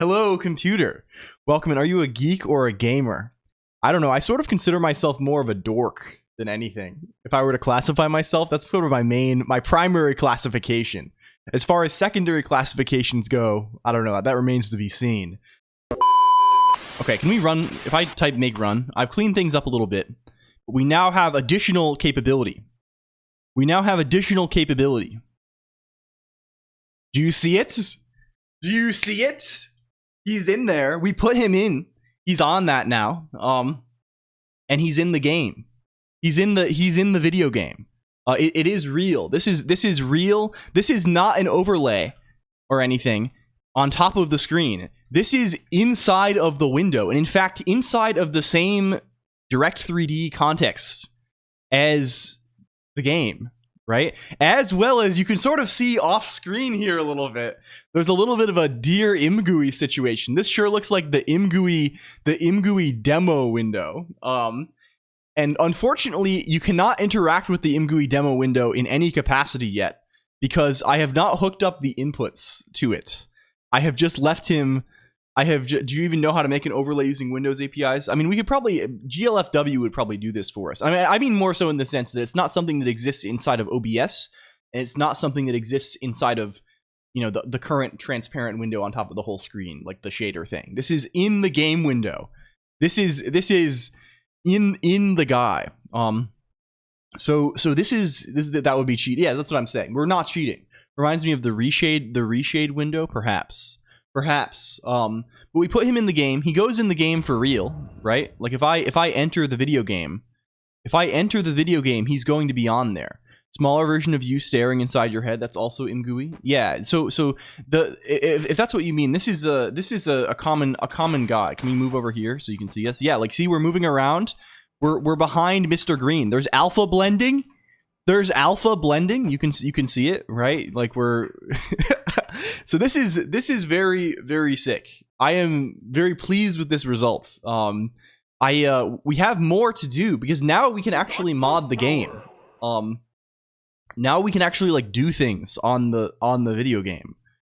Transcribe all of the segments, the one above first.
Hello, computer. Welcome. And are you a geek or a gamer? I don't know. I sort of consider myself more of a dork than anything. If I were to classify myself, that's sort of my primary classification. As far as secondary classifications go, I don't know. That remains to be seen. Okay, can we run? If I type make run, I've cleaned things up a little bit. But we now have additional capability. Do you see it? Do you see it? He's in there. We put him in. He's on that now. And he's in the game. He's in the video game. It is real. This is real. This is not an overlay or anything on top of the screen. This is inside of the window, and in fact, inside of the same direct 3D context as the game, right? As well as you can sort of see off screen here a little bit. There's a little bit of a Dear Imgui situation. This sure looks like the Imgui demo window. And unfortunately, you cannot interact with the Imgui demo window in any capacity yet, because I have not hooked up the inputs to it. I have just left him. Do you even know how to make an overlay using Windows APIs? I mean, we could probably, GLFW would probably do this for us. I mean more so in the sense that it's not something that exists inside of OBS, and it's not something that exists inside of, you know, the current transparent window on top of the whole screen, like the shader thing. This is in the game window. This is in the guy. So that would be cheating. Yeah, that's what I'm saying. We're not cheating. Reminds me of the reshade window, perhaps. But we put him in the game. He goes in the game for real, right? Like if I enter the video game, he's going to be on there. Smaller version of you staring inside your head. That's also Imgui. Yeah. So if that's what you mean, this is a common guy. Can we move over here so you can see us? Yeah. Like, see, we're moving around. We're behind Mr. Green. There's alpha blending. You can see it, right? Like we're so this is very, very sick. I am very pleased with this result. We have more to do because now we can actually mod the game. Now we can actually like do things on the video game.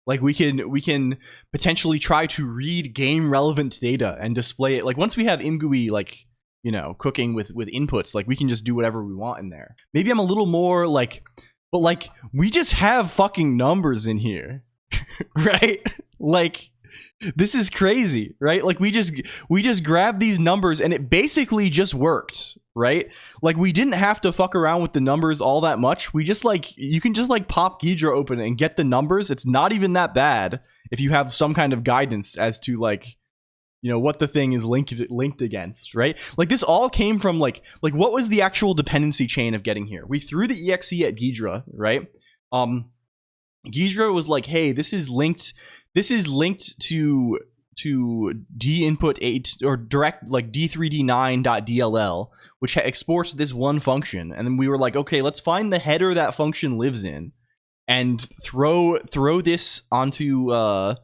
Like we can potentially try to read game relevant data and display it. Like once we have Imgui, like, you know, cooking with inputs, like we can just do whatever we want in there. Maybe I'm a little more like, but like we just have fucking numbers in here, right? Like this is crazy, right? Like we just grab these numbers and it basically just works, right? Like we didn't have to fuck around with the numbers all that much. We just like, you can just like pop Ghidra open and get the numbers. It's not even that bad if you have some kind of guidance as to like, you know, what the thing is linked against, right? Like this all came from like what was the actual dependency chain of getting here? We threw the exe at Ghidra, right? Ghidra was like, hey, this is linked to d-input 8 or direct like d3d9.dll, which exports this one function. And then we were like, okay, let's find the header that function lives in and throw this onto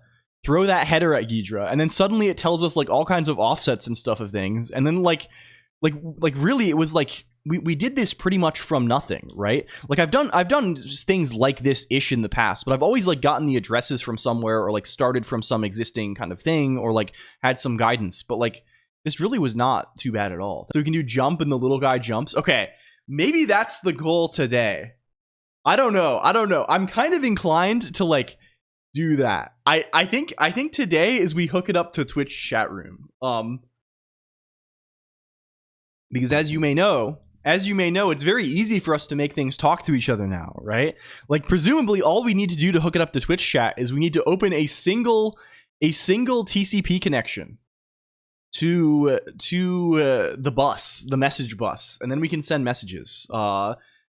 throw that header at Ghidra, and then suddenly it tells us like all kinds of offsets and stuff of things. And then like really it was like we did this pretty much from nothing, right? Like I've done things like this ish in the past, but I've always like gotten the addresses from somewhere or like started from some existing kind of thing or like had some guidance. But like this really was not too bad at all. So we can do jump and the little guy jumps. Okay, maybe that's the goal today. I don't know. I'm kind of inclined to like do that. I think today is we hook it up to Twitch chat room. Because as you may know, it's very easy for us to make things talk to each other now, right? Like presumably all we need to do to hook it up to Twitch chat is we need to open a single TCP connection to the message bus, and then we can send messages,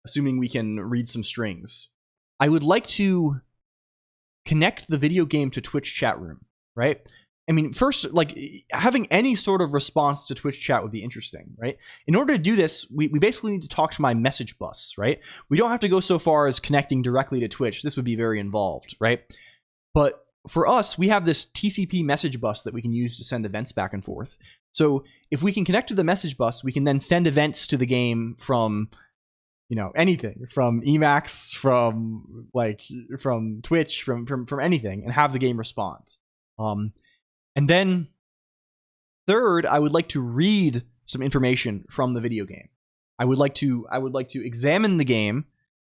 assuming we can read some strings. I would like to connect the video game to Twitch chat room, right? I mean, first, like having any sort of response to Twitch chat would be interesting, right? In order to do this, we basically need to talk to my message bus, right? We don't have to go so far as connecting directly to Twitch. This would be very involved, right? But for us, we have this TCP message bus that we can use to send events back and forth. So if we can connect to the message bus, we can then send events to the game from, you know, anything, from Emacs, from Twitch, from anything, and have the game respond. And then third, I would like to read some information from the video game. I would like to examine the game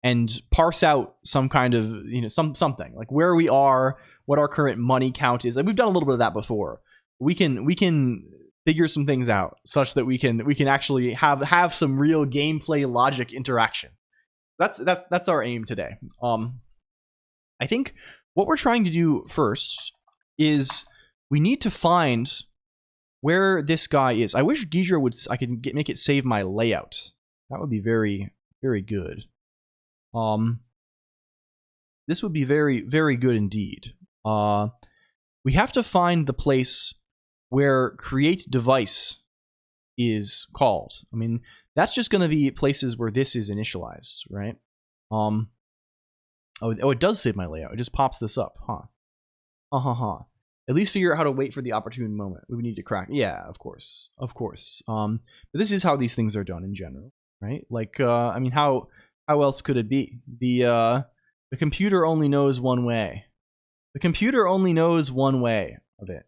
and parse out some kind of, something like where we are, what our current money count is. Like, we've done a little bit of that before. We can figure some things out such that we can actually have some real gameplay logic interaction. That's our aim today. I think what we're trying to do first is we need to find where this guy is. I wish Ghidra I could make it save my layout. That would be very, very good. This would be very, very good indeed. We have to find the place where create device is called. I mean, that's just going to be places where this is initialized, right? Oh, it does save my layout. It just pops this up, huh? At least figure out how to wait for the opportune moment. We would need to crack. Yeah, of course. But this is how these things are done in general, right? Like, I mean, how else could it be? The computer only knows one way. The computer only knows one way of it.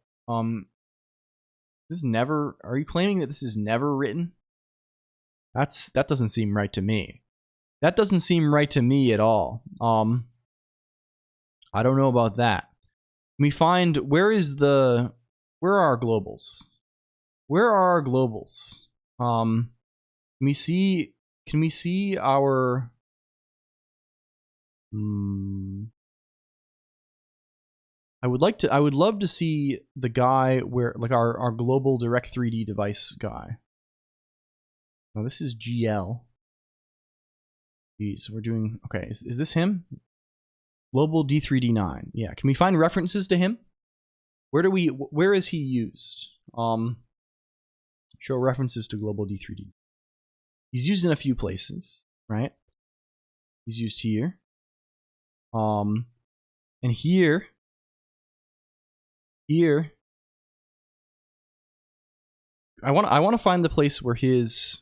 This is never. Are you claiming that this is never written? That doesn't seem right to me. That doesn't seem right to me at all. I don't know about that. We find where are our globals? Where are our globals? Can we see our I would love to see the guy where, like, our global direct 3D device guy. Oh, this is GL. Jeez, we're doing okay. Is this him? Global D3D9. Yeah, can we find references to him? Where is he used? Show references to global D3D. He's used in a few places, right? He's used here. And here. I want to find the place where his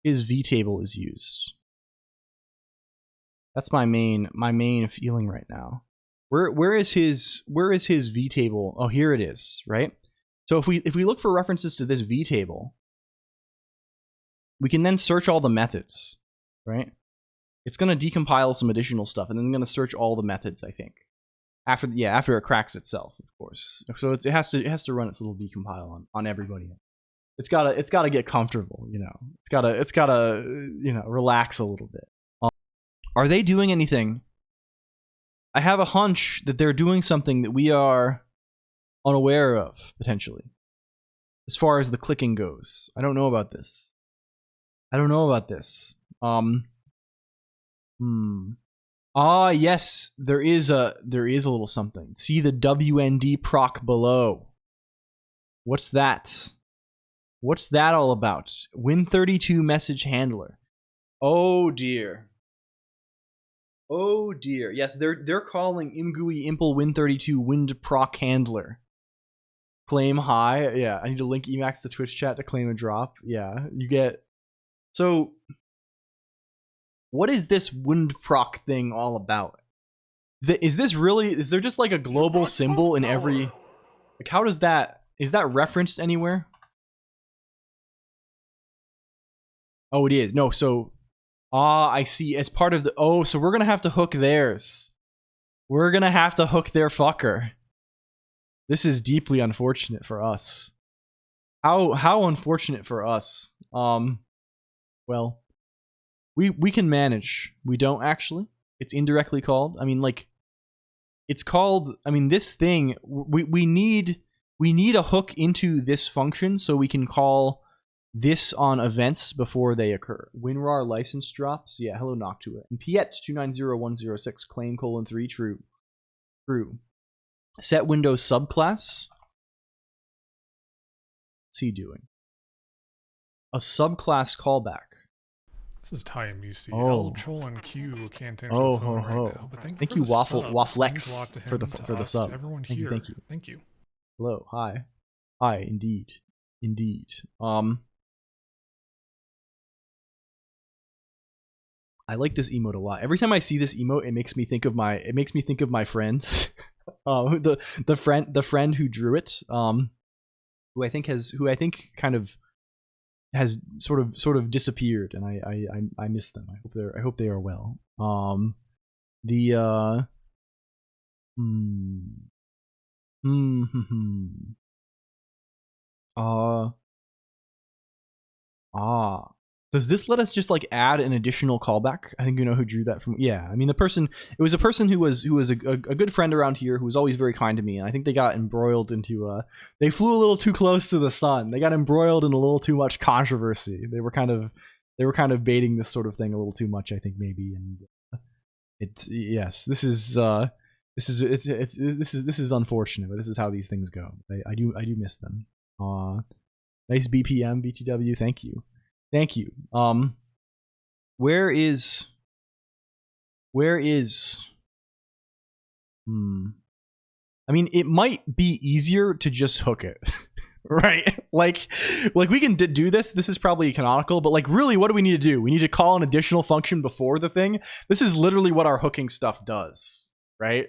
V table is used. That's my main feeling right now. Where is his V table? Oh, here it is, right? So if we look for references to this V table, we can then search all the methods, right? It's going to decompile some additional stuff, and then going to search all the methods, I think. After it cracks itself, of course. So it has to run its little decompile on everybody. It's gotta get comfortable, you know. It's gotta relax a little bit. Are they doing anything? I have a hunch that they're doing something that we are unaware of, potentially. As far as the clicking goes. I don't know about this. Ah, yes, there is a little something. See the WND proc below. What's that? What's that all about? Win32 message handler. Oh dear. Oh dear. Yes, they're calling Imgui Impel Win32 Wind proc handler. Claim high. Yeah, I need to link Emacs to Twitch chat to claim a drop. Yeah, you get. So what is this wind proc thing all about? Is there just like a global symbol in every, like, how does that, is that referenced anywhere? Oh, it is. No, so, I see. As part of the, so we're gonna have to hook theirs. We're gonna have to hook their fucker. This is deeply unfortunate for us. How unfortunate for us. Well, we can manage. We don't actually. It's indirectly called. I mean, like, it's called. I mean, this thing. We need a hook into this function so we can call this on events before they occur. WinRAR license drops. Yeah. Hello, Noctua. And Piet 290106 claim :3 true. True. Set Windows subclass. What's he doing? A subclass callback. This is Ty MUC. Oh. LCOLONQ can't answer the phone right now, but thank you Wafflex for the sub. Everyone Thank here. you. Thank you. Hello, hi, indeed. I like this emote a lot. Every time I see this emote, it makes me think of my friend. the friend who drew it, who I think kind of has sort of disappeared, and I miss them. I hope they are well. Does this let us just like add an additional callback? I think you know who drew that from. Yeah, I mean it was a person who was a good friend around here who was always very kind to me, and I think they got embroiled into they flew a little too close to the sun. They got embroiled in a little too much controversy. They were kind of baiting this sort of thing a little too much, I think, maybe. And this is unfortunate, but this is how these things go. I do miss them. Nice BPM BTW, thank you. Where is I mean, it might be easier to just hook it. Right? Like we can do this. This is probably canonical, but like really what do we need to do? We need to call an additional function before the thing. This is literally what our hooking stuff does, right?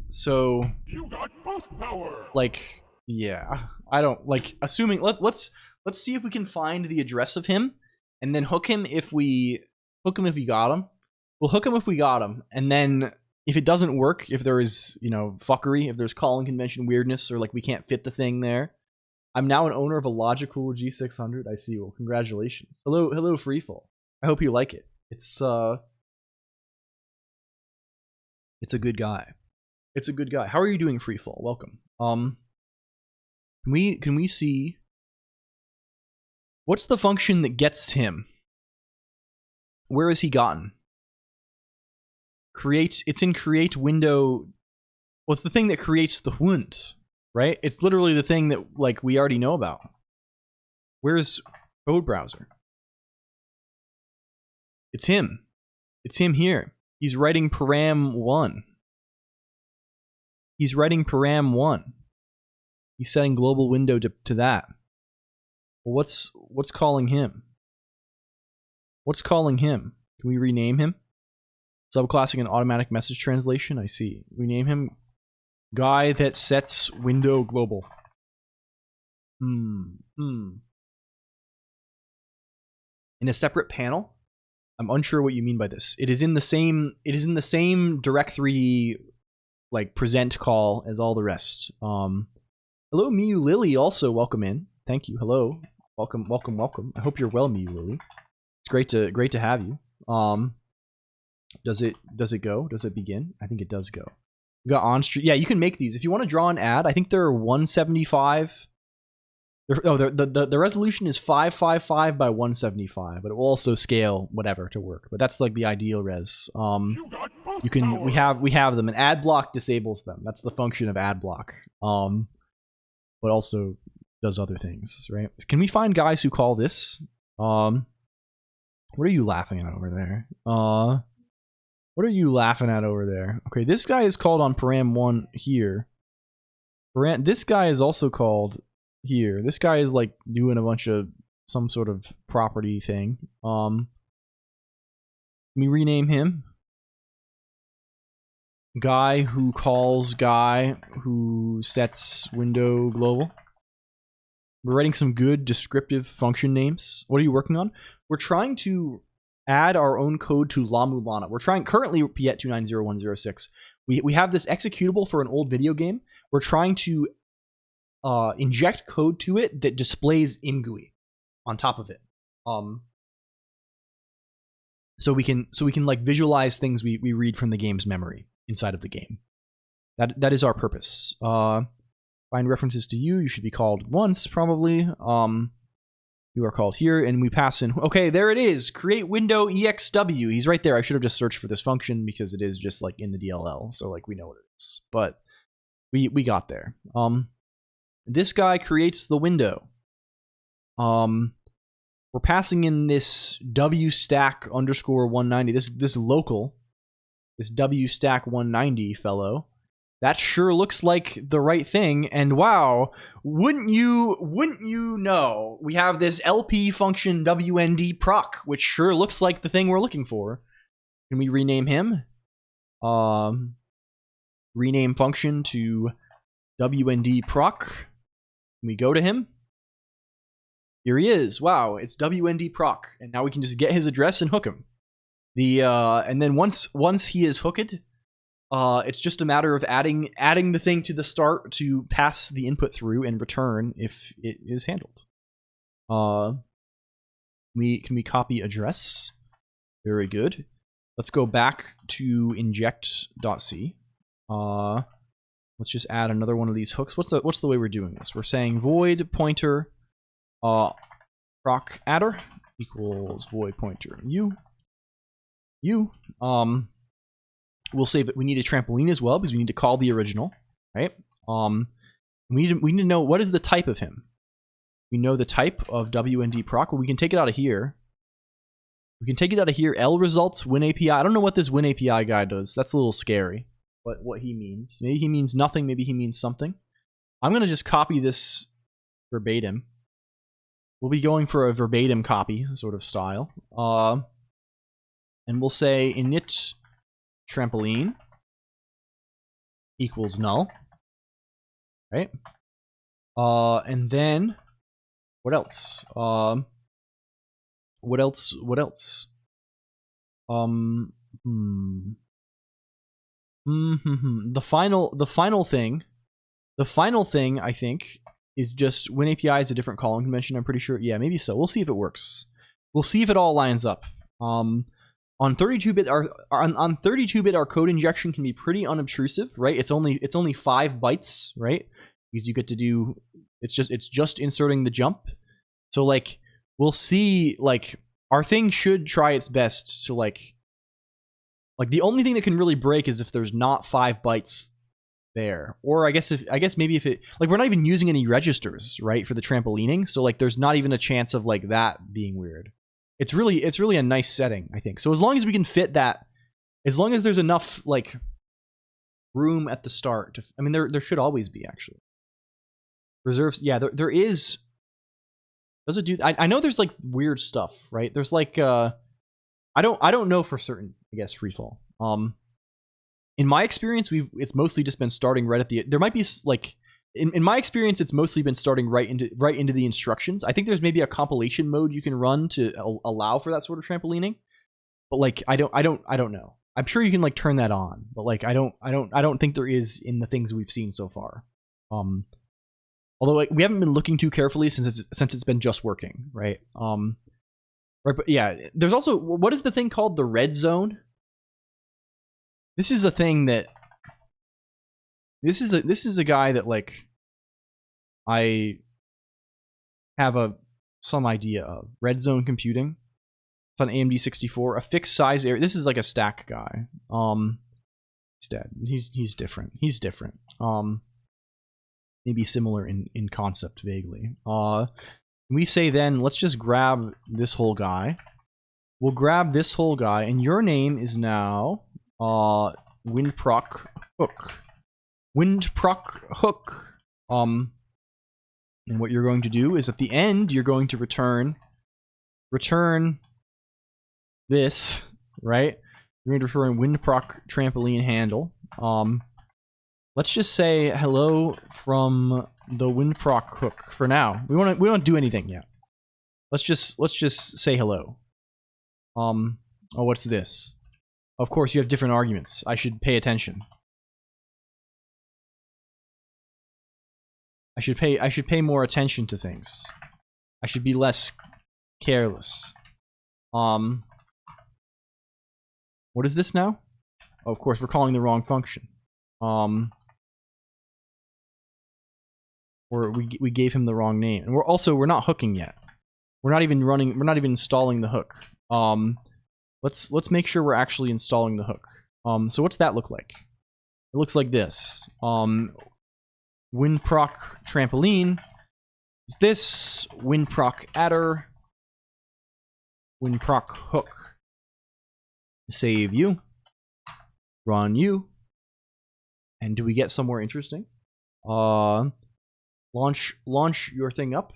So you got boss power. Like, yeah. I don't like assuming let's see if we can find the address of him and then hook him if we got him. We'll hook him if we got him, and then if it doesn't work, if there is, fuckery, if there's calling convention weirdness, or like we can't fit the thing there. I'm now an owner of a logical G600. I see. Well, congratulations. Hello Freefall. I hope you like it. It's a good guy. It's a good guy. How are you doing, Freefall? Welcome. Can we see what's the function that gets him? Where has he gotten? It's in create window. What's the thing that creates the Hund, right? It's literally the thing that like we already know about. Where's code browser? It's him. It's him here. He's writing param 1. He's setting global window to that. Well, what's calling him? Can we rename him? Subclassing and automatic message translation. I see. Rename him guy that sets window global. In a separate panel? I'm unsure what you mean by this. It is in the same directory like present call as all the rest. Hello Miyu Lily, also welcome in. Thank you. Hello. Welcome. I hope you're well, Miyu Lily. It's great to have you. Does it go? Does it begin? I think it does go. We got on street. Yeah, you can make these if you want to draw an ad. I think they're 175. The resolution is 555 by 175, but it will also scale whatever to work. But that's like the ideal res. We have them, and ad block disables them. That's the function of ad block. But also does other things, right? Can we find guys who call this? What are you laughing at over there? What are you laughing at over there? Okay, this guy is called on param 1 here. This guy is also called here. This guy is like doing a bunch of some sort of property thing. Let me rename him. Guy who calls guy who sets window global. We're writing some good descriptive function names. What are you working on? We're trying to add our own code to la-mulana. We're trying currently Piet 290106. We have this executable for an old video game. We're trying to inject code to it that displays Ingui on top of it. So we can like visualize things we read from the game's memory inside of the game. That is our purpose. Find references to you. You should be called once probably. You are called here, and we pass in. Okay, there it is. Create window exw. He's right there. I should have just searched for this function because it is just like in the DLL, so like we know what it is. But we got there. This guy creates the window. We're passing in this wstack underscore 190. This local, this wstack 190 fellow. That sure looks like the right thing, and wow, wouldn't you know, we have this LP function wnd proc, which sure looks like the thing we're looking for. Can we rename him? Rename function to WND proc. We go to him. Here he is. Wow, it's WND proc, and now we can just get his address and hook him. And then once he is hooked, it's just a matter of adding the thing to the start to pass the input through and return if it is handled. Can we copy address? Very good. Let's go back to inject.c. Let's just add another one of these hooks. What's the way we're doing this? We're saying void pointer proc adder equals void pointer u. We'll say that we need a trampoline as well because we need to call the original, right? We need to know what is the type of him. We know the type of WND proc. Well, we can take it out of here. L results win API. I don't know what this win API guy does. That's a little scary. But what he means. Maybe he means nothing. Maybe he means something. I'm going to just copy this verbatim. We'll be going for a verbatim copy sort of style. And we'll say init trampoline equals null. Right? And then what else? What else? The final thing I think is just when API is a different calling convention. I'm pretty sure. Yeah, maybe so. We'll see if it works. We'll see if it all lines up. On 32-bit, on 32-bit, our code injection can be pretty unobtrusive, right? It's only 5 bytes, right? Because you get to do it's just inserting the jump. So like we'll see, like our thing should try its best to like the only thing that can really break is if there's not 5 bytes there. Or I guess maybe if it, like, we're not even using any registers, right, for the trampolining, so like there's not even a chance of like that being weird. It's really a nice setting, I think. So as long as we can fit that, as long as there's enough like room at the start to, I mean there should always be actually. Reserves, yeah, there is. Does it do? I know there's like weird stuff, right? There's like I don't know for certain, I guess, freefall. In my experience, it's mostly just been starting right at the. There might be like, in my experience, it's mostly been starting right into the instructions. I think there's maybe a compilation mode you can run to allow for that sort of trampolining, but like I don't know. I'm sure you can like turn that on, but like I don't think there is in the things we've seen so far. Although like, we haven't been looking too carefully since it's been just working, right? Right, but yeah, there's also, what is the thing called? The red zone? This is a thing that this is a guy that like I have some idea of. Red zone computing. It's on AMD 64. A fixed size area. This is like a stack guy. He's dead. He's different. Maybe similar in concept vaguely. We say then, let's just grab this whole guy. We'll grab this whole guy, and your name is now windproc hook. And what you're going to do is at the end, you're going to return this, right? You're going to return windproc trampoline handle. Let's just say hello from the windproc hook for now. We don't do anything yet. Let's just say hello. Oh, what's this? Of course, you have different arguments. I should pay attention. I should pay more attention to things. I should be less careless. What is this now? Oh, of course, we're calling the wrong function. Or we gave him the wrong name, and we're not hooking yet. We're not even installing the hook. Let's make sure we're actually installing the hook. So what's that look like? It looks like this. Windproc trampoline is this. Windproc adder. Windproc hook. Save you. Run you. And do we get somewhere interesting? Launch your thing up.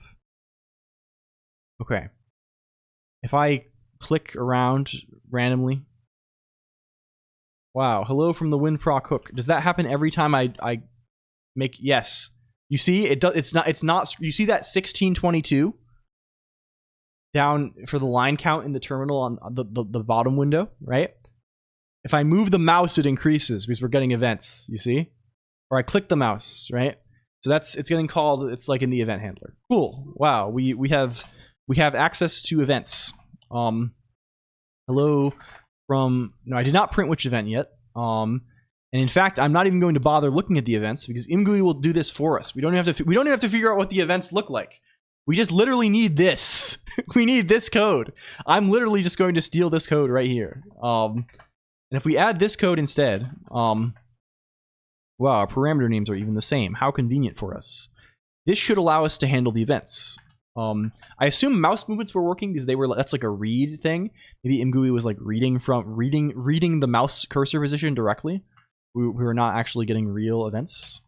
Okay. If I click around randomly, Wow. Hello from the WinProc hook. Does that happen every time I make? Yes. You see, it does. It's not. You see that 1622 down for the line count in the terminal on the bottom window, right? If I move the mouse, it increases because we're getting events. You see, or I click the mouse, right? So it's getting called. It's like in the event handler. Cool. Wow. We have access to events. Hello from. No, I did not print which event yet. And in fact, I'm not even going to bother looking at the events because imgui will do this for us. We don't even have to figure out what the events look like. We just literally need this. We need this code. I'm literally just going to steal this code right here. And if we add this code instead, wow, our parameter names are even the same. How convenient for us. This should allow us to handle the events. I assume mouse movements were working because that's like a read thing. Maybe imgui was like reading the mouse cursor position directly. We were not actually getting real events.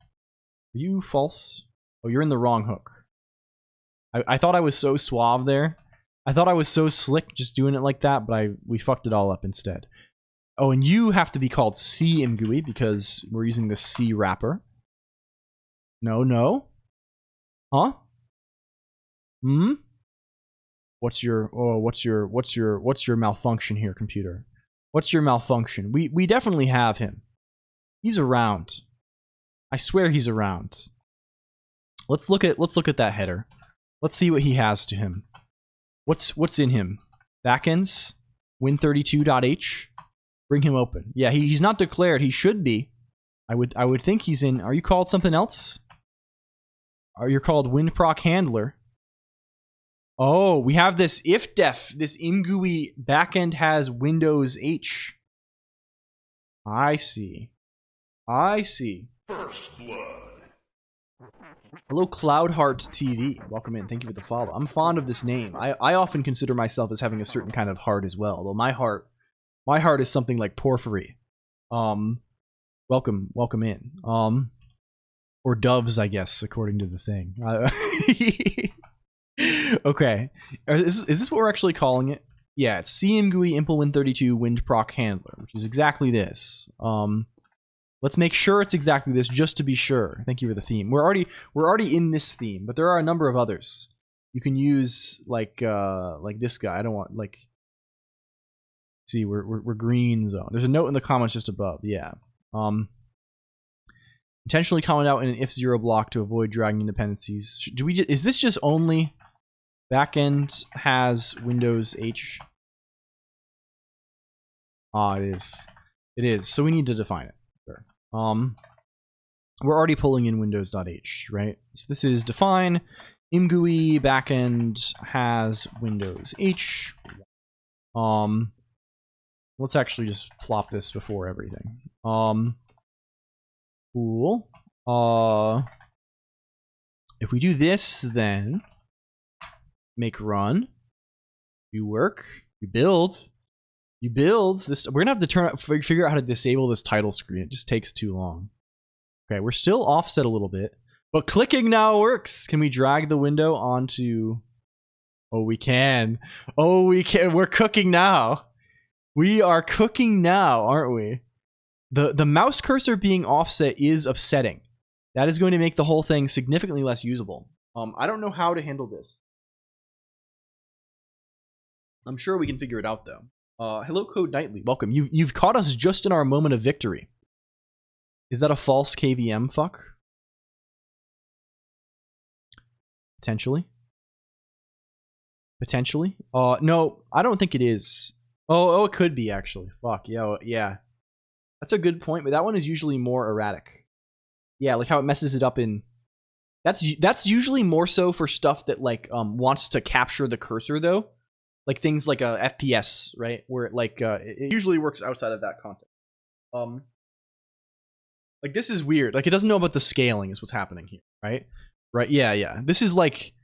Are you false? Oh, you're in the wrong hook. I thought I was so suave there. I thought I was so slick just doing it like that, but we fucked it all up instead. Oh, and you have to be called C imgui because we're using the C wrapper. No. Huh? What's your malfunction here, computer? What's your malfunction? We definitely have him. He's around. I swear he's around. Let's look at that header. Let's see what he has to him. What's in him? Backends, win32.h. Bring him open. Yeah, he's not declared. He should be. I would think he's in. Are you called something else? Are you called WinProc handler? Oh, we have this ifdef. This imgui backend has Windows H. I see. First blood. Hello, Cloudheart TV. Welcome in. Thank you for the follow. I'm fond of this name. I often consider myself as having a certain kind of heart as well. Although my heart is something like porphyry. Welcome in. Or doves, I guess, according to the thing. Okay. Is this what we're actually calling it? Yeah, it's cmgui impl win32 windproc handler, which is exactly this. Let's make sure it's exactly this, just to be sure. Thank you for the theme. We're already in this theme, but there are a number of others. You can use like this guy. I don't want like. See, we're green zone. There's a note in the comments just above. Yeah. Intentionally comment out in an if zero block to avoid dragging dependencies. Is this just only backend has Windows H? Ah, it is. It is. So we need to define it. Sure. We're already pulling in Windows.h, right? So this is define imgui backend has Windows H. Let's actually just plop this before everything. Cool. If we do this, then make run. You work. You build. You build this. We're gonna have to figure out how to disable this title screen. It just takes too long. Okay, we're still offset a little bit, but clicking now works. Can we drag the window onto? Oh, we can. Oh, we can. We're cooking now. We are cooking now, aren't we? The mouse cursor being offset is upsetting. That is going to make the whole thing significantly less usable. I don't know how to handle this. I'm sure we can figure it out though. Hello, Code Nightly. Welcome. You've caught us just in our moment of victory. Is that a false KVM fuck? Potentially. Potentially. No, I don't think it is. Oh, it could be actually. Fuck yeah. That's a good point, but that one is usually more erratic. Yeah, like how it messes it up in. That's usually more so for stuff that like wants to capture the cursor though, like things like a FPS, right? Where it like it usually works outside of that context. Like this is weird. Like it doesn't know about the scaling is what's happening here, right? Right? Yeah. This is like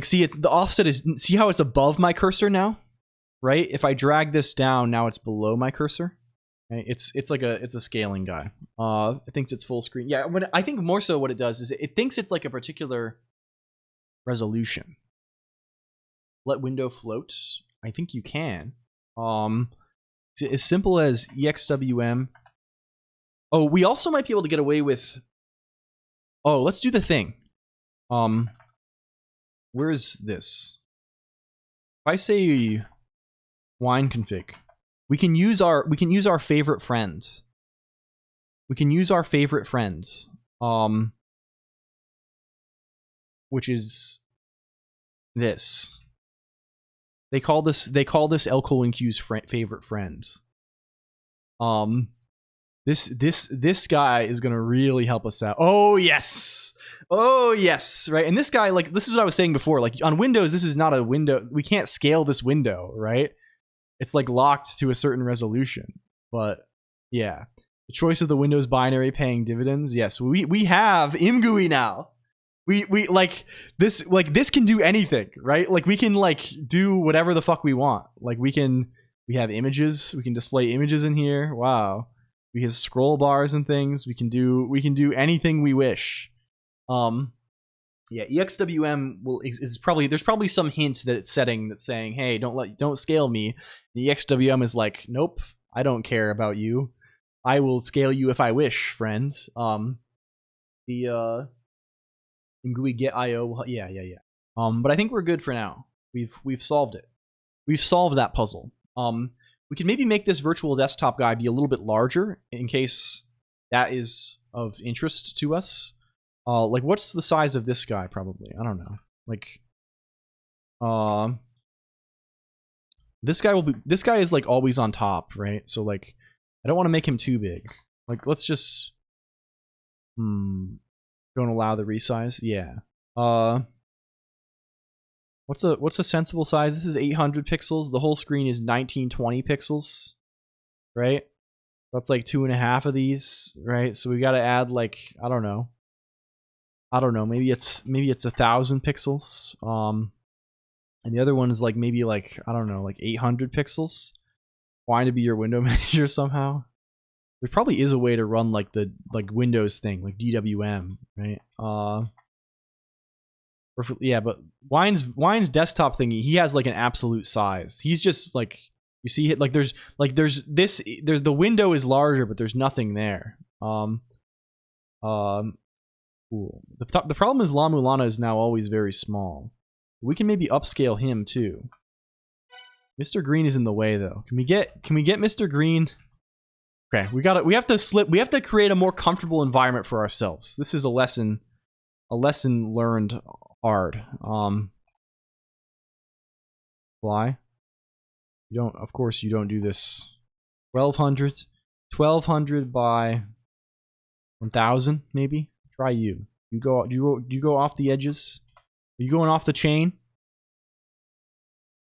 see the offset is, see how it's above my cursor now, right? If I drag this down, now it's below my cursor. Right? It's a scaling guy. It thinks it's full screen. Yeah, I think more so what it does is it thinks it's like a particular resolution. Let window float. I think you can. as simple as EXWM. Oh, we also might be able to get away with... Oh, let's do the thing. Where is this? If I say wine config, we can use our favorite friends. We can use our favorite friends. Which is this. They call this LCOLONQ's favorite friends. This guy is gonna really help us out. Oh yes, right. And this guy, like, this is what I was saying before. Like on Windows, this is not a window. We can't scale this window, right? It's like locked to a certain resolution. But yeah, the choice of the Windows binary paying dividends. Yes, we have imgui now. We like this can do anything, right? Like we can like do whatever the fuck we want. Like we have images, we can display images in here. Wow. We have scroll bars and things. We can do anything we wish. Yeah, EXWM is probably, there's probably some hint that it's setting that's saying, hey, don't scale me. The EXWM is like, nope, I don't care about you. I will scale you if I wish, friend. The imgui get IO, yeah. But I think we're good for now. We've solved it. We've solved that puzzle. We can maybe make this virtual desktop guy be a little bit larger in case that is of interest to us. Like what's the size of this guy? Probably, I don't know. Like, this guy is like always on top, right? So like, I don't want to make him too big. Like, let's just, don't allow the resize. Yeah. What's a sensible size? This is 800 pixels. The whole screen is 1920 pixels, right? That's like 2.5 of these, right? So we got to add like, I don't know. Maybe it's 1,000 pixels. And the other one is like maybe like, I don't know, like 800 pixels. Why to be your window manager somehow? There probably is a way to run like the Windows thing, like DWM, right? Yeah, but Wine's desktop thingy, he has like an absolute size. He's just like, you see it, like there's the window is larger, but there's nothing there. Cool. The problem is la-mulana is now always very small. We can maybe upscale him too. Mr. Green is in the way though. Can we get Mr. Green? Okay, we have to create a more comfortable environment for ourselves. This is a lesson learned hard. Fly. Of course you don't do this. 1200 by 1000 maybe. Try you. You go off the edges. Are you going off the chain?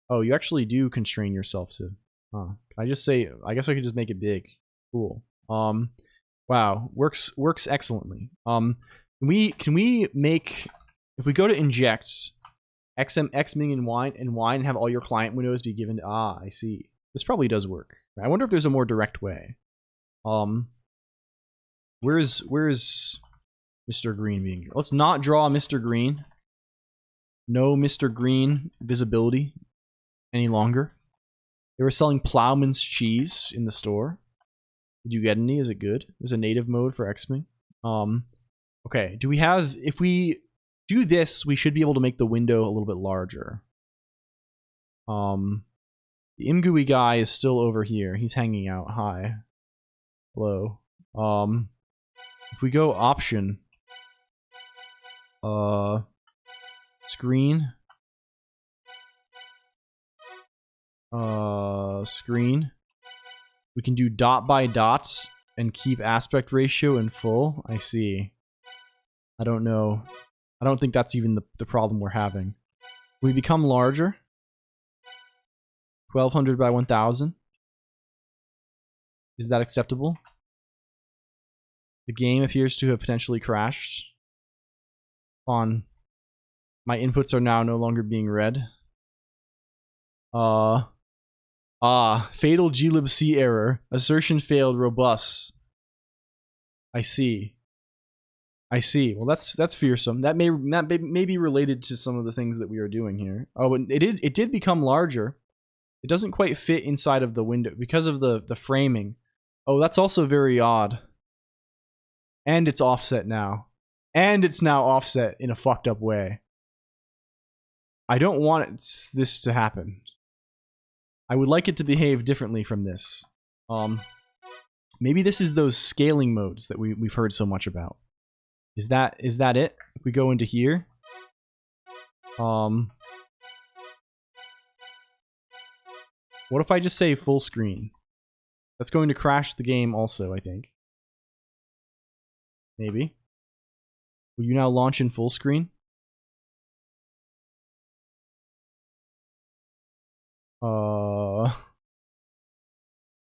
Oh, you actually do constrain yourself to. I guess I could just make it big. Cool. Wow, works excellently. Can we make, if we go to inject xming and wine and have all your client windows be given to, I see. This probably does work. I wonder if there's a more direct way. Where's Mr. Green being here? Let's not draw Mr. Green. No Mr. Green visibility any longer. They were selling Plowman's cheese in the store. Did you get any? Is it good? There's a native mode for xming. Okay, do we have, if we do this, we should be able to make the window a little bit larger. The imgui guy is still over here. He's hanging out. Hi. Hello. If we go option, screen, screen, we can do dot by dots and keep aspect ratio in full. I see. I don't know. I don't think that's even the problem we're having. We become larger. 1200 by 1000. Is that acceptable? The game appears to have potentially crashed. My inputs are now no longer being read. Fatal glibc error. Assertion failed, robust. I see. Well, that's fearsome. That may be related to some of the things that we are doing here. Oh, and it did become larger. It doesn't quite fit inside of the window because of the framing. Oh, that's also very odd. And it's offset now. And it's now offset in a fucked up way. I don't want this to happen. I would like it to behave differently from this. Maybe this is those scaling modes that we've heard so much about. Is that it? If we go into here. What if I just say full screen? That's going to crash the game also, I think. Maybe. Will you now launch in full screen?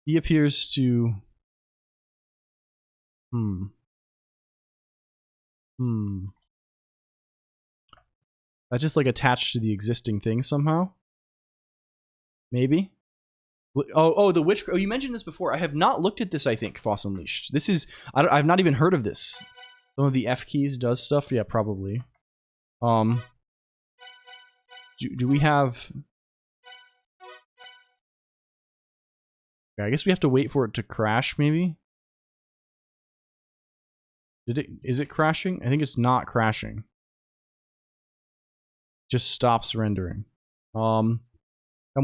He appears to... That's just like attached to the existing thing somehow? Maybe? Oh, the witch... Oh, you mentioned this before. I have not looked at this, I think, Foss Unleashed. This is... I've not even heard of this. Some of the F keys does stuff? Yeah, probably. Do we have... Okay, I guess we have to wait for it to crash, maybe? Is it crashing? I think it's not crashing. Just stops rendering. Come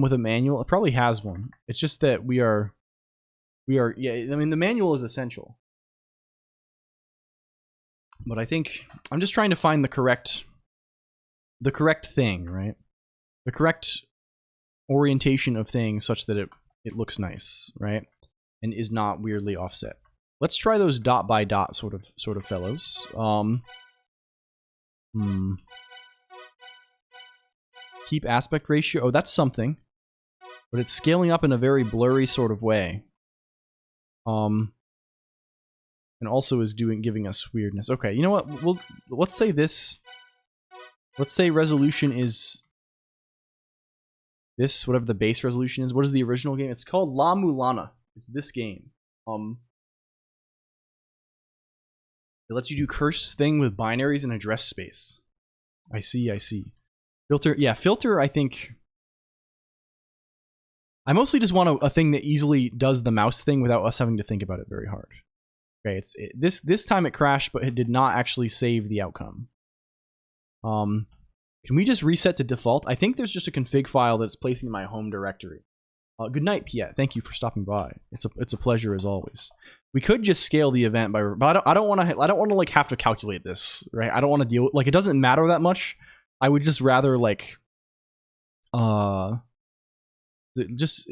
with a manual? It probably has one. It's just that we are, yeah, I mean, the manual is essential. But I think, I'm just trying to find the correct thing, right? The correct orientation of things such that it looks nice, right? And is not weirdly offset. Let's try those dot by dot sort of fellows. Keep aspect ratio. Oh, that's something. But it's scaling up in a very blurry sort of way. And also is giving us weirdness. Okay, you know what? Let's say this. Let's say resolution is this, whatever the base resolution is. What is the original game? It's called La-Mulana. It's this game. It lets you do curse thing with binaries and address space. I see. Filter, yeah, filter, I think... I mostly just want a thing that easily does the mouse thing without us having to think about it very hard. Okay, this time it crashed, but it did not actually save the outcome. Can we just reset to default? I think there's just a config file that's placing in my home directory. Good night, Piet. Thank you for stopping by. It's a pleasure as always. We could just scale the event by, but I don't want to like have to calculate this, right? I don't want to deal with, like, it doesn't matter that much. I would just rather like, just,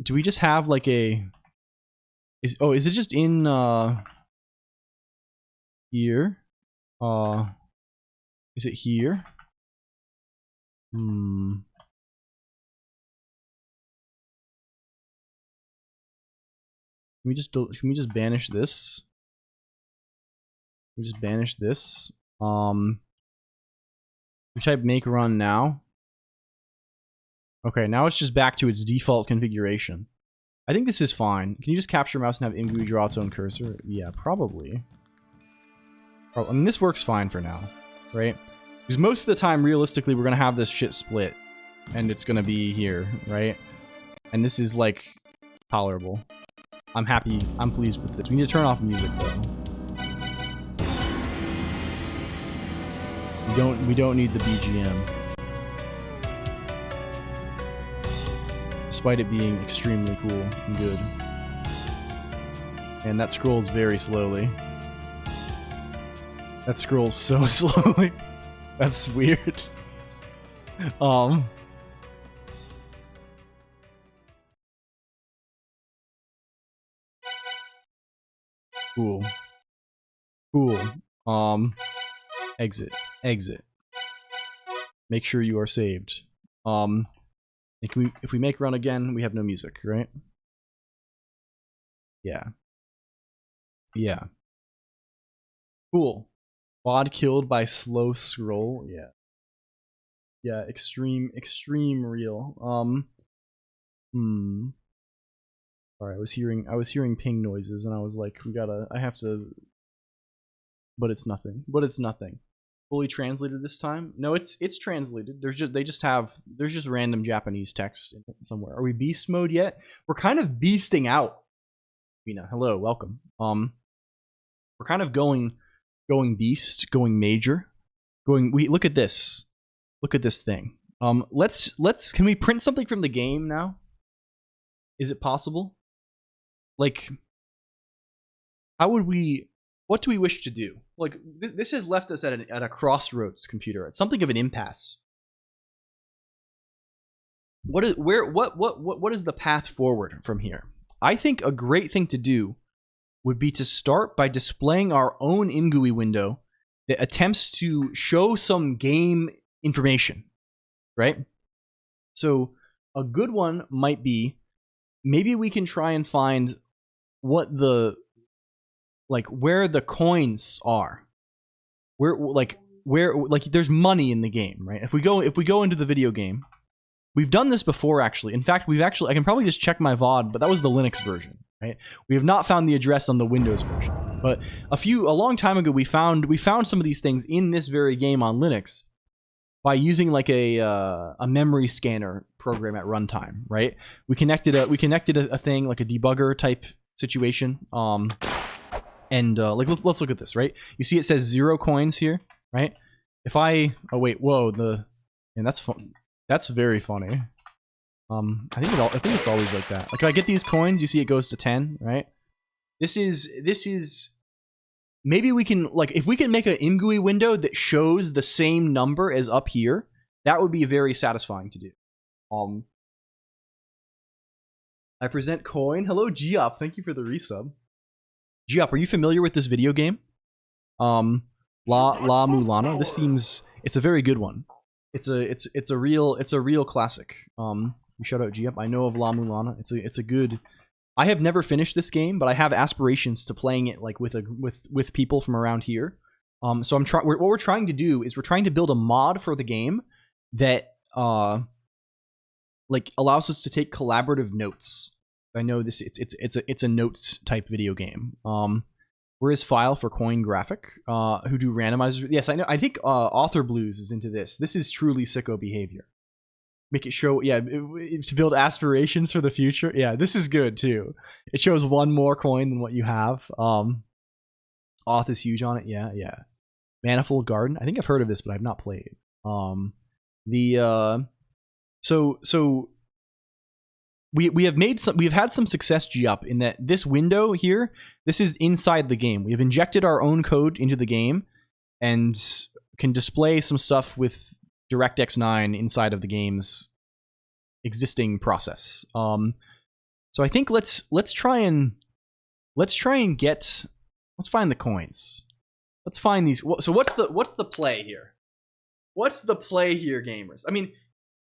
do we just have like a, is it just in here? Is it here? Can we just banish this? Can we just banish this? We type make run now. Okay, now it's just back to its default configuration. I think this is fine. Can you just capture mouse and have ImGUI draw its own cursor? Yeah, probably. I mean, this works fine for now, right? Because most of the time, realistically, we're gonna have this shit split, and it's gonna be here, right? And this is like tolerable. I'm happy. I'm pleased with this. We need to turn off music though. We don't need the BGM. Despite it being extremely cool and good. And that scrolls very slowly. That scrolls so slowly. That's weird. Cool. Exit. Make sure you are saved. And if we make run again, we have no music, right? Yeah. Cool. Quad killed by slow scroll. Yeah, extreme real. Sorry, I was hearing ping noises and I was like, I have to, but it's nothing. fully translated this time. No, it's translated. There's just random Japanese text somewhere. Are we beast mode yet? We're kind of beasting out. Vina, hello, welcome. We're kind of going beast, going major, we look at this. Look at this thing. Let's can we print something from the game now? Is it possible? Like, how would we? What do we wish to do? Like, this has left us at a crossroads, computer. It's something of an impasse. What is the path forward from here? I think a great thing to do would be to start by displaying our own Imgui window that attempts to show some game information, right? So a good one might be, maybe we can try and find what where the coins are. Where there's money in the game, right? If we go into the video game, we've done this before actually. In fact, I can probably just check my VOD, but that was the Linux version, right? We have not found the address on the Windows version. But a long time ago we found some of these things in this very game on Linux by using like a memory scanner program at runtime, right? We connected a thing like a debugger type situation. Like let's look at this, right? You see it says 0 coins here, right? If I that's very funny. I think it's always like that. Like if I get these coins, you see it goes to 10, right? This is maybe we can, like, if we can make an Imgui window that shows the same number as up here, that would be very satisfying to do. I present coin. Hello, Giop. Thank you for the resub. Giop, are you familiar with this video game? La-mulana. This seems, it's a very good one. It's a real classic. Shout out Giop. I know of la-mulana. It's a good. I have never finished this game, but I have aspirations to playing it like with people from around here. So what we're trying to do is we're trying to build a mod for the game that like allows us to take collaborative notes. I know this it's a notes type video game. Where is file for coin graphic? Who do randomizers? Yes, I know. I think Author Blues is into this. This is truly sicko behavior. Make it show, yeah, to build aspirations for the future. Yeah, this is good too. It shows one more coin than what you have. Auth is huge on it. Yeah. Manifold Garden. I think I've heard of this, but I've not played. So we have had some success, G-Up, in that this window here, this is inside the game. We have injected our own code into the game and can display some stuff with DirectX 9 inside of the game's existing process. So I think let's find the coins. Let's find these. So what's the play here? What's the play here, gamers? I mean,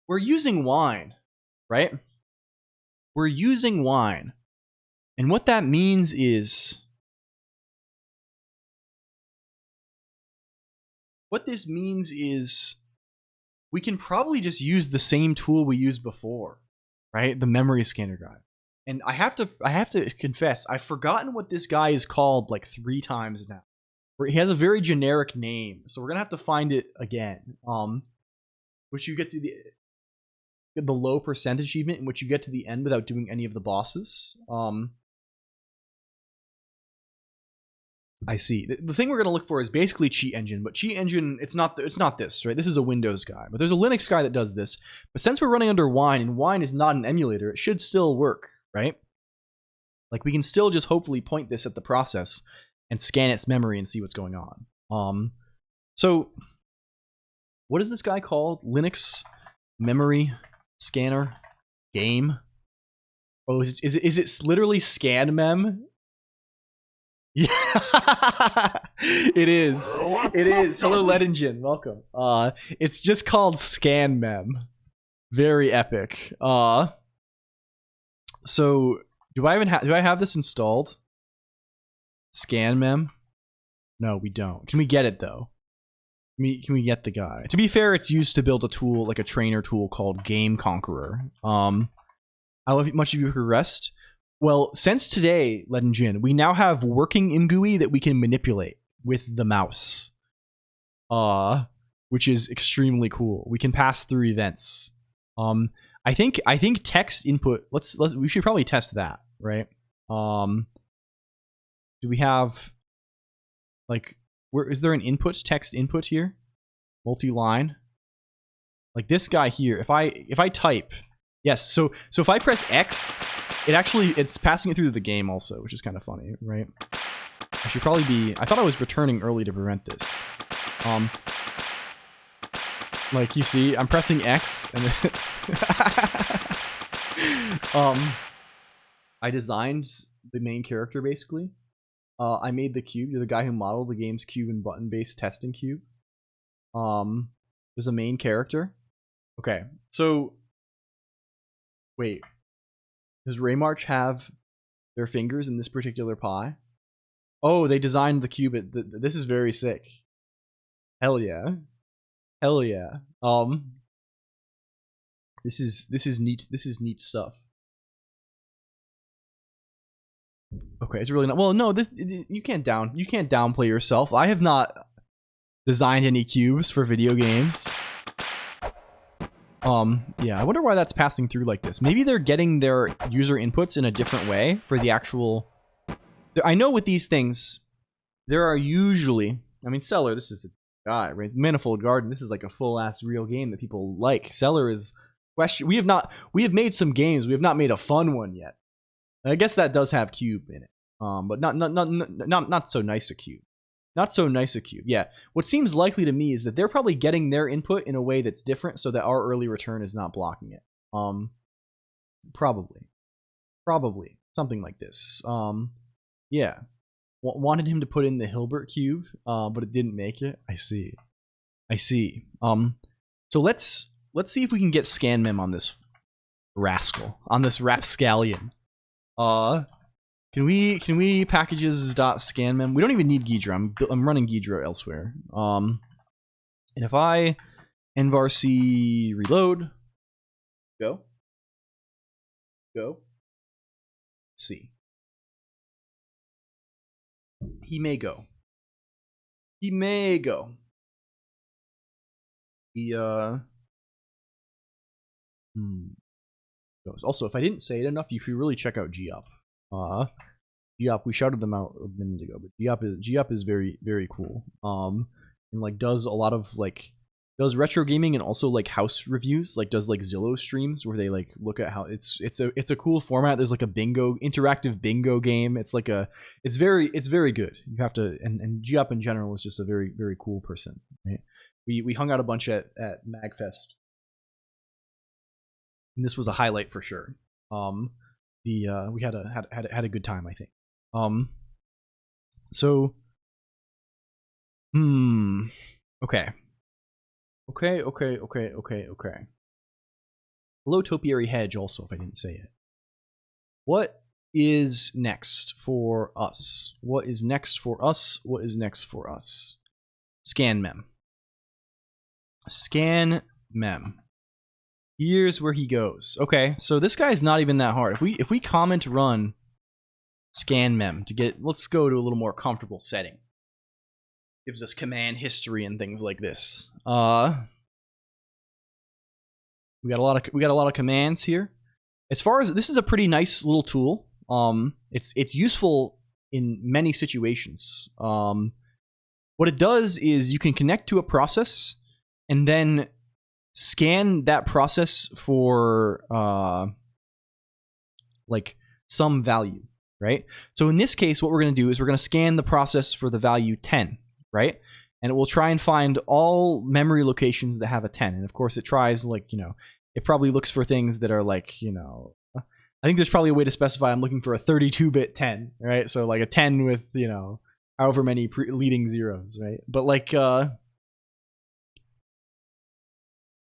we're using wine, right? We're using wine. And what that means is, we can probably just use the same tool we used before, right? The memory scanner guy. And I have to confess, I've forgotten what this guy is called like 3 times now. He has a very generic name, so we're gonna have to find it again. Which you get to the low percent achievement, in which you get to the end without doing any of the bosses. I see. The thing we're going to look for is basically Cheat Engine, but Cheat Engine, it's not this, right? This is a Windows guy, but there's a Linux guy that does this. But since we're running under Wine, and Wine is not an emulator, it should still work, right? Like, we can still just hopefully point this at the process and scan its memory and see what's going on. So, what is this guy called? Linux Memory Scanner Game? Oh, is it literally ScanMem? Yeah, it is. Hello, Ledingen. Welcome. It's just called ScanMem. Very epic. So do I have this installed? ScanMem? No, we don't. Can we get it though? Can we get the guy? To be fair, it's used to build a tool, like a trainer tool called Game Conqueror. How much have you progressed? Well, since today, Ledingen, we now have working Imgui that we can manipulate with the mouse. which is extremely cool. We can pass through events. I think text input. We should probably test that, right? Do we have like where is there an input text input here? Multi-line. Like this guy here. If I type, yes. So if I press X, it's passing it through the game also, which is kind of funny, right? I should probably be. I thought I was returning early to prevent this. Like you see, I'm pressing X and then I designed the main character basically. I made the cube. You're the guy who modeled the game's cube and button-based testing cube. There's a main character. Okay, so wait, does Raymarch have their fingers in this particular pie? Oh, they designed the cube. This is very sick. Hell yeah. Hell yeah. This is neat. This is neat stuff. Okay, it's really not. Well, no, you can't downplay yourself. I have not designed any cubes for video games. Yeah, I wonder why that's passing through like this. Maybe they're getting their user inputs in a different way for the actual. I know with these things, there are usually. I mean, Stellar. This is a guy, right? Manifold Garden. This is like a full-ass real game that people like. Stellar is question. We have made some games. We have not made a fun one yet. I guess that does have cube in it. But not so nice a cube. Not so nice a cube. Yeah. What seems likely to me is that they're probably getting their input in a way that's different so that our early return is not blocking it. Probably. Something like this. Yeah. Wanted him to put in the Hilbert cube, but it didn't make it. I see. So let's see if we can get ScanMem on this rascal. On this rapscallion. Can we packages.scanmem? We don't even need Ghidra. I'm running Ghidra elsewhere. And if I nvarc reload, go. Let's see. He may go. Also, if I didn't say it enough, you should really check out GUP. GUP, we shouted them out a minute ago, but GUP is very, very cool. And like does a lot of like does retro gaming and also like house reviews, like does like Zillow streams where they like look at how it's a cool format. There's like a interactive bingo game. It's very good. You have to and GUP in general is just a very, very cool person. Right? We hung out a bunch at MagFest. And this was a highlight for sure. We had a good time, I think. Okay. Hello, Topiary Hedge. Also, if I didn't say it, what is next for us? ScanMem. Here's where he goes. Okay, so this guy's not even that hard. If we comment run ScanMem to get, let's go to a little more comfortable setting. Gives us command history and things like this. We got a lot of commands here. As far as this is a pretty nice little tool. It's useful in many situations. What it does is you can connect to a process and then scan that process for like some value, right? So in this case, what we're going to do is we're going to scan the process for the value 10, right? And it will try and find all memory locations that have a 10. And of course, it tries like, it probably looks for things that are like, I think there's probably a way to specify I'm looking for a 32-bit 10, right? So like a 10 with, however many leading zeros, right? But like,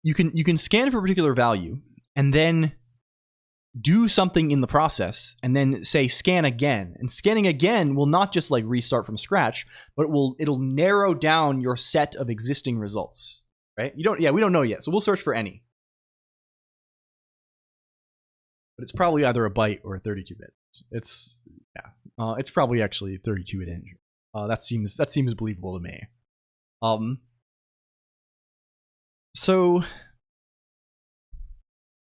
you can scan for a particular value and then do something in the process and then say scan again. And scanning again will not just like restart from scratch, but it'll narrow down your set of existing results, right? We don't know yet. So we'll search for any. But it's probably either a byte or a 32-bit. It's probably actually 32-bit integer. That seems believable to me. So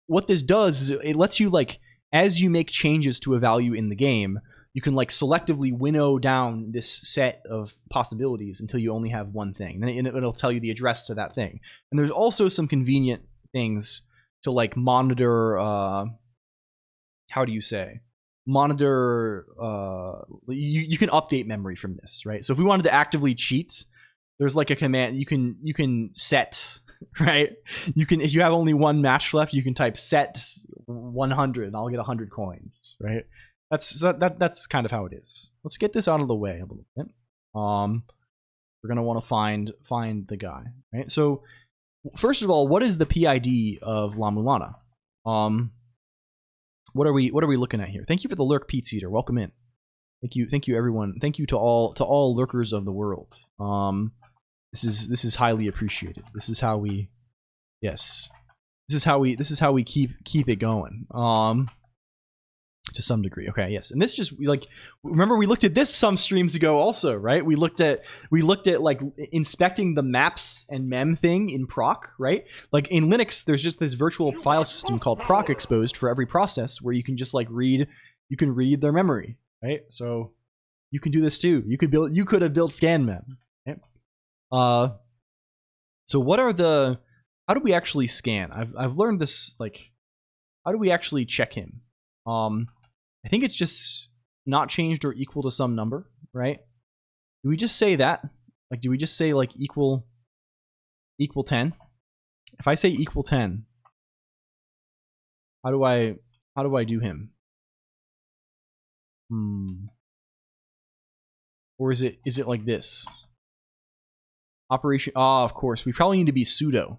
what this does is it lets you, like, as you make changes to a value in the game, you can like selectively winnow down this set of possibilities until you only have one thing. Then it'll tell you the address to that thing. And there's also some convenient things to like monitor, how do you say? Monitor, you can update memory from this, right? So if we wanted to actively cheat, there's like a command you can set, right? You can, if you have only one match left, you can type set 100 and I'll get 100 coins, right? That's kind of how it is. Let's get this out of the way a little bit. We're gonna want to find the guy, right? So first of all, what is the PID of la-mulana? What are we looking at here? Thank you for the lurk, Pete Eater. Welcome in. Thank you everyone. Thank you to all lurkers of the world. This is highly appreciated. This is how we keep it going. To some degree. Okay, yes. And this just, like, remember we looked at this some streams ago also, right? We looked at like inspecting the maps and mem thing in proc, right? Like in Linux, there's just this virtual file system called proc exposed for every process where you can just like read their memory, right? So you can do this too. You could have built scan mem. Okay? So how do we actually scan? I've learned this, like, how do we actually check him? I think it's just not changed or equal to some number, right? Do we just say that? Like, do we just say like equal 10? If I say equal 10, how do I do him? Or is it like this? Operation, of course, we probably need to be sudo.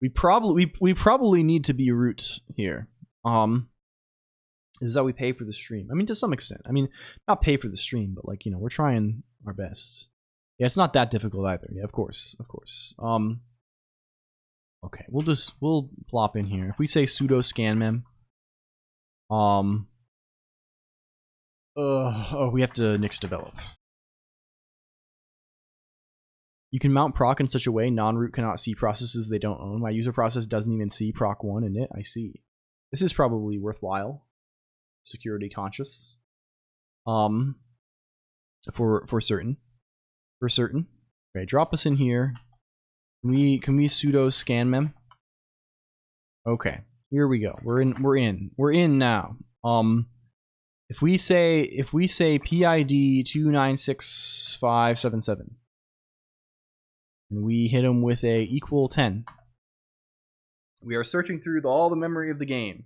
We probably need to be root here. This is how we pay for the stream. I mean, to some extent. I mean, not pay for the stream, but like, you know, we're trying our best. Yeah, it's not that difficult either. Yeah, of course. Okay, we'll plop in here. If we say sudo scan mem, we have to nix develop. You can mount proc in such a way non-root cannot see processes they don't own. My user process doesn't even see proc1 in it. I see. This is probably worthwhile. Security conscious. For certain. Okay, drop us in here. Can we sudo scan mem? Okay, here we go. We're in now. If we say PID 296577 and we hit them with a equal 10, we are searching through all the memory of the game.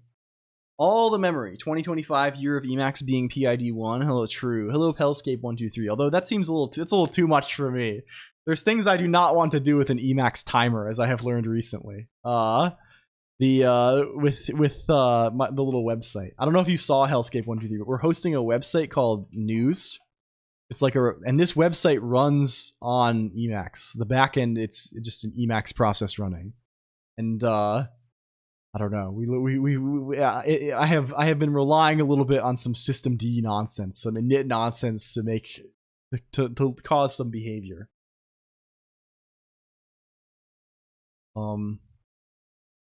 All the memory. 2025 year of Emacs being PID 1. Hello, true. Hello, Pelscape 123. Although that seems it's a little too much for me. There's things I do not want to do with an Emacs timer, as I have learned recently. The little website. I don't know if you saw Hellscape 123, but we're hosting a website called News. It's like and this website runs on Emacs. The backend, it's just an Emacs process running, and I don't know. I have been relying a little bit on some systemd nonsense, some init nonsense to cause some behavior. Not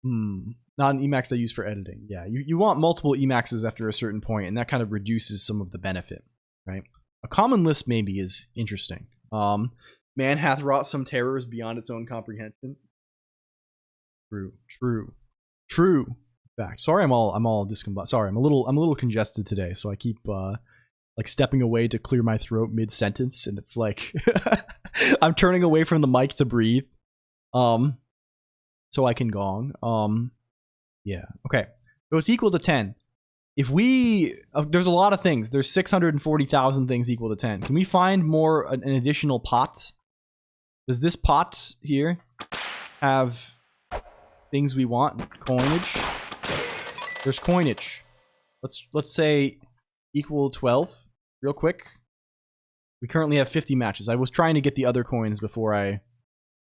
an Emacs I use for editing. Yeah, you want multiple Emacs's after a certain point, and that kind of reduces some of the benefit, right? A common list maybe is interesting. Man hath wrought some terrors beyond its own comprehension. True. Fact. Sorry, I'm all discombobulated. Sorry, I'm a little congested today, so I keep like stepping away to clear my throat mid sentence, and it's like I'm turning away from the mic to breathe, so I can gong. Yeah. Okay. So it's equal to 10. If we there's a lot of things. There's 640,000 things equal to 10. Can we find an additional pot? Does this pot here have things we want? Coinage. There's coinage. Let's say equal 12 real quick. We currently have 50 matches. I was trying to get the other coins before I,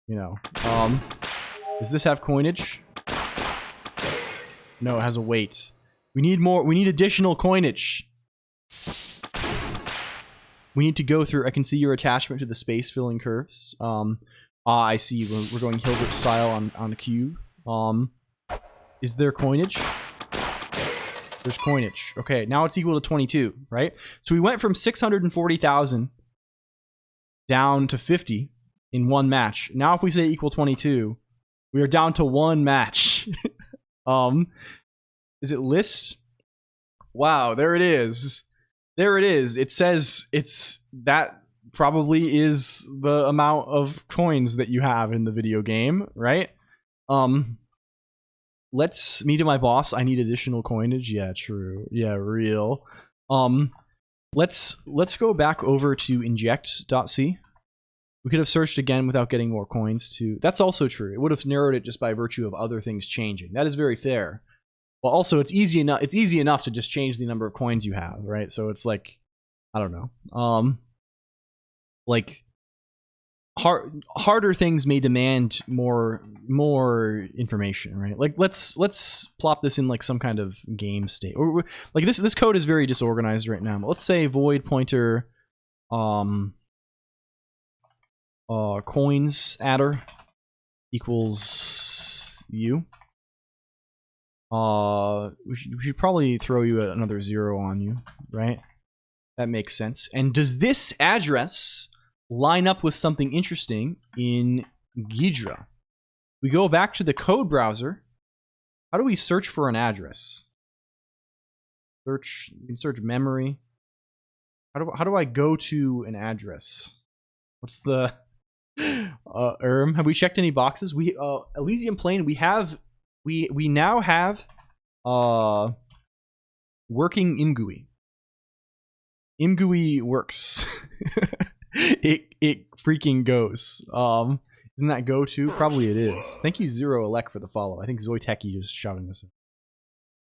does this have coinage? No, it has a weight. We need more. We need additional coinage. We need to go through. I can see your attachment to the space filling curves. Ah, I see. We're going Hilbert style on the cube. Is there coinage? There's coinage. Okay, now it's equal to 22, right? So we went from 640,000 down to 50 in one match. Now if we say equal 22, we are down to one match. Is it lists? Wow, there it is. There it is. It says that probably is the amount of coins that you have in the video game, right? Let's meet my boss. I need additional coinage. Yeah, true. Yeah, real. Let's go back over to inject.c. We could have searched again without getting more coins too. That's also true. It would have narrowed it just by virtue of other things changing. That is very fair. Well, also it's easy enough to just change the number of coins you have, right? So it's like, I don't know. Like harder things may demand more information, right? Like let's plop this in like some kind of game state. Or like this code is very disorganized right now. Let's say void pointer coins adder equals u. We should probably throw you another 0 on you, right? That makes sense. And does this address line up with something interesting in Ghidra? We go back to the code browser. How do we search for an address? You can search memory. How do I go to an address? What's the have we checked any boxes? We Elysium Plane, we now have working ImGUI. ImGUI works. it freaking goes. Isn't that go to? Probably it is. Thank you, LCOLONQ, for the follow. I think Zoiteki just shouting this.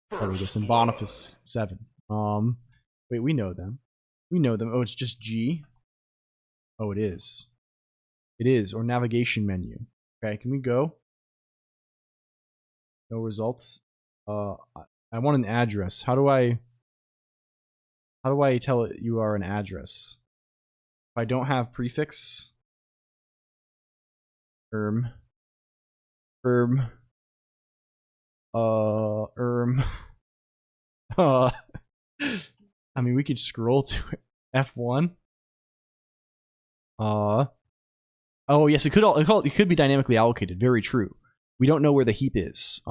Probably this in Boniface 7. Wait, we know them. We know them. Oh, it's just G. Oh, it is. It is, or navigation menu. Okay, can we go? No results. I want an address. How do I tell it you are an address? If I don't have prefix, I mean, we could scroll to it. F1. Oh yes, it could be dynamically allocated. Very true. We don't know where the heap is.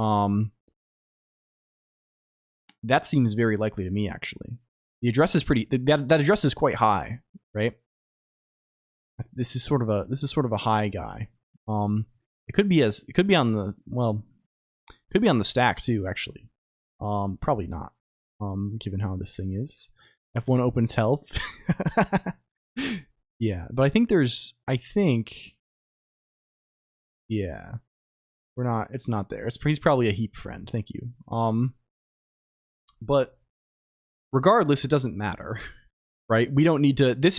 That seems very likely to me, actually. The address is pretty. That address is quite high, right? This is sort of a high guy. It could be on the stack too, actually. Probably not. Given how this thing is. F1 opens help. Yeah, but I think yeah. It's not there. He's probably a heap friend. Thank you. But regardless, it doesn't matter. Right? We don't need to. This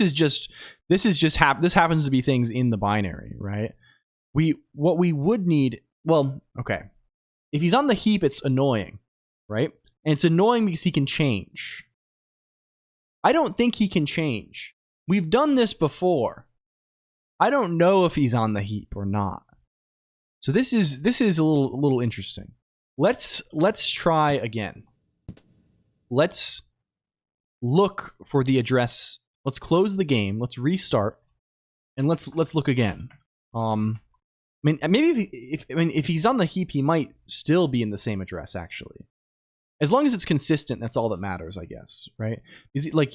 happens to be things in the binary, right? What we would need. Well, okay. If he's on the heap, it's annoying, right? And it's annoying because he can change. I don't think he can change. We've done this before. I don't know if he's on the heap or not. So this is a little interesting. Let's try again. Let's look for the address. Let's close the game. Let's restart, and let's look again. I mean, maybe if he's on the heap, he might still be in the same address. Actually, as long as it's consistent, that's all that matters, I guess. Right? Is it like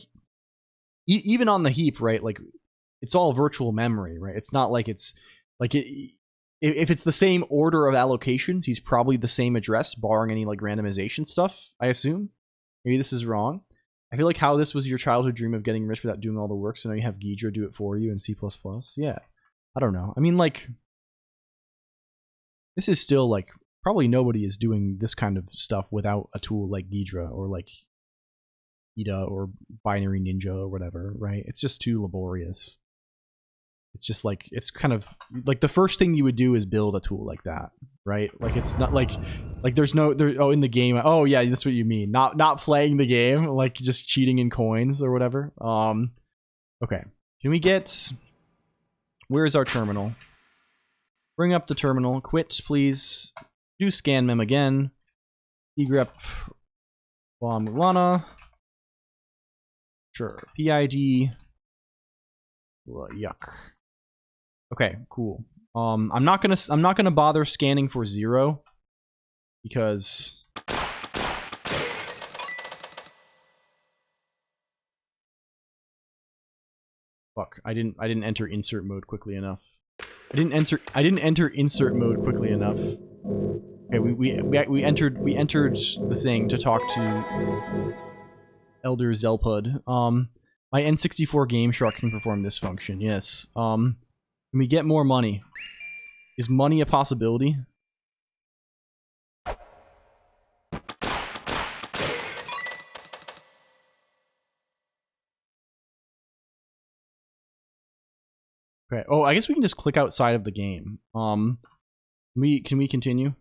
even on the heap, right? Like it's all virtual memory, right? It's not like it's like it. If it's the same order of allocations, he's probably the same address, barring any like randomization stuff, I assume. Maybe this is wrong. I feel like how this was your childhood dream of getting rich without doing all the work, so now you have Ghidra do it for you in C++. Yeah. I don't know. I mean, like, this is still like, probably nobody is doing this kind of stuff without a tool like Ghidra or like Ida or Binary Ninja or whatever, right? It's just too laborious. It's just like, it's kind of like the first thing you would do is build a tool like that, right? Like it's not like there's no in the game. Oh yeah, that's what you mean. Not playing the game, like just cheating in coins or whatever. Okay. Can we get, where's our terminal? Bring up the terminal. Quit, please. Do scan mem again. Egrep la-mulana. Sure. PID. Yuck. Okay, cool. I'm not gonna bother scanning for 0 because fuck, I didn't enter insert mode quickly enough. I didn't enter insert mode quickly enough. Okay, we entered the thing to talk to Elder Zelpud. My N64 Game Shark can perform this function. Yes. Can we get more money? Is money a possibility? Okay. Oh, I guess we can just click outside of the game. Can we continue?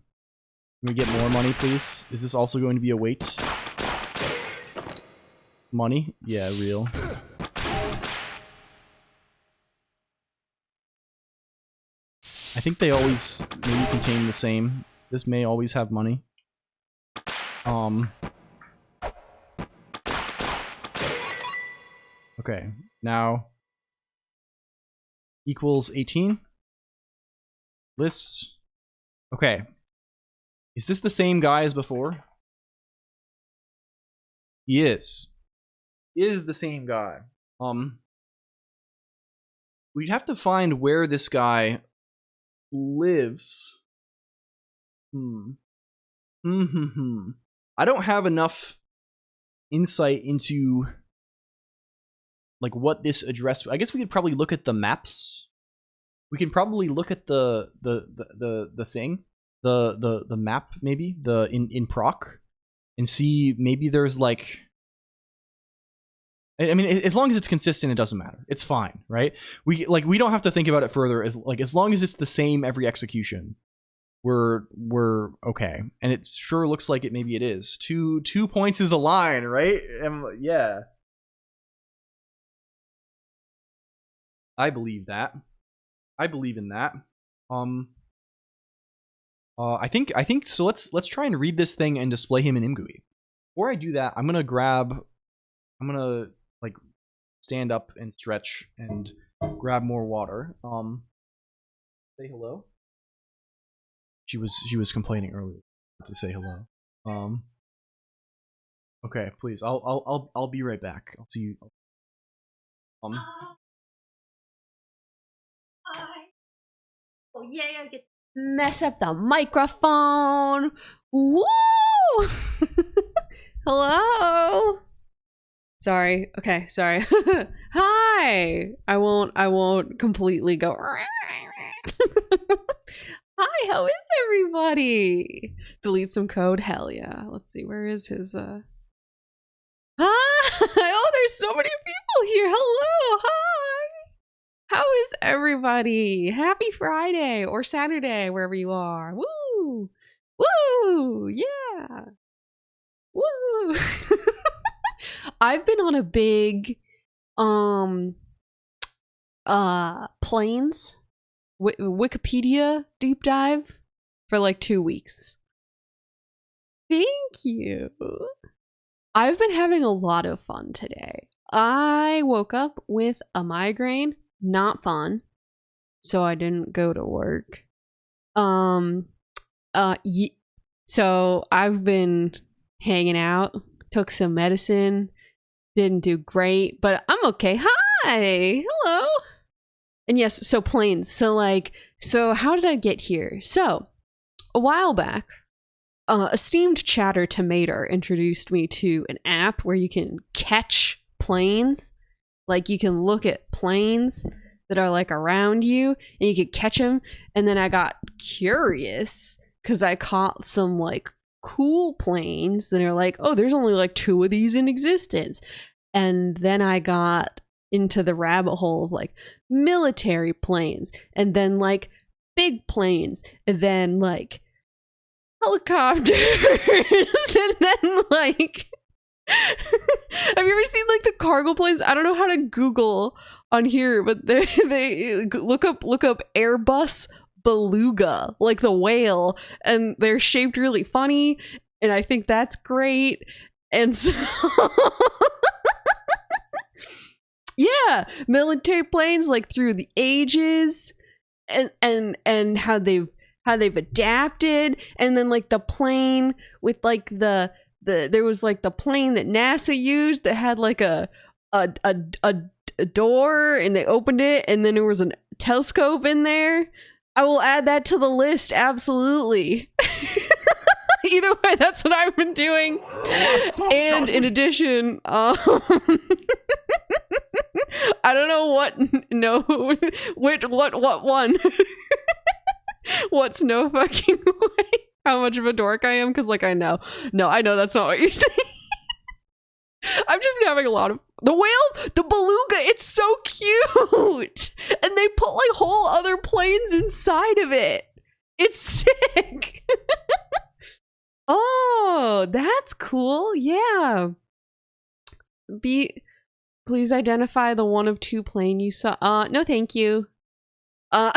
Can we get more money, please? Is this also going to be a wait? Money? Yeah, real. I think they always maybe contain the same. This may always have money. Okay, now equals 18. List. Okay. Is this the same guy as before? He is. He is the same guy. We'd have to find where this guy lives. I don't have enough insight into like what this address. I guess we could probably look at the maps. We can probably look at the thing, the map maybe in proc, and see maybe there's like. I mean, as long as it's consistent, it doesn't matter. It's fine, right? We don't have to think about it further. As long as it's the same every execution, we're okay. And it sure looks like it. Maybe it is 2 points is a line, right? Yeah, I believe that. I believe in that. I think so. Let's try and read this thing and display him in Imgui. Before I do that, I'm gonna like stand up and stretch and grab more water. Say hello. She was complaining earlier to say hello. Okay, please. I'll be right back. I'll see you. Oh yay! I get to mess up the microphone. Woo! Hello. Sorry. Okay, sorry. Hi. I won't completely go. Hi, how is everybody? Delete some code? Hell yeah. Let's see, where is his Hi! Oh, there's so many people here. Hello, hi. How is everybody? Happy Friday or Saturday, wherever you are. Woo! Woo! Yeah. Woo! I've been on a big planes Wikipedia deep dive for like 2 weeks. Thank you. I've been having a lot of fun today. I woke up with a migraine, not fun, so I didn't go to work. So I've been hanging out, took some medicine, didn't do great, but I'm okay. Hi, hello. And yes, so planes. So how did I get here? So a while back, esteemed chatter tomato introduced me to an app where you can catch planes. Like you can look at planes that are like around you and you could catch them. And then I got curious because I caught some like cool planes that are like, oh, there's only like 2 of these in existence. And then I got into the rabbit hole of like military planes and then like big planes and then like helicopters and then like have you ever seen like the cargo planes? I don't know how to Google on here, but they look up Airbus beluga, like the whale, and they're shaped really funny, and I think that's great. And so yeah, military planes like through the ages, and how they've adapted, and then like the plane with like the there was like the plane that NASA used that had like a door, and they opened it, and then there was a telescope in there. I will add that to the list, absolutely. Either way, that's what I've been doing. And in addition, I don't know what one. What's no fucking way? How much of a dork I am? Because like I know that's not what you're saying. I've just been having a lot of the whale, the beluga. It's so cute, and they put like whole other planes inside of it. It's sick. Oh, that's cool. Yeah. Please identify the one of two plane you saw. No, thank you. I'm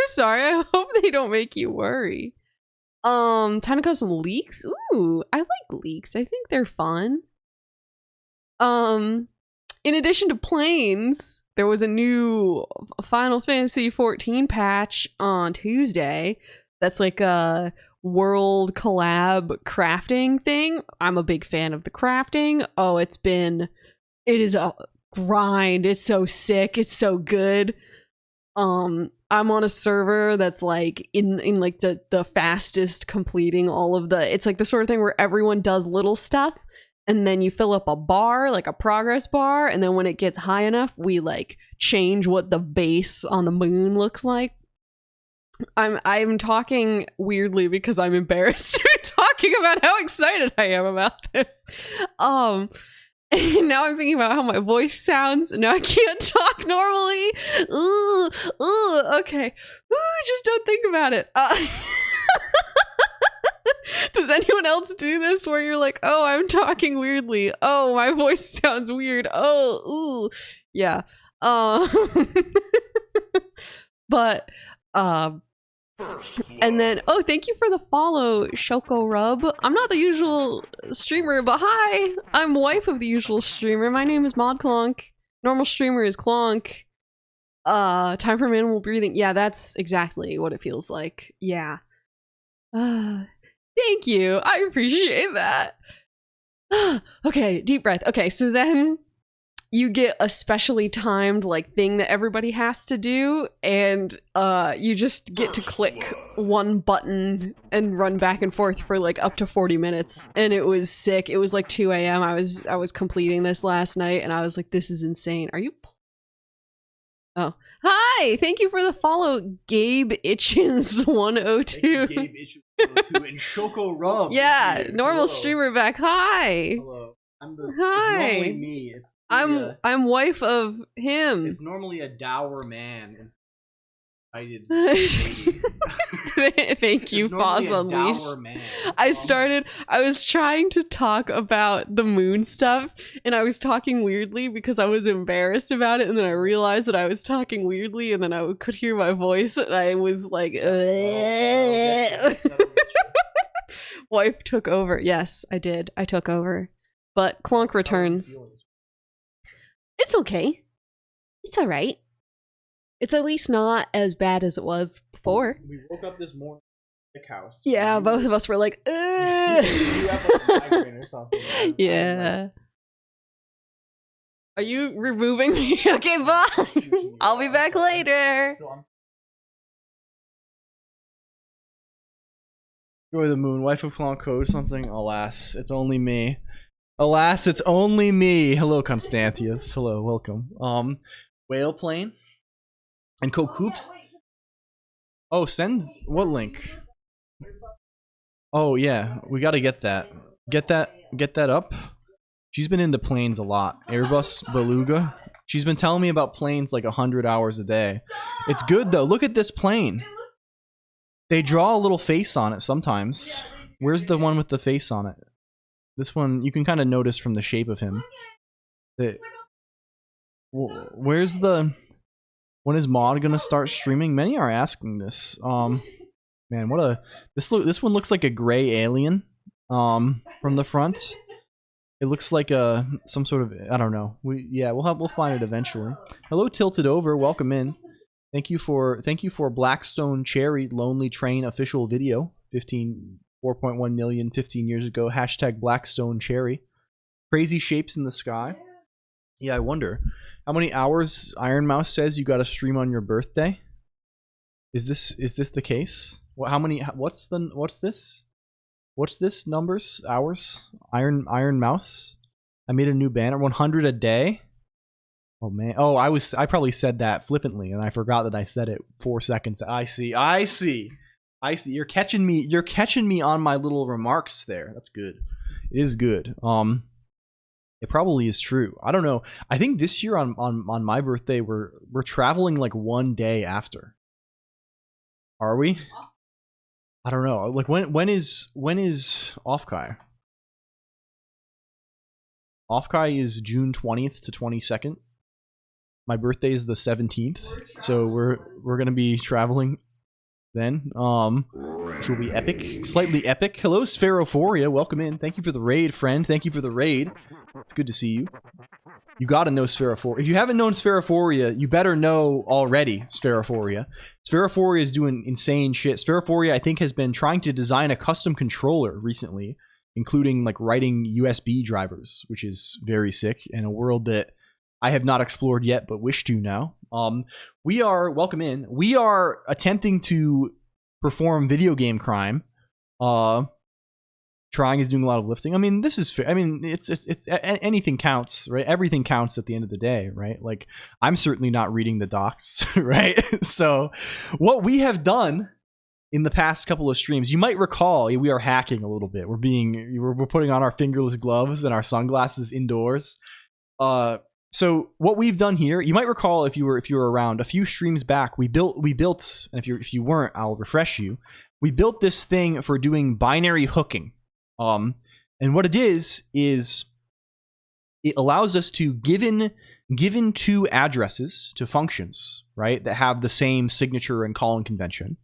sorry. I hope they don't make you worry. Time to custom leaks. Ooh, I like leaks. I think they're fun. In addition to planes, there was a new Final Fantasy 14 patch on Tuesday. That's like a world collab crafting thing. I'm a big fan of the crafting. Oh, it is a grind. It's so sick. It's so good. I'm on a server that's like in like the fastest completing all of it's like the sort of thing where everyone does little stuff, and then you fill up a bar, like a progress bar, and then when it gets high enough, we like change what the base on the moon looks like. I'm talking weirdly because I'm embarrassed to be talking about how excited I am about this. And now I'm thinking about how my voice sounds. Now I can't talk normally. Okay. Just don't think about it. Does anyone else do this where you're like, oh, I'm talking weirdly. Oh, my voice sounds weird. Oh, ooh. Yeah. But, and then, oh, thank you for the follow, Shoko Rub. I'm not the usual streamer, but hi, I'm wife of the usual streamer. My name is LCOLONQ. Normal streamer is Clonk. Time for minimal breathing. Yeah, that's exactly what it feels like. Yeah. Thank you. I appreciate that. Okay, deep breath. Okay, so then you get a specially timed like thing that everybody has to do, and you just get to click one button and run back and forth for like up to 40 minutes, and it was sick. It was like 2 a.m. I was completing this last night, and I was like, this is insane. Are you? Oh, hi! Thank you for the follow, Gabe Itchins 102. Gabe Itchins 102 and Shoko Rub. Yeah, normal streamer back. Hi. Hello. Hi. It's normally me. I'm wife of him. It's normally a dour man. Thank you, Foz Unleashed. I was trying to talk about the moon stuff, and I was talking weirdly because I was embarrassed about it, and then I realized that I was talking weirdly, and then I could hear my voice, and I was like, wife took over. Yes, I did. I took over. But Clonk returns. It's okay. It's alright. It's at least not as bad as it was before. We woke up this morning at the house. Yeah, both of us were like, ugh. You have like a migraine or something. Yeah. Are you removing me? Okay, bye. I'll be back later. Enjoy the moon. Wife of Clonk code something. Alas, it's only me. Alas, it's only me. Hello, Constantius. Hello, welcome. Whale plane and Coops. Oh, sends what link? Oh yeah, we gotta get that. Get that up. She's been into planes a lot. Airbus Beluga. She's been telling me about planes like 100 hours a day. It's good though. Look at this plane. They draw a little face on it sometimes. Where's the one with the face on it? This one, you can kind of notice from the shape of him. Where's the... When is Mod gonna start streaming? Many are asking this. Man, what a this one looks like a gray alien. From the front. It looks like some sort of, I don't know. We'll find it eventually. Hello, Tilted Over. Welcome in. Thank you for Blackstone Cherry Lonely Train official video. 4.1 million 15 years ago. Hashtag Blackstone Cherry. Crazy shapes in the sky. Yeah, I wonder how many hours Iron Mouse says you got to stream on your birthday. Is this the case? How many? What's this? What's this numbers? Hours? Iron Mouse? I made a new banner. 100 a day? Oh man. Oh, I probably said that flippantly and I forgot that I said it 4 seconds. I see. You're catching me on my little remarks there. That's good. It is good. It probably is true. I don't know. I think this year on my birthday we're traveling like 1 day after. Are we? I don't know. Like when is Offkai? Offkai is June 20th to 22nd. My birthday is the 17th, so we're gonna be traveling then. Which will be epic, slightly epic. Hello, Spherophoria. Welcome in. Thank you for the raid, friend. Thank you for the raid. It's good to see you. You gotta know Spherophoria. If you haven't known Spherophoria, you better know already Spherophoria. Spherophoria is doing insane shit. Spherophoria, I think, has been trying to design a custom controller recently, including like writing USB drivers, which is very sick in a world that I have not explored yet, but wish to now. Welcome in. We are attempting to perform video game crime. Trying is doing a lot of lifting. I mean, this is fair. I mean, it's anything counts, right? Everything counts at the end of the day, right? Like, I'm certainly not reading the docs, right? So, what we have done in the past couple of streams, you might recall, we are hacking a little bit. We're putting on our fingerless gloves and our sunglasses indoors. So what we've done here, you might recall if you were around a few streams back, we built, and if you weren't, I'll refresh you. We built this thing for doing binary hooking. And what it is it allows us to given two addresses to functions, right, that have the same signature and calling convention,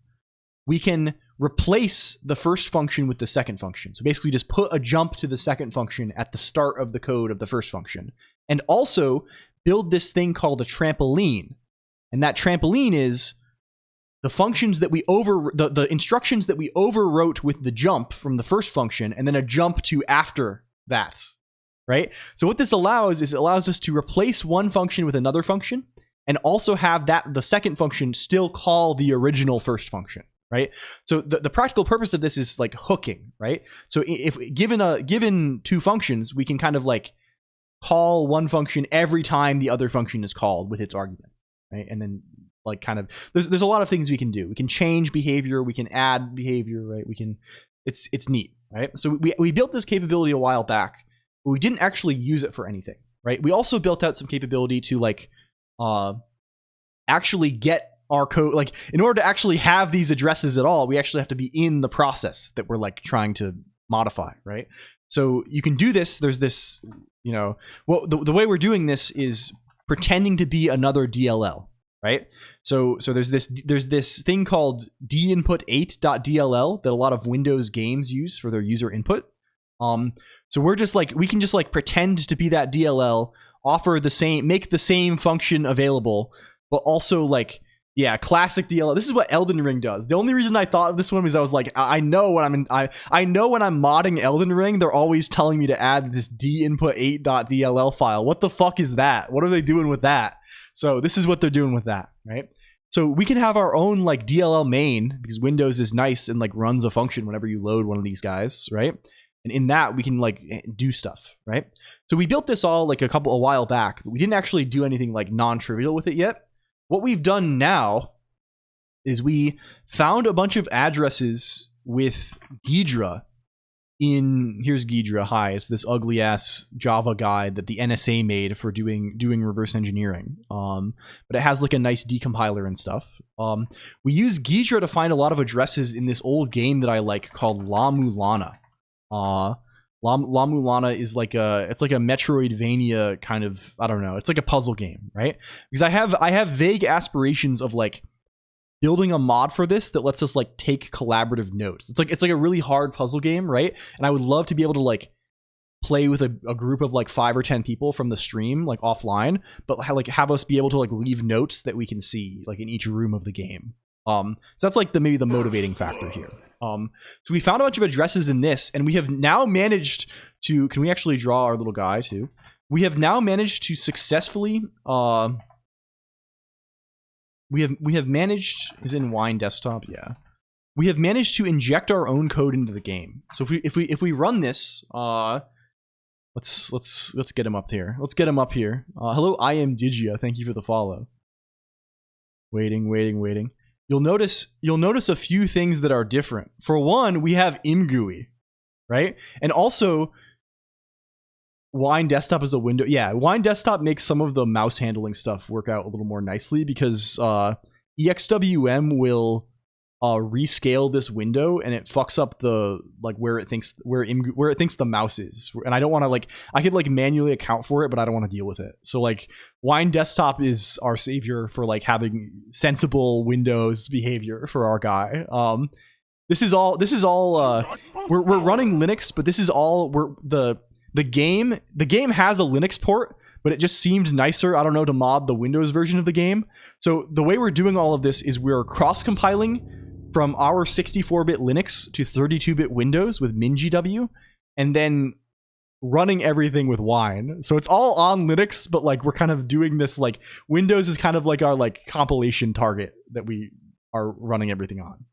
we can replace the first function with the second function. So basically just put a jump to the second function at the start of the code of the first function. And also build this thing called a trampoline. And that trampoline is the functions that the instructions that we overwrote with the jump from the first function, and then a jump to after that, right? So what this allows is it allows us to replace one function with another function, and also have the second function still call the original first function, right? So the practical purpose of this is like hooking, right? So if given two functions, we can kind of like call one function every time the other function is called with its arguments, right? And then like kind of there's a lot of things we can do. We can change behavior, we can add behavior, right? It's neat, right? So we built this capability a while back, but we didn't actually use it for anything, right? We also built out some capability to like actually get our code, like in order to actually have these addresses at all, we actually have to be in the process that we're like trying to modify, right? So you can do this. There's this, well, the way we're doing this is pretending to be another DLL, right? So there's this thing called dinput8.dll that a lot of Windows games use for their user input. So we can just like pretend to be that DLL, make the same function available, but also like, yeah, classic DLL. This is what Elden Ring does. The only reason I thought of this one was I was like, I know when I'm modding Elden Ring, they're always telling me to add this dinput8.dll file. What the fuck is that? What are they doing with that? So this is what they're doing with that, right? So we can have our own like DLL main, because Windows is nice and like runs a function whenever you load one of these guys, right? And in that we can like do stuff, right? So we built this all like a while back, but we didn't actually do anything like non-trivial with it yet. What we've done now is we found a bunch of addresses with Ghidra here's Ghidra. Hi, it's this ugly ass Java guide that the NSA made for doing reverse engineering. But it has like a nice decompiler and stuff. We use Ghidra to find a lot of addresses in this old game that I like called La-Mulana. La-mulana is like it's like a Metroidvania kind of, I don't know, it's like a puzzle game, right? Because I have vague aspirations of like building a mod for this that lets us like take collaborative notes. It's like a really hard puzzle game, right? And I would love to be able to like play with a group of like 5 or 10 people from the stream, like offline, but like have us be able to like leave notes that we can see like in each room of the game. So that's like maybe the motivating factor here. So we found a bunch of addresses in this, and we have now managed to, can we actually draw our little guy too? We have now managed to successfully we have managed, is it in Wine Desktop? Yeah. We have managed to inject our own code into the game. So if we run this, let's get him up here. Let's get him up here. Hello, I am Digia. Thank you for the follow. Waiting. You'll notice a few things that are different. For one, we have imgui, right? And also Wine Desktop is a window. Yeah, Wine Desktop makes some of the mouse handling stuff work out a little more nicely because EXWM will rescale this window and it fucks up the like where it thinks the mouse is. And I don't want to like, I could like manually account for it, but I don't want to deal with it. So like Wine Desktop is our savior for like having sensible Windows behavior for our guy. This is all we're running Linux, but this is all the game has a Linux port, but it just seemed nicer, I don't know, to mod the Windows version of the game. So the way we're doing all of this is we're cross-compiling from our 64-bit Linux to 32-bit Windows with MinGW, and then running everything with Wine. So it's all on Linux, but like we're kind of doing this like Windows is kind of like our like compilation target that we are running everything on.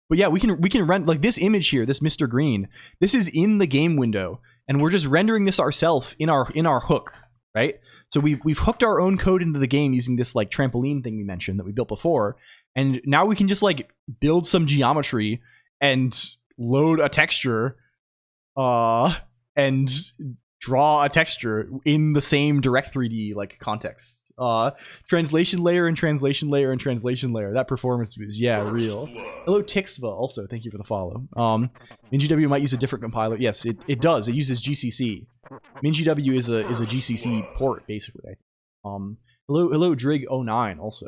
But yeah, we can rent like this image here, this Mr. Green. This is in the game window, and we're just rendering this ourselves in our hook, right? So we've hooked our own code into the game using this like trampoline thing we mentioned that we built before, and now we can just like build some geometry and load a texture, and draw a texture in the same Direct3D like context. Translation layer and translation layer and translation layer. That performance boost, yeah, real. Hello Tixva, also thank you for the follow. MinGW might use a different compiler. Yes, it does. It uses GCC. MinGW is a GCC port basically. Hello Drig09 also.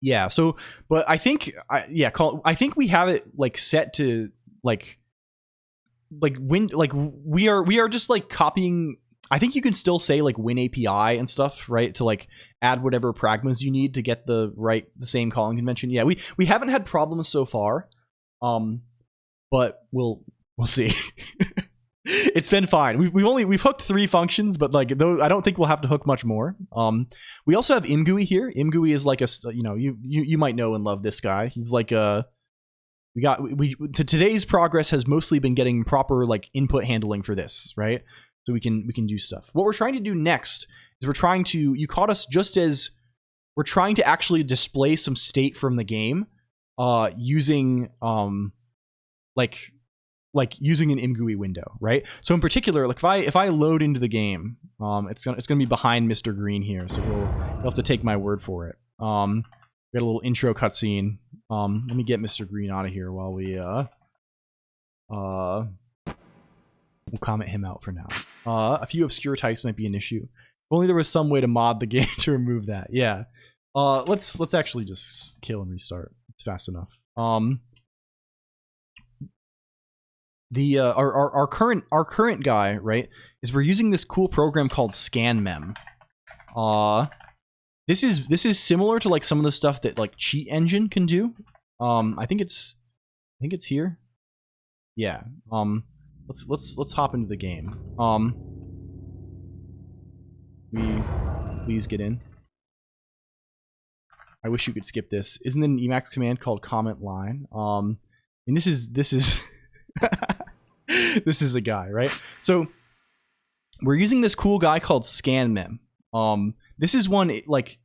Yeah. So, but I think I think we have it like set to like we are just like copying. I think you can still say like Win API and stuff, right? To like add whatever pragmas you need to get the same calling convention. Yeah, we haven't had problems so far, but we'll see. It's been fine. We've hooked 3 functions, but like though I don't think we'll have to hook much more. We also have imgui here. Imgui is like a, you know, you might know and love this guy. He's like a today's progress has mostly been getting proper like input handling for this, right? So we can do stuff. What we're trying to do next is we're trying to, you caught us just as we're trying to actually display some state from the game using like using an imgui window, right? So in particular, like if I load into the game, it's gonna be behind Mr. Green here, so you'll have to take my word for it. We got a little intro cutscene. Let me get Mr. Green out of here while we we'll comment him out for now. A few obscure types might be an issue. If only there was some way to mod the game to remove that. Yeah. Let's actually just kill and restart. It's fast enough. Our current guy, right, is we're using this cool program called ScanMem. This is similar to like some of the stuff that like Cheat Engine can do. I think it's here. Yeah. Let's hop into the game. Please get in. I wish you could skip this. Isn't there an Emacs command called comment line? And this is this is a guy, right? So we're using this cool guy called ScanMem. This is one, like,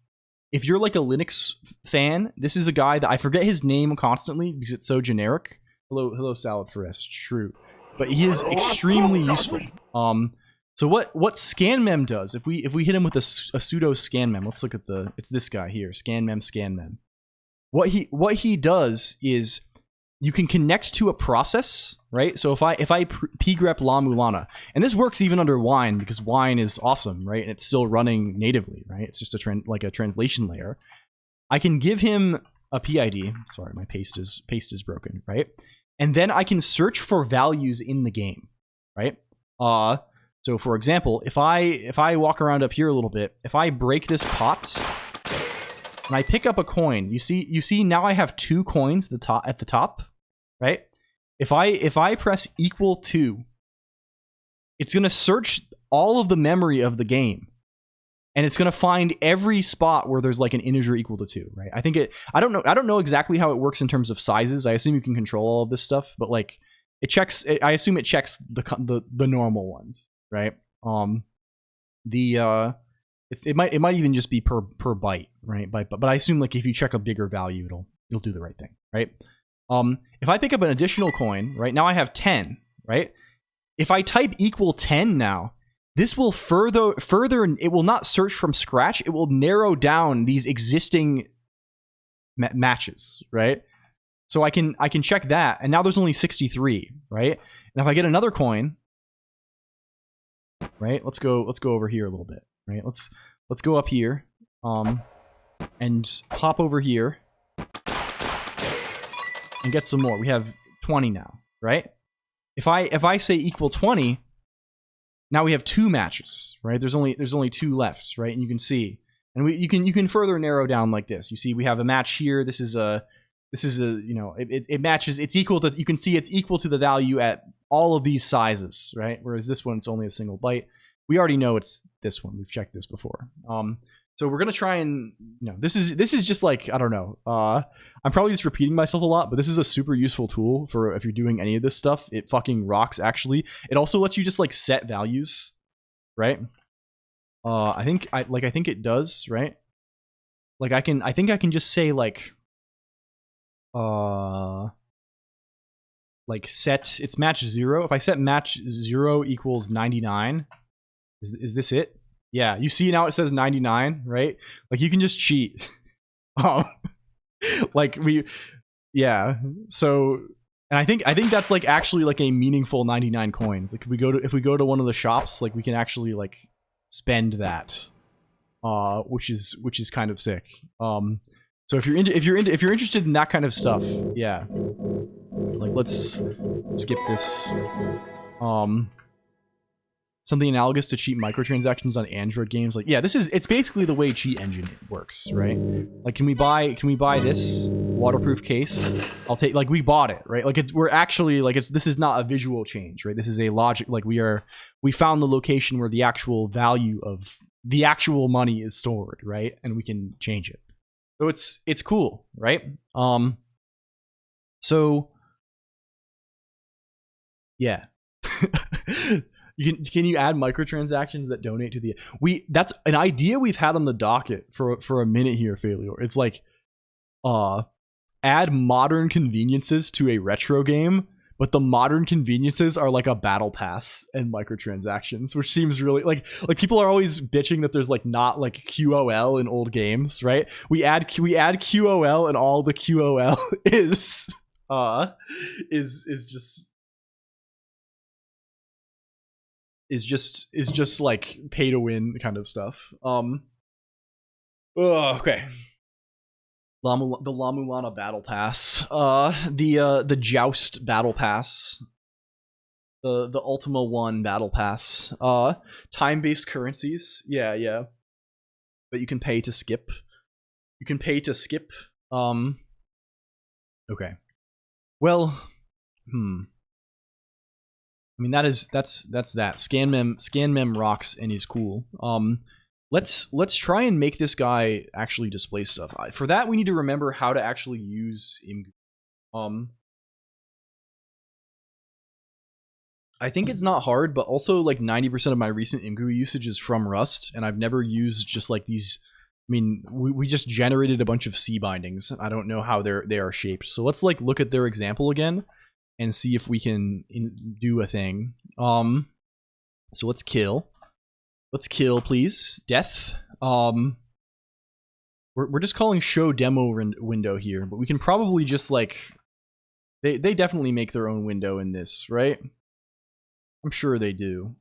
if you're like a Linux fan, this is a guy that I forget his name constantly because it's so generic. Hello, Salad for S. True, but he is extremely useful. So what ScanMem does, if we hit him with a sudo ScanMem, let's look at it's this guy here, ScanMem. What he does is you can connect to a process, right? So if I pgrep la-mulana, and this works even under wine because wine is awesome, right? And it's still running natively, right? It's just a translation layer. I can give him a PID. Sorry, my paste is broken, right? And then I can search for values in the game, right? So for example, if I walk around up here a little bit, if I break this pot and I pick up a coin, you see now I have 2 coins at the top, right? If I press equal to, it's gonna search all of the memory of the game, and it's gonna find every spot where there's like an integer equal to 2, right? I don't know exactly how it works in terms of sizes. I assume you can control all of this stuff, but like I assume it checks the normal ones, right? It might even just be per byte, right? But I assume like if you check a bigger value, it'll do the right thing, right? If I pick up an additional coin, right, now I have 10, right? If I type equal 10 now, this will further, it will not search from scratch. It will narrow down these existing matches, right? So I can check that, and now there's only 63, right? And if I get another coin, right? Let's go over here a little bit, right? Let's go up here, and hop over here and get some more. We have 20 now, right? If I say equal 20, now we have 2 matches, right? There's only 2 left, right? And you can see, and you can further narrow down like this. You see, we have a match here. This is a you know, it matches. It's equal to, you can see it's equal to the value at all of these sizes, right? Whereas this one's only a single byte. We already know it's this one. We've checked this before. So we're gonna try and, you know, this is just like, I don't know. I'm probably just repeating myself a lot, but this is a super useful tool for if you're doing any of this stuff. It fucking rocks, actually. It also lets you just like set values, right? I think it does, right? Like I think I can just say like set, it's match 0. If I set match 0 equals 99, is this it? Yeah, you see now it says 99, right? Like you can just cheat. Like yeah. So, and I think that's like actually like a meaningful 99 coins. Like if we go to one of the shops, like we can actually like spend that, which is kind of sick. So if you're interested in that kind of stuff, yeah. Like let's skip this. Something analogous to cheap microtransactions on Android games. Like, yeah, it's basically the way Cheat Engine works, right? Like, can we buy this waterproof case? I'll take, like, we bought it, right? Like, this is not a visual change, right? This is a logic, like, we found the location where the actual value of the actual money is stored, right? And we can change it. So it's cool, right? So yeah. Can you add microtransactions that donate to the... That's an idea we've had on the docket for a minute here, Failure. It's like, add modern conveniences to a retro game, but the modern conveniences are like a battle pass and microtransactions, which seems really... Like people are always bitching that there's like not like QOL in old games, right? We add QOL, and all the QOL is just like pay to win kind of stuff. Okay. The la-mulana battle pass. The Joust battle pass. The Ultima 1 battle pass. Time-based currencies. Yeah. But you can pay to skip. Okay. Well, I mean, that's that. ScanMem rocks and is cool. Let's try and make this guy actually display stuff. For that, we need to remember how to actually use Imgu. I think it's not hard, but also like 90% of my recent Imgu usage is from Rust, and I've never used just like these. I mean, we just generated a bunch of C bindings. I don't know how they are shaped. So let's like look at their example again and see if we can do a thing. So let's kill. Let's kill, please. Death. We're just calling show demo window here, but we can probably just like They definitely make their own window in this, right? I'm sure they do.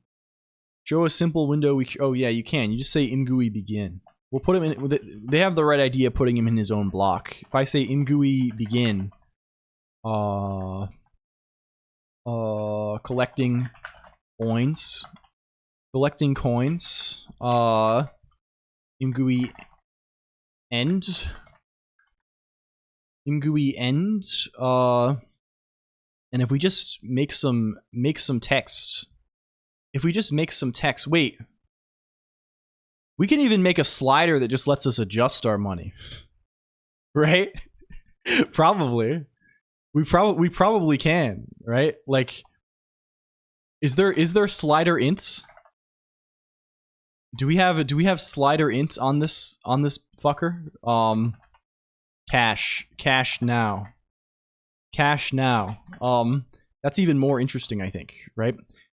Show a simple window. Oh yeah, you can. You just say Imgui begin. We'll put him in. They have the right idea putting him in his own block. If I say Imgui begin, collecting coins, Imgui end, and if we just make some text, wait, we can even make a slider that just lets us adjust our money, right? Probably. We probably can, right? Like, is there slider ints? Do we have slider int on this fucker? Cash now. That's even more interesting, I think, right?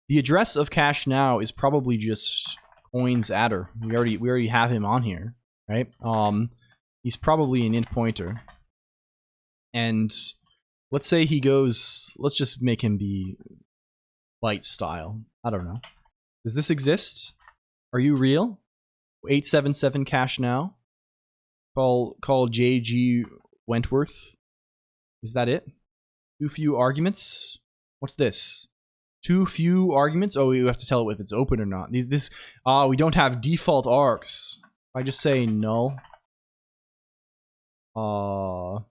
The address of cash now is probably just coins adder. We already have him on here, right? He's probably an int pointer. And let's say he goes, let's just make him be byte style. I don't know. Does this exist? Are you real? 877 cash now. Call JG Wentworth. Is that it? Too few arguments? What's this? Too few arguments? Oh, we have to tell it if it's open or not. We don't have default args. If I just say null. Why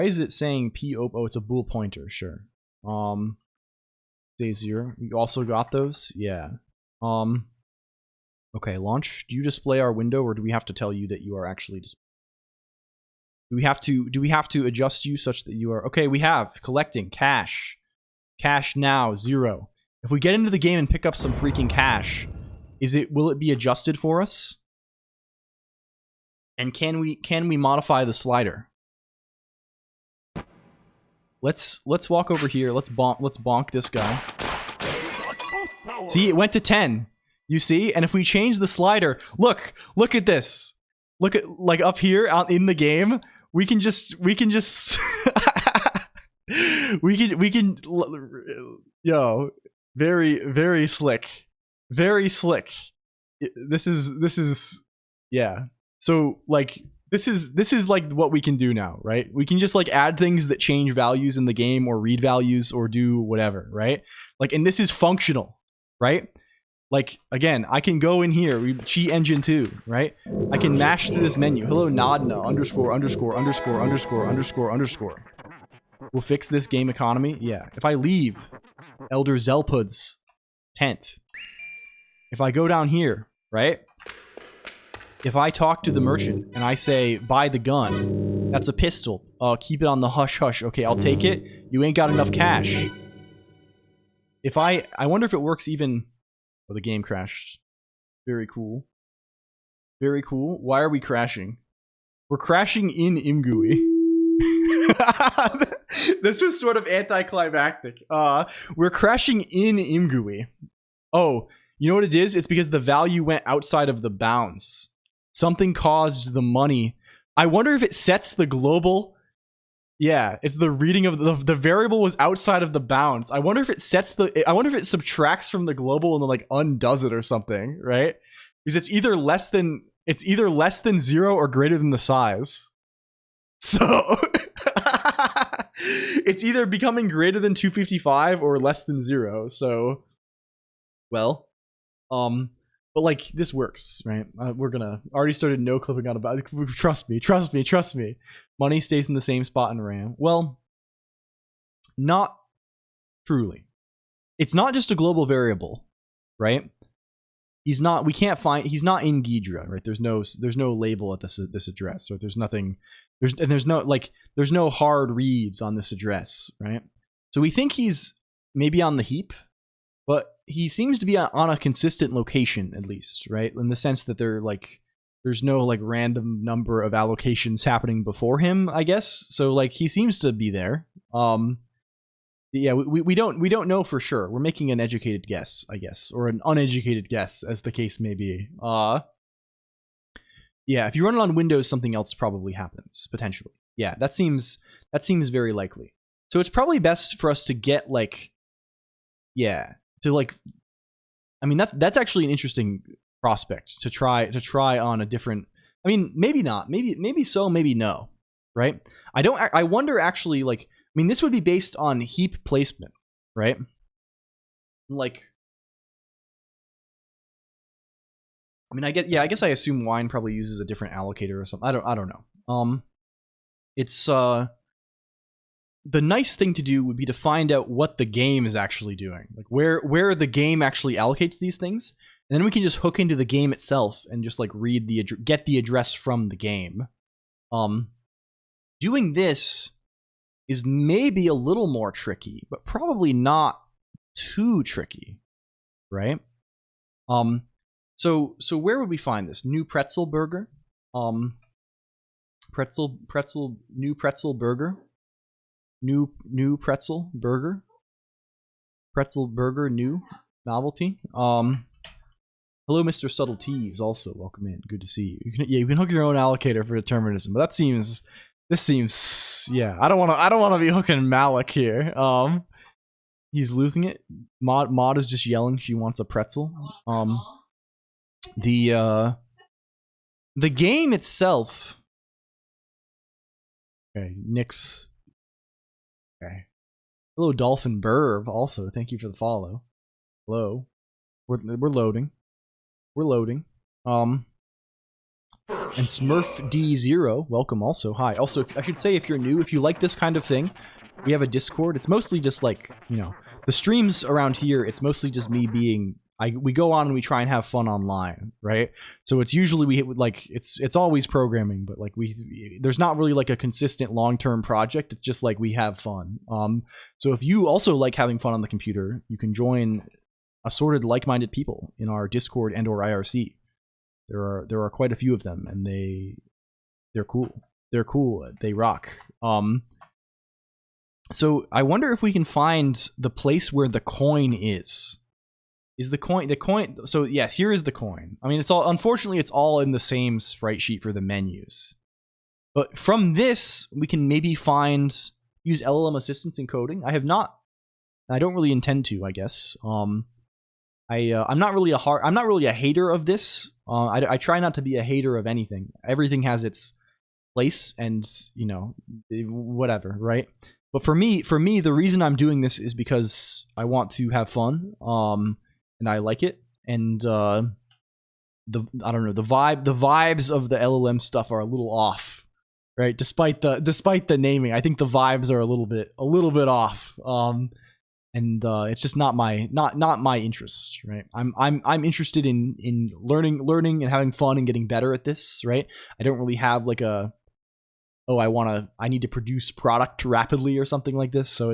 is it saying p op? Oh, it's a bool pointer. Sure. Day 0. You also got those? Yeah. Okay, launch. Do you display our window, or do we have to tell you that you are actually displaying? Do we have to adjust you such that you are okay? We have collecting cash now 0. If we get into the game and pick up some freaking cash, will it be adjusted for us? And can we modify the slider? Let's walk over here. Let's bonk this guy. See, it went to 10. You see? And if we change the slider, look at this. Look at, like, up here out in the game, we can just we can yo, very slick. Very slick. This is yeah. So, like, this is like what we can do now, right? We can just, like, add things that change values in the game or read values or do whatever, right? Like, and this is functional, right? Like, again, I can go in here, cheat engine 2, right? I can mash through this menu. Hello, Nadna, __________. We'll fix this game economy. Yeah. If I leave Elder Zelpud's tent, if I go down here, right? If I talk to the merchant and I say, buy the gun, that's a pistol. Keep it on the hush hush. Okay, I'll take it. You ain't got enough cash. If I wonder if it works even... Oh, the game crashed. Very cool. Very cool. Why are we crashing? We're crashing in Imgui. This was sort of anticlimactic. We're crashing in Imgui. Oh, you know what it is? It's because the value went outside of the bounds. Something caused the money. I wonder if it sets the global... Yeah, it's the reading of the variable was outside of the bounds. I wonder if it sets the... I wonder if it subtracts from the global and then, like, undoes it or something, right? Because it's either less than 0 or greater than the size. So it's either becoming greater than 255 or less than 0. So, well, but, like, this works, right? We're gonna already started no clipping on about it. Trust me. Money stays in the same spot in RAM. Well, not truly. It's not just a global variable, right? He's not. We can't find. He's not in Ghidra, right? There's no label at this address, or there's nothing. There's no hard reads on this address, right? So we think he's maybe on the heap, but he seems to be on a consistent location, at least, right? In the sense that there's no, like, random number of allocations happening before him, I guess. So, like, he seems to be there. Yeah, we don't know for sure. We're making an educated guess, I guess, or an uneducated guess, as the case may be. Yeah, if you run it on Windows, something else probably happens potentially. Yeah, that seems very likely. So it's probably best for us to get like, yeah, to like, I mean, that's actually an interesting prospect to try on a different, I mean, maybe not, maybe so, maybe no, right? I wonder actually, like, I mean, this would be based on heap placement, right? Like, I mean, I guess I assume wine probably uses a different allocator or something. I don't know. It's the nice thing to do would be to find out what the game is actually doing, like where the game actually allocates these things, and then we can just hook into the game itself and just like read get the address from the game. Doing this is maybe a little more tricky, but probably not too tricky, right? So where would we find this new pretzel burger? New pretzel burger. New pretzel burger. Pretzel burger new novelty. Hello, Mr. Subtleties. Also, welcome in. Good to see you. You can hook your own allocator for determinism, but this seems yeah. I don't want to be hooking Malik here. He's losing it. Maud is just yelling she wants a pretzel. The game itself. Okay, Nick's. Okay. Hello, Dolphin Burb. Also, thank you for the follow. Hello. We're loading. We're loading. And Smurf D0, welcome also. Hi. Also, I should say if you're new, if you like this kind of thing, we have a Discord. It's mostly just like, you know, the streams around here, it's mostly just me being we go on and we try and have fun online, right? So it's usually it's always programming, but like there's not really like a consistent long-term project. It's just like we have fun. So if you also like having fun on the computer, you can join assorted like-minded people in our Discord and or IRC. There are quite a few of them, and they're cool. They're cool. They rock. So I wonder if we can find the place where the coin is. Is the coin so yes, here is the coin. I mean, unfortunately it's all in the same sprite sheet for the menus. But from this, we can maybe use LLM assistance in coding. I don't really intend to, I guess. I'm not really a hater of this. I try not to be a hater of anything. Everything has its place, and you know, whatever, right? But for me, the reason I'm doing this is because I want to have fun. And I like it, and I don't know, the vibes of the LLM stuff are a little off, right? Despite the naming, I think the vibes are a little bit off. And it's just not my interest, right? I'm interested in learning and having fun and getting better at this, right? I don't really have like I need to produce product rapidly or something like this. So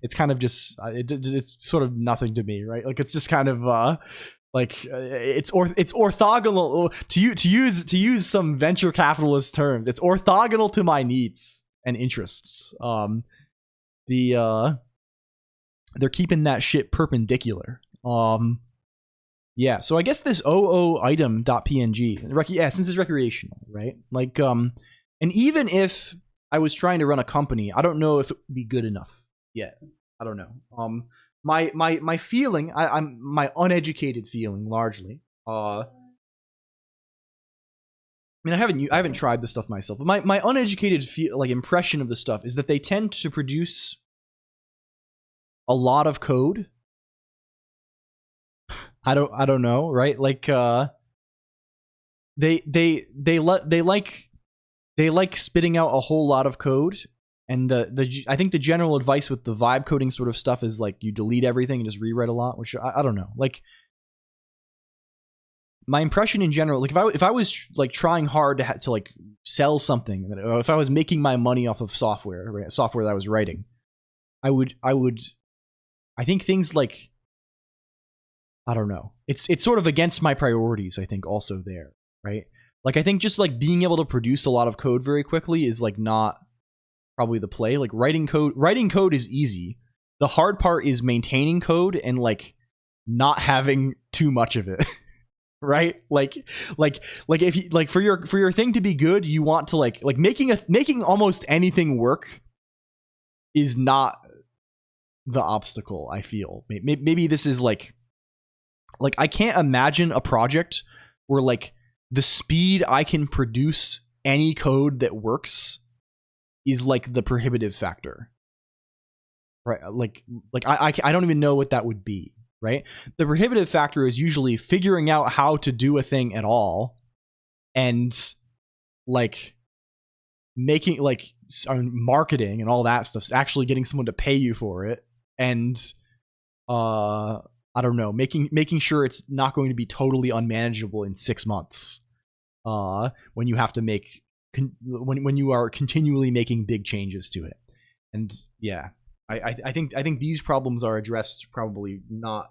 it's kind of just it's sort of nothing to me, right? Like it's just kind of it's orthogonal to use some venture capitalist terms. It's orthogonal to my needs and interests. They're keeping that shit perpendicular. Yeah, so I guess this item.png, yeah, since it's recreational, right? Like and even if I was trying to run a company, I don't know if it would be good enough yet. I don't know. My feeling, I'm my uneducated feeling largely. I mean, I haven't tried this stuff myself, but my uneducated impression of the stuff is that they tend to produce a lot of code. I don't know, right? Like they like spitting out a whole lot of code. And I think the general advice with the vibe coding sort of stuff is like you delete everything and just rewrite a lot, which I don't know. Like my impression in general, like if I was like trying hard to like sell something, or if I was making my money off of software, right, software that I was writing, I think things like, I don't know. It's sort of against my priorities, I think, also there, right? Like I think just like being able to produce a lot of code very quickly is like not probably the play. Like writing code is easy. The hard part is maintaining code and like not having too much of it. Right? Like if you like for your thing to be good, you want to like making almost anything work is not the obstacle, I feel. Maybe this is like I can't imagine a project where like the speed I can produce any code that works is like the prohibitive factor, right? Like I don't even know what that would be, right? The prohibitive factor is usually figuring out how to do a thing at all, and like making like marketing and all that stuff, actually getting someone to pay you for it, and I don't know, making sure it's not going to be totally unmanageable in 6 months. When you have to make when you are continually making big changes to it. And yeah, I think these problems are addressed probably not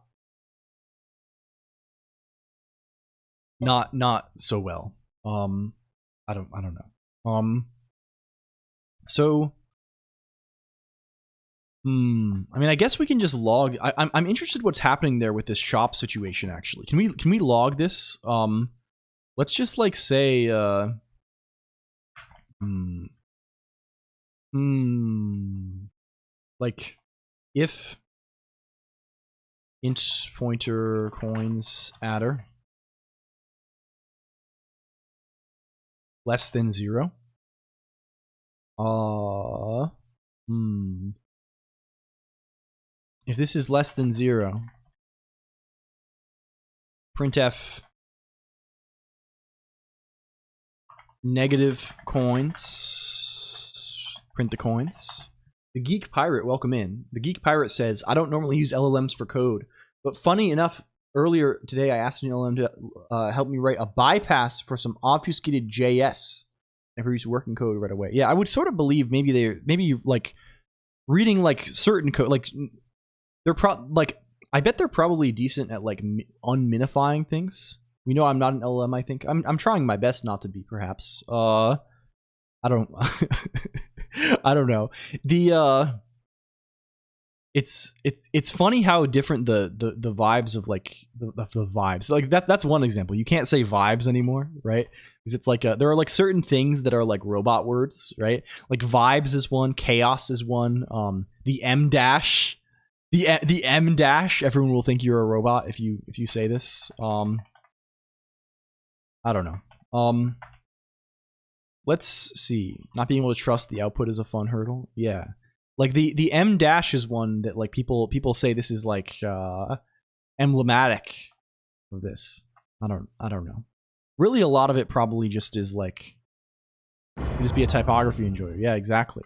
so well. I don't know. So I mean, I guess we can just log. I'm interested what's happening there with this shop situation. Actually, can we log this? Let's just like say like if int pointer coins adder less than 0. If this is less than 0, printf negative coins, print the coins. The Geek Pirate, welcome in. The Geek Pirate says, I don't normally use LLMs for code, but funny enough, earlier today I asked an LLM to help me write a bypass for some obfuscated JS and produce working code right away. Yeah, I would sort of believe maybe like reading like certain code, like they're I bet they're probably decent at like unminifying things. We know I'm not an LLM, I think. I'm trying my best not to be, perhaps. I don't I don't know. The it's funny how different the vibes of like the vibes. Like that's one example. You can't say vibes anymore, right? Because it's like there are like certain things that are like robot words, right? Like vibes is one, chaos is one, the M dash. The M dash, everyone will think you're a robot if you say this. I don't know. Let's see. Not being able to trust the output is a fun hurdle. Yeah. Like the M dash is one that like people say this is like emblematic of this. I don't know. Really a lot of it probably just is like just be a typography enjoyer. Yeah, exactly.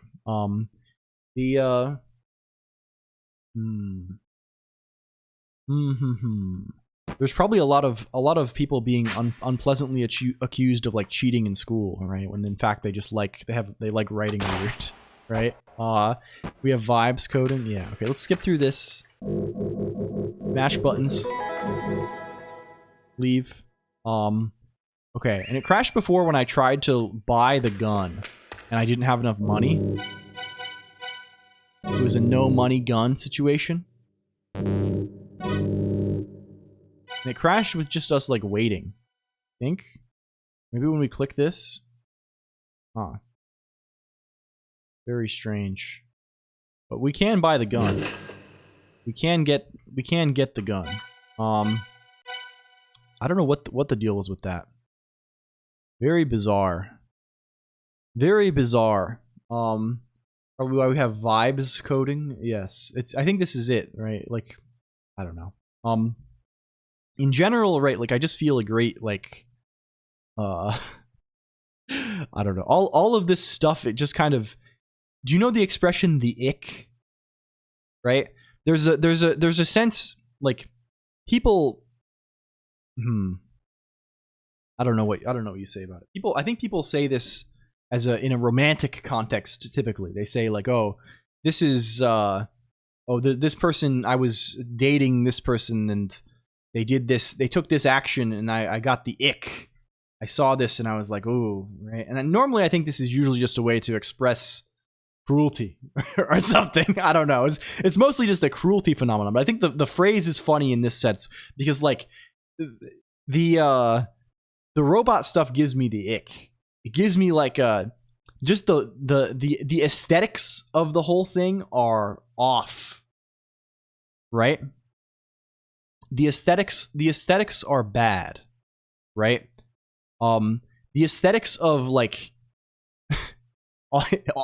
There's probably a lot of people being unpleasantly accused of like cheating in school, right? When in fact they just like they like writing weird, right? We have vibes coding. Yeah, okay, let's skip through this. Mash buttons. Leave. Okay, and it crashed before when I tried to buy the gun and I didn't have enough money. It was a no money gun situation. And it crashed with just us like waiting. I think. Maybe when we click this. Huh. Very strange. But we can buy the gun. We can get the gun. I don't know what the deal was with that. Very bizarre. Very bizarre. Probably why we have vibes coding. Yes. I think this is it, right? Like I don't know. In general, right, like I just feel a great like I don't know. All of this stuff, it just kind of, do you know the expression the ick? Right? There's a sense like people I don't know what you say about it. I think people say this as in a romantic context typically. They say like, "Oh, this is this person, I was dating this person and they did this, they took this action and I got the ick. I saw this and I was like, ooh," right? And normally I think this is usually just a way to express cruelty or something. I don't know. It's mostly just a cruelty phenomenon, but I think the phrase is funny in this sense because like the robot stuff gives me the ick. It gives me like just the aesthetics of the whole thing are off, right? The aesthetics are bad, right? The aesthetics of like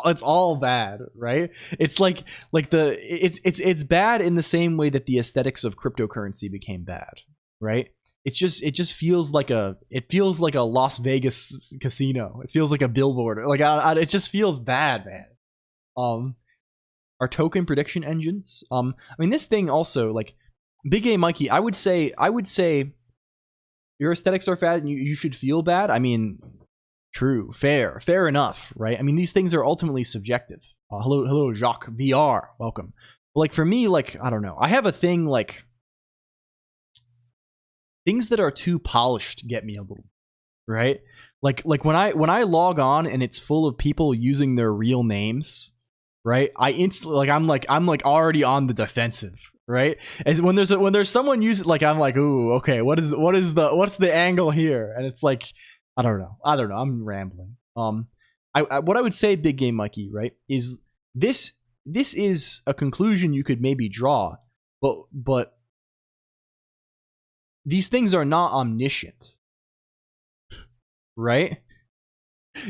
it's all bad, right? It's like it's bad in the same way that the aesthetics of cryptocurrency became bad, right? It just feels like a Las Vegas casino. It feels like a billboard. Like it just feels bad, man. Our token prediction engines. I mean, this thing also, like, Big Game Mikey. I would say your aesthetics are bad and you should feel bad. I mean, true, fair enough, right? I mean, these things are ultimately subjective. Hello, Jacques VR, welcome. But like for me, like, I don't know. I have a thing like things that are too polished get me a little, right? Like when I log on and it's full of people using their real names, right? I instantly I'm already on the defensive, right? As when there's someone using, like, I'm like, ooh, okay, what's the angle here? And it's like, I don't know. I'm rambling. What I would say, Big Game Mikey, right, is this is a conclusion you could maybe draw, but these things are not omniscient, right?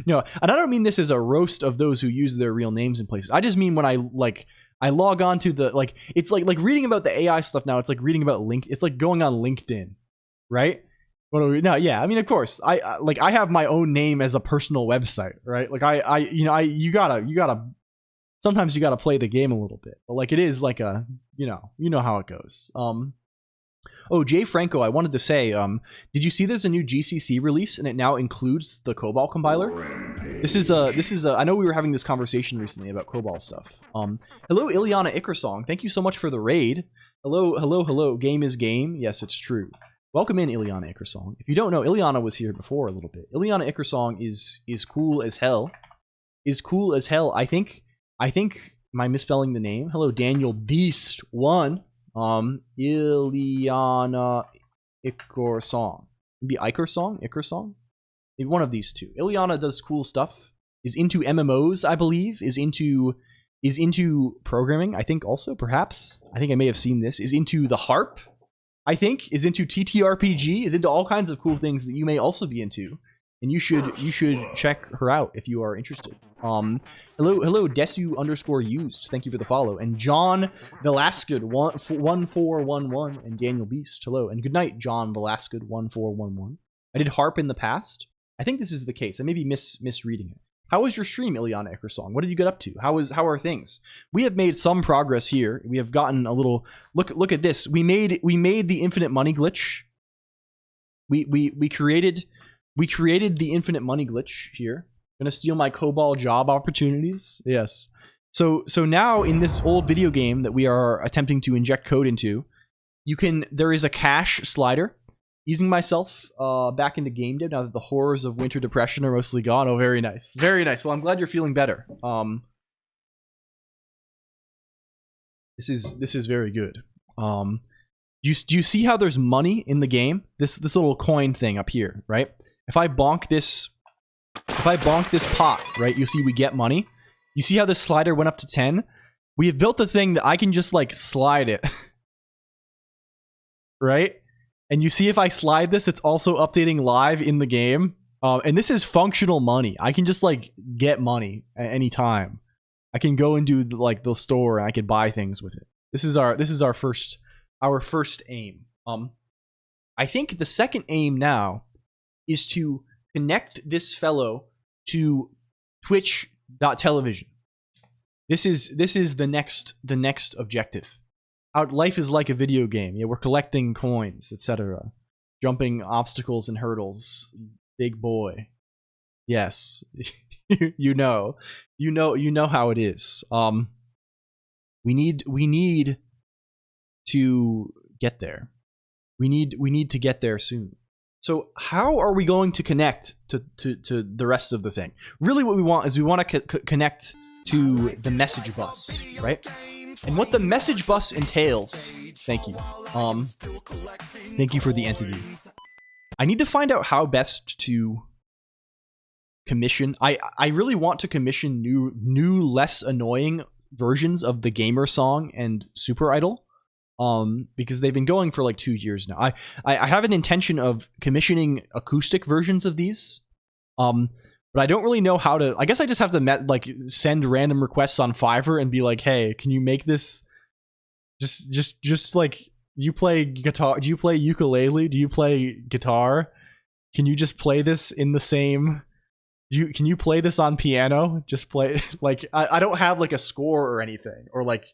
No, and I don't mean this as a roast of those who use their real names in places. I just mean when I log on to the, like, it's like reading about the AI stuff now. It's like reading about it's like going on LinkedIn, right? No, yeah, I mean, of course, I have my own name as a personal website, right? Like you gotta sometimes you gotta play the game a little bit, but like it is like a, you know how it goes. Oh, Jay Franco, I wanted to say, did you see there's a new GCC release and it now includes the COBOL compiler? This is I know we were having this conversation recently about COBOL stuff. Hello, Ileana Ickersong. Thank you so much for the raid. Hello. Game is game. Yes, it's true. Welcome in, Ileana Ickersong. If you don't know, Ileana was here before a little bit. Ileana Ickersong is cool as hell. I think, am I misspelling the name? Hello, Daniel Beast 1. Ileana Ickersong. Maybe Ickersong? Maybe one of these two. Ileana does cool stuff. Is into MMOs, I believe. Is into programming, I think also, perhaps. I think I may have seen this. Is into the harp, I think. Is into TTRPG. Is into all kinds of cool things that you may also be into. And you should check her out if you are interested. Hello, Desu_used. Thank you for the follow. And John Velasquez 1411 and Daniel Beast. Hello, and good night, John Velasquez 1411. I did harp in the past. I think this is the case. I may be misreading it. How was your stream, Ileana Ickersong? What did you get up to? How are things? We have made some progress here. We have gotten a little look at this. We made the infinite money glitch. We created the infinite money glitch here. Gonna steal my COBOL job opportunities. Yes. So now in this old video game that we are attempting to inject code into, there is a cache slider. Easing myself back into game dev now that the horrors of winter depression are mostly gone. Oh, very nice. Very nice. Well, I'm glad you're feeling better. This is very good. Do you see how there's money in the game? This little coin thing up here, right? If I bonk this pot, right, you see we get money. You see how this slider went up to 10? We have built a thing that I can just like slide it. Right? And you see if I slide this, it's also updating live in the game. And this is functional money. I can just like get money at any time. I can go into like the store and I can buy things with it. This is our first aim. I think the second aim now is to connect this fellow to twitch.television. This is the next objective. Life is like a video game. Yeah, we're collecting coins, etc. Jumping obstacles and hurdles. Big boy. Yes. you know how it is. We need to get there. We need to get there soon. So how are we going to connect to the rest of the thing? Really what we want is to connect to the message bus, right? And what the message bus entails, thank you. Thank you for the entity. I need to find out how best to commission. I really want to commission new less annoying versions of the Gamer Song and Super Idol, because they've been going for like 2 years now. I have an intention of commissioning acoustic versions of these, but I don't really know how to. I guess I just have to send random requests on Fiverr and be like, hey, can you make this? Just like, you play guitar? Do you play ukulele? Do you play guitar? Can you just play this in the same? Can you play this on piano? Just play like I don't have like a score or anything, or like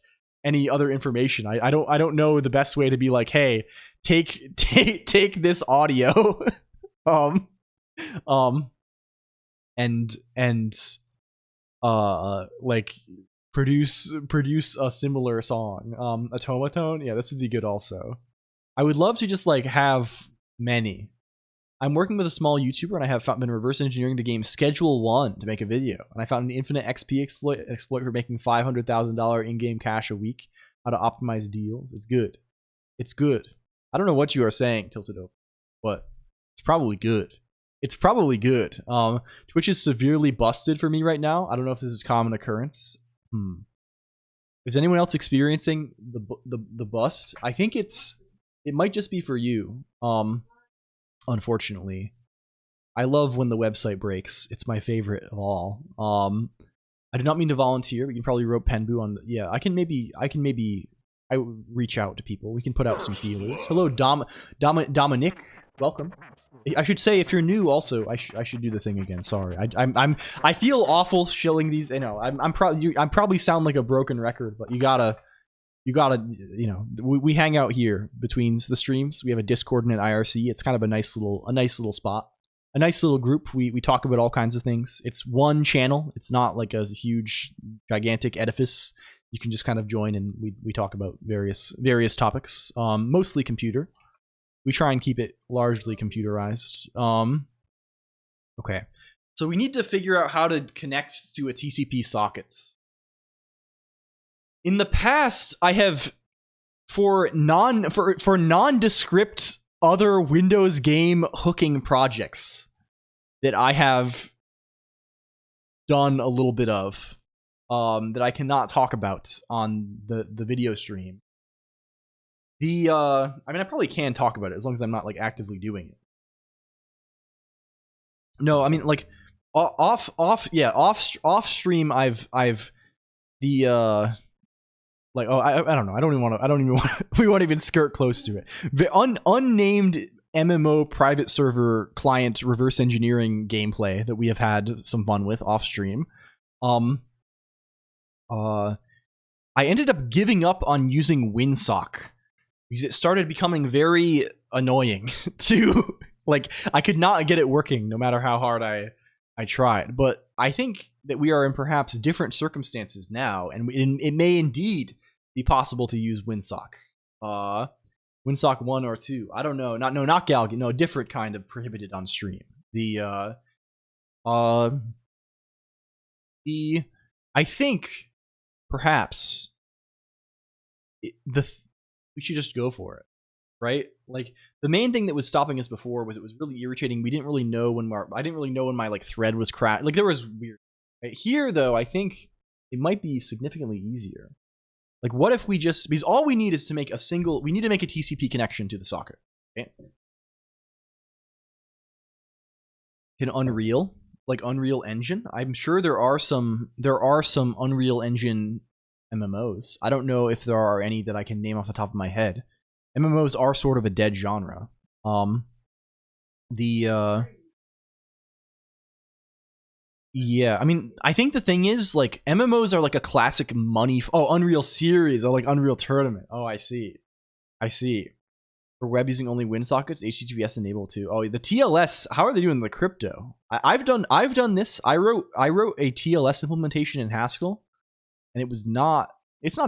any other information. I don't know the best way to be like, hey, take this audio, and like produce a similar song. Automaton, yeah, this would be good also. I would love to just like have many. I'm working with a small YouTuber, and I have been reverse engineering the game Schedule 1 to make a video. And I found an infinite XP exploit for making $500,000 in-game cash a week. How to optimize deals. It's good. It's good. I don't know what you are saying, Tilted Open, but it's probably good. It's probably good. Twitch is severely busted for me right now. I don't know if this is common occurrence. Is anyone else experiencing the bust? I think it might just be for you. Unfortunately, I love when the website breaks. It's my favorite of all. I did not mean to volunteer, but you can probably rope Penbu on. Yeah, I can maybe reach out to people. We can put out some feelers. Hello, Dominic. Welcome. I should say, if you're new, also I should do the thing again. Sorry, I feel awful shilling these. You know, I'm probably sound like a broken record, but you gotta, you know, we hang out here between the streams. We have a Discord and an IRC. It's kind of a nice little spot, a nice little group. We talk about all kinds of things. It's one channel. It's not like a huge, gigantic edifice. You can just kind of join, and we talk about various topics, mostly computer. We try and keep it largely computerized. Okay, so we need to figure out how to connect to a TCP socket. In the past, I have, for nondescript other Windows game hooking projects that I have done a little bit of, that I cannot talk about on the video stream. I mean, I probably can talk about it as long as I'm not like actively doing it. No, I mean, like off stream. I've the like, oh, I don't know. I don't even want to. We won't even skirt close to it. The unnamed MMO private server client reverse engineering gameplay that we have had some fun with off stream. I ended up giving up on using WinSock because it started becoming very annoying to, like, I could not get it working no matter how hard I tried. But I think that we are in perhaps different circumstances now, and it may indeed be possible to use WinSock. WinSock 1 or 2. I don't know. Not Galg. No, different kind of prohibited on stream. I think perhaps we should just go for it, right? Like, the main thing that was stopping us before was it was really irritating. I didn't really know when my like thread was crashed. Like, there was weird. Right? Here though, I think it might be significantly easier. Like, what if we just, because all we need is to make we need to make a TCP connection to the socket. Okay? In Unreal, like Unreal Engine, I'm sure there are some Unreal Engine MMOs. I don't know if there are any that I can name off the top of my head. MMOs are sort of a dead genre. Yeah, I mean, I think the thing is, like, MMOs are like a classic money. Unreal Series, or like Unreal Tournament. Oh, I see. For web using only WinSockets, HTTPS enabled too. Oh, the TLS. How are they doing the crypto? I've done this. I wrote a TLS implementation in Haskell, and it's not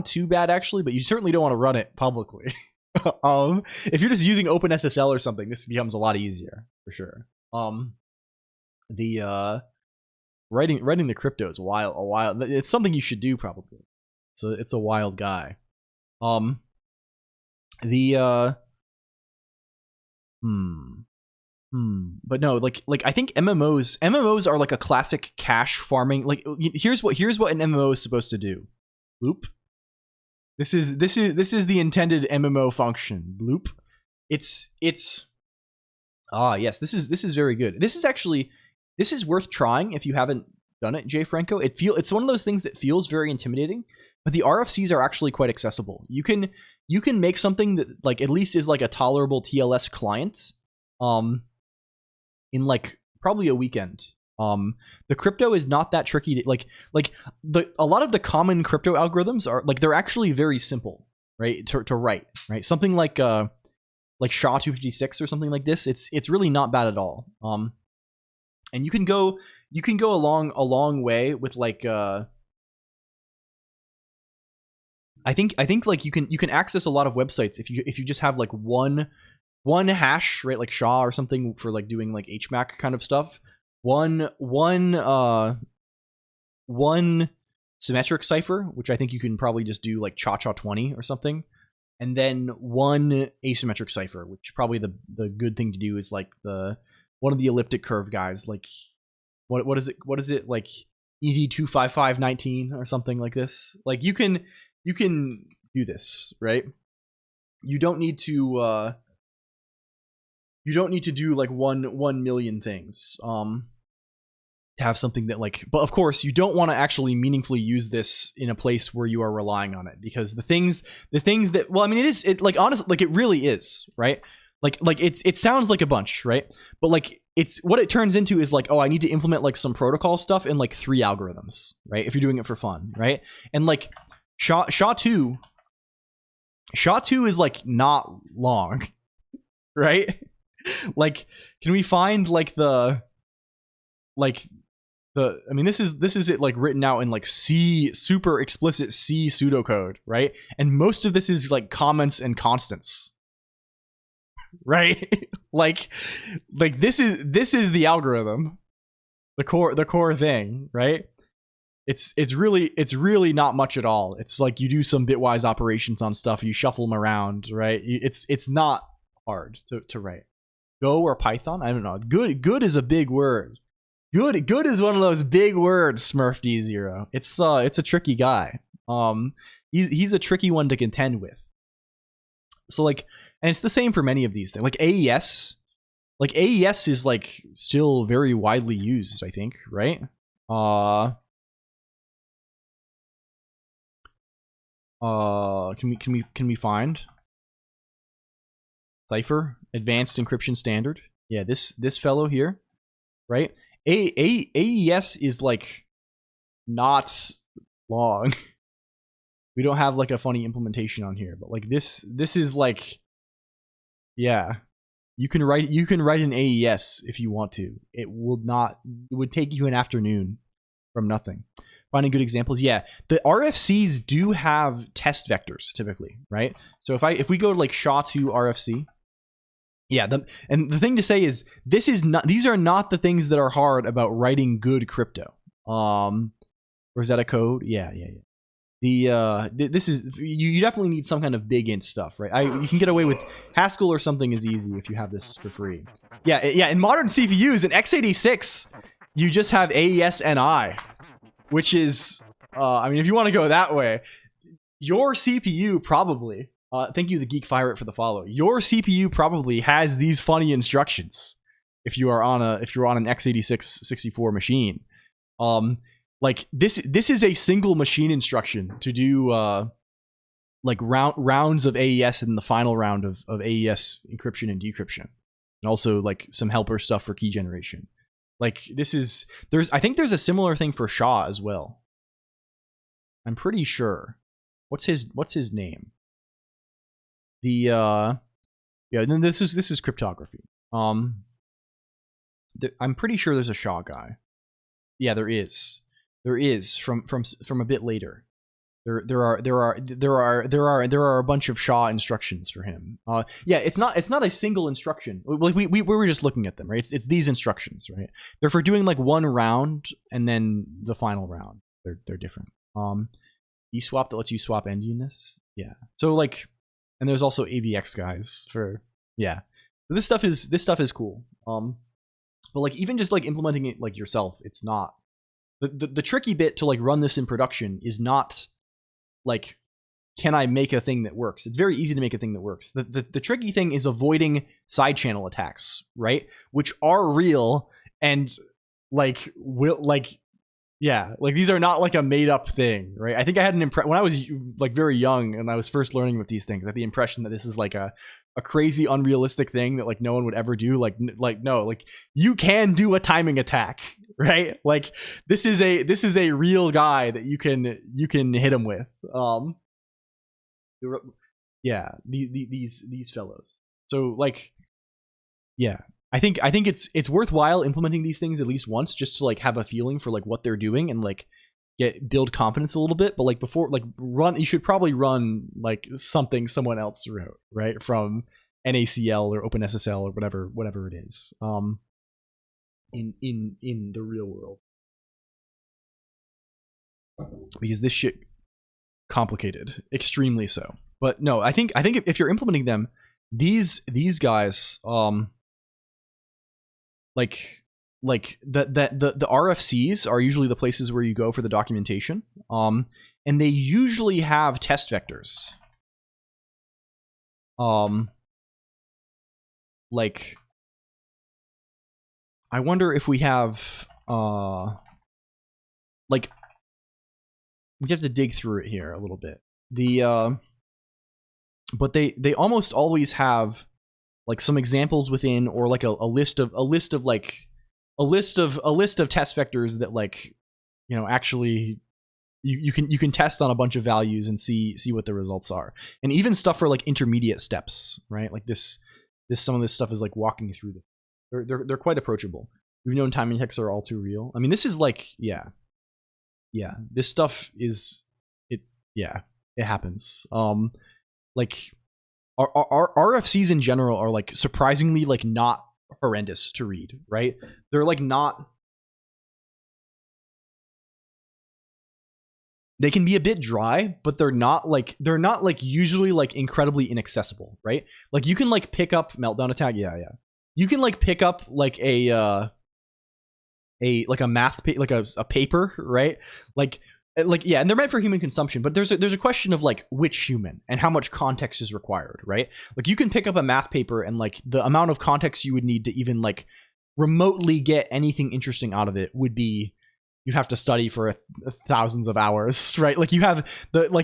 too bad actually, but you certainly don't want to run it publicly. If you're just using OpenSSL or something, this becomes a lot easier for sure. Writing the crypto is wild. It's something you should do probably. So it's a wild guy. But no, like I think MMOs are like a classic cash farming. Like here's what an MMO is supposed to do. Bloop. This is the intended MMO function. Bloop. It's yes, this is very good. This is worth trying if you haven't done it, Jay Franco. It's one of those things that feels very intimidating, but the RFCs are actually quite accessible. You can make something that like at least is like a tolerable TLS client in like probably a weekend. The crypto is not that tricky to a lot of the common crypto algorithms are like they're actually very simple, right? To write, right? Something like SHA-256 or something like this. It's really not bad at all. And you can go a long way with like I think like you can access a lot of websites if you just have like one hash, right? Like SHA or something for like doing like HMAC kind of stuff. One symmetric cipher, which I think you can probably just do like cha-cha-20 or something. And then one asymmetric cipher, which probably the good thing to do is like one of the elliptic curve guys, like what is it like ED25519 or something like this. Like you can do this, right? You don't need to do like 1 million things to have something that like, but of course you don't want to actually meaningfully use this in a place where you are relying on it, because the things that, well, I mean, it like honestly, like it really is, right? Like it sounds like a bunch, right? But like it's what it turns into is like, oh, I need to implement like some protocol stuff in like 3 algorithms, right? If you're doing it for fun, right? And like SHA-2 is like not long, right? Like, can we find like I mean, this is it like written out in like C, super explicit C pseudocode, right? And most of this is like comments and constants, right? like this is the algorithm, the core thing, right? It's really not much at all. It's like you do some bitwise operations on stuff, you shuffle them around, right? It's not hard to write. Go or Python? I don't know. Good is a big word. Good is one of those big words, Smurf D0. It's a tricky guy. He's a tricky one to contend with. So like, and it's the same for many of these things. Like AES is like still very widely used, I think, right? Can we find Cipher Advanced Encryption Standard? Yeah, this fellow here, right? AES is like not long. We don't have like a funny implementation on here, but like this is like, yeah, you can write an AES if you want to. It would take you an afternoon from nothing. Finding good examples, yeah. The RFCs do have test vectors typically, right? So if we go to like SHA-2 RFC, yeah, and the thing to say is these are not the things that are hard about writing good crypto. Rosetta code, yeah. This is, you definitely need some kind of big int stuff, right? You can get away with Haskell or something is easy if you have this for free. Yeah. In modern CPUs, in x86, you just have AES-NI, which is, I mean, if you want to go that way, your CPU probably. Thank you, the Geek Pirate, for the follow. Your CPU probably has these funny instructions if you're on an x86 64 machine. Like this is a single machine instruction to do like rounds of AES and the final round of AES encryption and decryption, and also like some helper stuff for key generation. Like I think there's a similar thing for SHA as well. I'm pretty sure. What's his name? Yeah, then this is cryptography. I'm pretty sure there's a SHA guy. Yeah, there is from a bit later. There are a bunch of SHA instructions for him. Yeah, it's not a single instruction. Like we were just looking at them, right? It's these instructions, right? They're for doing like one round and then the final round. They're different. eSwap that lets you swap end units. Yeah. So like, and there's also AVX guys for, yeah. So this stuff is cool. But like even just like implementing it like yourself, it's not the tricky bit to like run this in production is not like, can I make a thing that works? It's very easy to make a thing that works. The tricky thing is avoiding side channel attacks, right? Which are real and like will like, yeah, like these are not like a made up thing, right? I think I had an impression when I was like very young and I was first learning with these things, I had the impression that this is like a crazy unrealistic thing that like no one would ever do. Like no, like you can do a timing attack, right? Like this is a real guy that you can hit him with. Yeah, these fellows. So like, yeah, I think it's worthwhile implementing these things at least once just to like have a feeling for like what they're doing and like build confidence a little bit. But like before, like you should probably run like something someone else wrote, right, from NaCl or OpenSSL or whatever it is, in the real world, because this shit complicated, extremely so. But no, I think if you're implementing them, these guys, like the RFCs are usually the places where you go for the documentation, and they usually have test vectors. Like I wonder if we have like, we have to dig through it here a little bit. But they almost always have like some examples within, or like a list of test vectors that like, you know, actually you can test on a bunch of values and see what the results are. And even stuff for like intermediate steps, right? Like some of this stuff is like walking through them. They're quite approachable. We've known timing attacks are all too real. I mean, this is like, yeah, this stuff is it happens. Like our RFCs in general are like surprisingly like not horrendous to read, right? They're like not, they can be a bit dry, but they're not like usually like incredibly inaccessible, right? Like you can like pick up meltdown attack, yeah. You can like pick up like a math like a paper, right? Like yeah, and they're meant for human consumption, but there's a question of like which human and how much context is required, right? Like you can pick up a math paper and like the amount of context you would need to even like remotely get anything interesting out of it would be, you'd have to study for thousands of hours, right? Like you have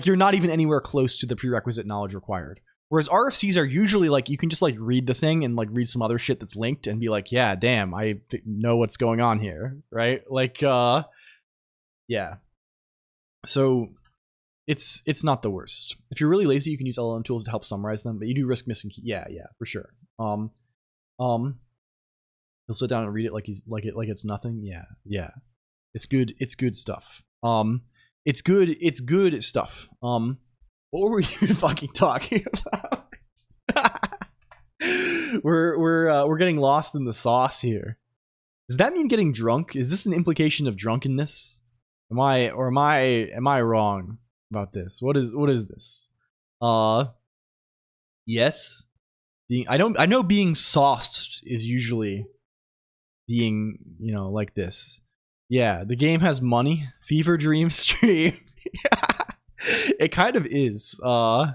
you're not even anywhere close to the prerequisite knowledge required. Whereas RFCs are usually like, you can just like read the thing and like read some other shit that's linked and be like, yeah, damn, I know what's going on here, right? Like, yeah. So it's not the worst. If you're really lazy, you can use LLM tools to help summarize them, but you do risk missing key. Yeah, for sure. He'll sit down and read it like it's nothing. Yeah. It's good stuff. It's good stuff. What were you fucking talking about? We're getting lost in the sauce here. Does that mean getting drunk? Is this an implication of drunkenness? Am I wrong about this? What is this? Yes. I know being sauced is usually being, you know, like this. Yeah, the game has money. Fever Dream stream. It kind of is. I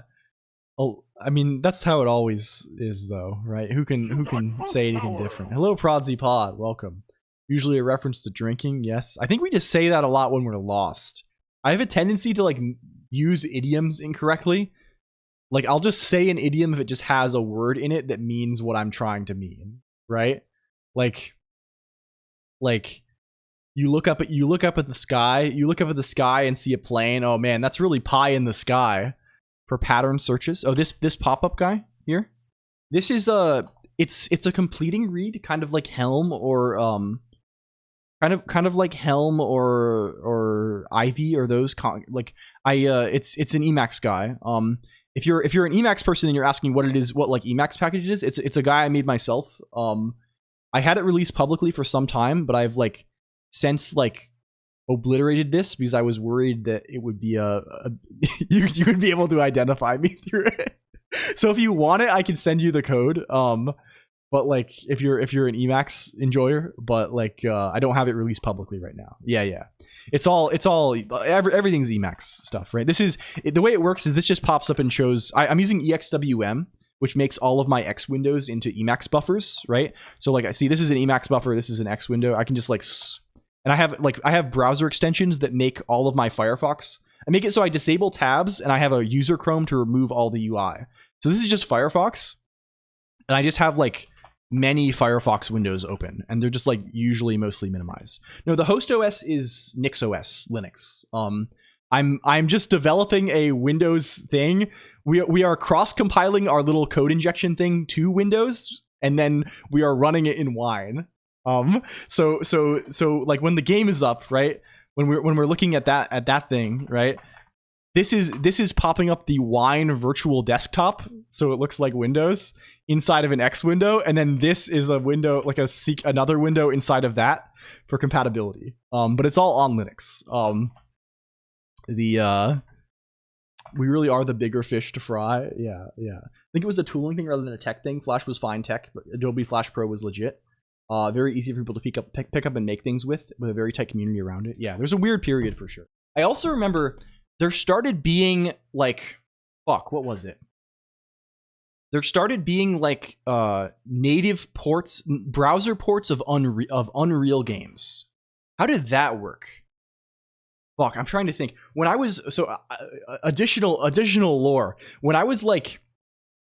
mean, that's how it always is, though, right? Who can say anything different? Hello, Prodsy Pod. Welcome. Usually a reference to drinking. Yes, I think we just say that a lot when we're lost. I have a tendency to like use idioms incorrectly. Like I'll just say an idiom if it just has a word in it that means what I'm trying to mean, right? Like you look up at the sky and see a plane. Oh man, that's really pie in the sky. For pattern searches. Oh, this pop-up guy here. This is it's a completing read, kind of like Helm or kind of like Helm or Ivy or those it's an Emacs guy. If you're an Emacs person and you're asking what it is, what like Emacs package it is, it's a guy I made myself. I had it released publicly for some time, but I've like since like obliterated this because I was worried that it would be you would be able to identify me through it. So if you want it, I can send you the code. but like if you're an Emacs enjoyer, but like I don't have it released publicly right now. Yeah. Everything's Emacs stuff, right? This is the way it works. Is this just pops up and shows? I'm using EXWM, which makes all of my X windows into Emacs buffers, right? So like I see this is an Emacs buffer, this is an X window. I can just like, and I have browser extensions that make all of my Firefox. I make it so I disable tabs, and I have a user Chrome to remove all the UI. So this is just Firefox, and I just have like many Firefox windows open, and they're just like usually mostly minimized. No, the host OS is NixOS Linux. I'm just developing a Windows thing. We are cross compiling our little code injection thing to Windows, and then we are running it in Wine. So like when the game is up, right? When we're looking at that thing, right? This is popping up the Wine virtual desktop, so it looks like Windows inside of an X window, and then this is a window, like another window inside of that for compatibility. But it's all on Linux. We really are the bigger fish to fry. Yeah. I think it was a tooling thing rather than a tech thing. Flash was fine tech, but Adobe Flash Pro was legit. Very easy for people to pick up and make things with a very tight community around it. Yeah, there's a weird period for sure. I also remember there started being like, what was it? There started being like native ports, browser ports of Unreal games. How did that work? Fuck, I'm trying to think. When I was additional lore. When I was like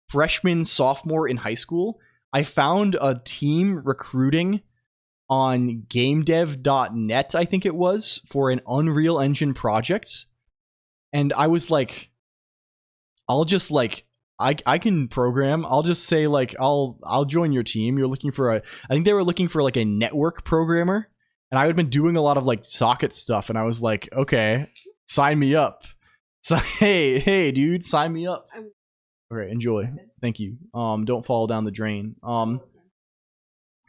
freshman, sophomore in high school, I found a team recruiting on gamedev.net, I think it was, for an Unreal Engine project. And I was like, I'll just like, I can program. I'll just say like, I'll join your team. You're looking for I think they were looking for like a network programmer. And I had been doing a lot of like socket stuff. And I was like, okay, sign me up. So, hey, dude, sign me up. Okay, enjoy. Thank you. Don't fall down the drain.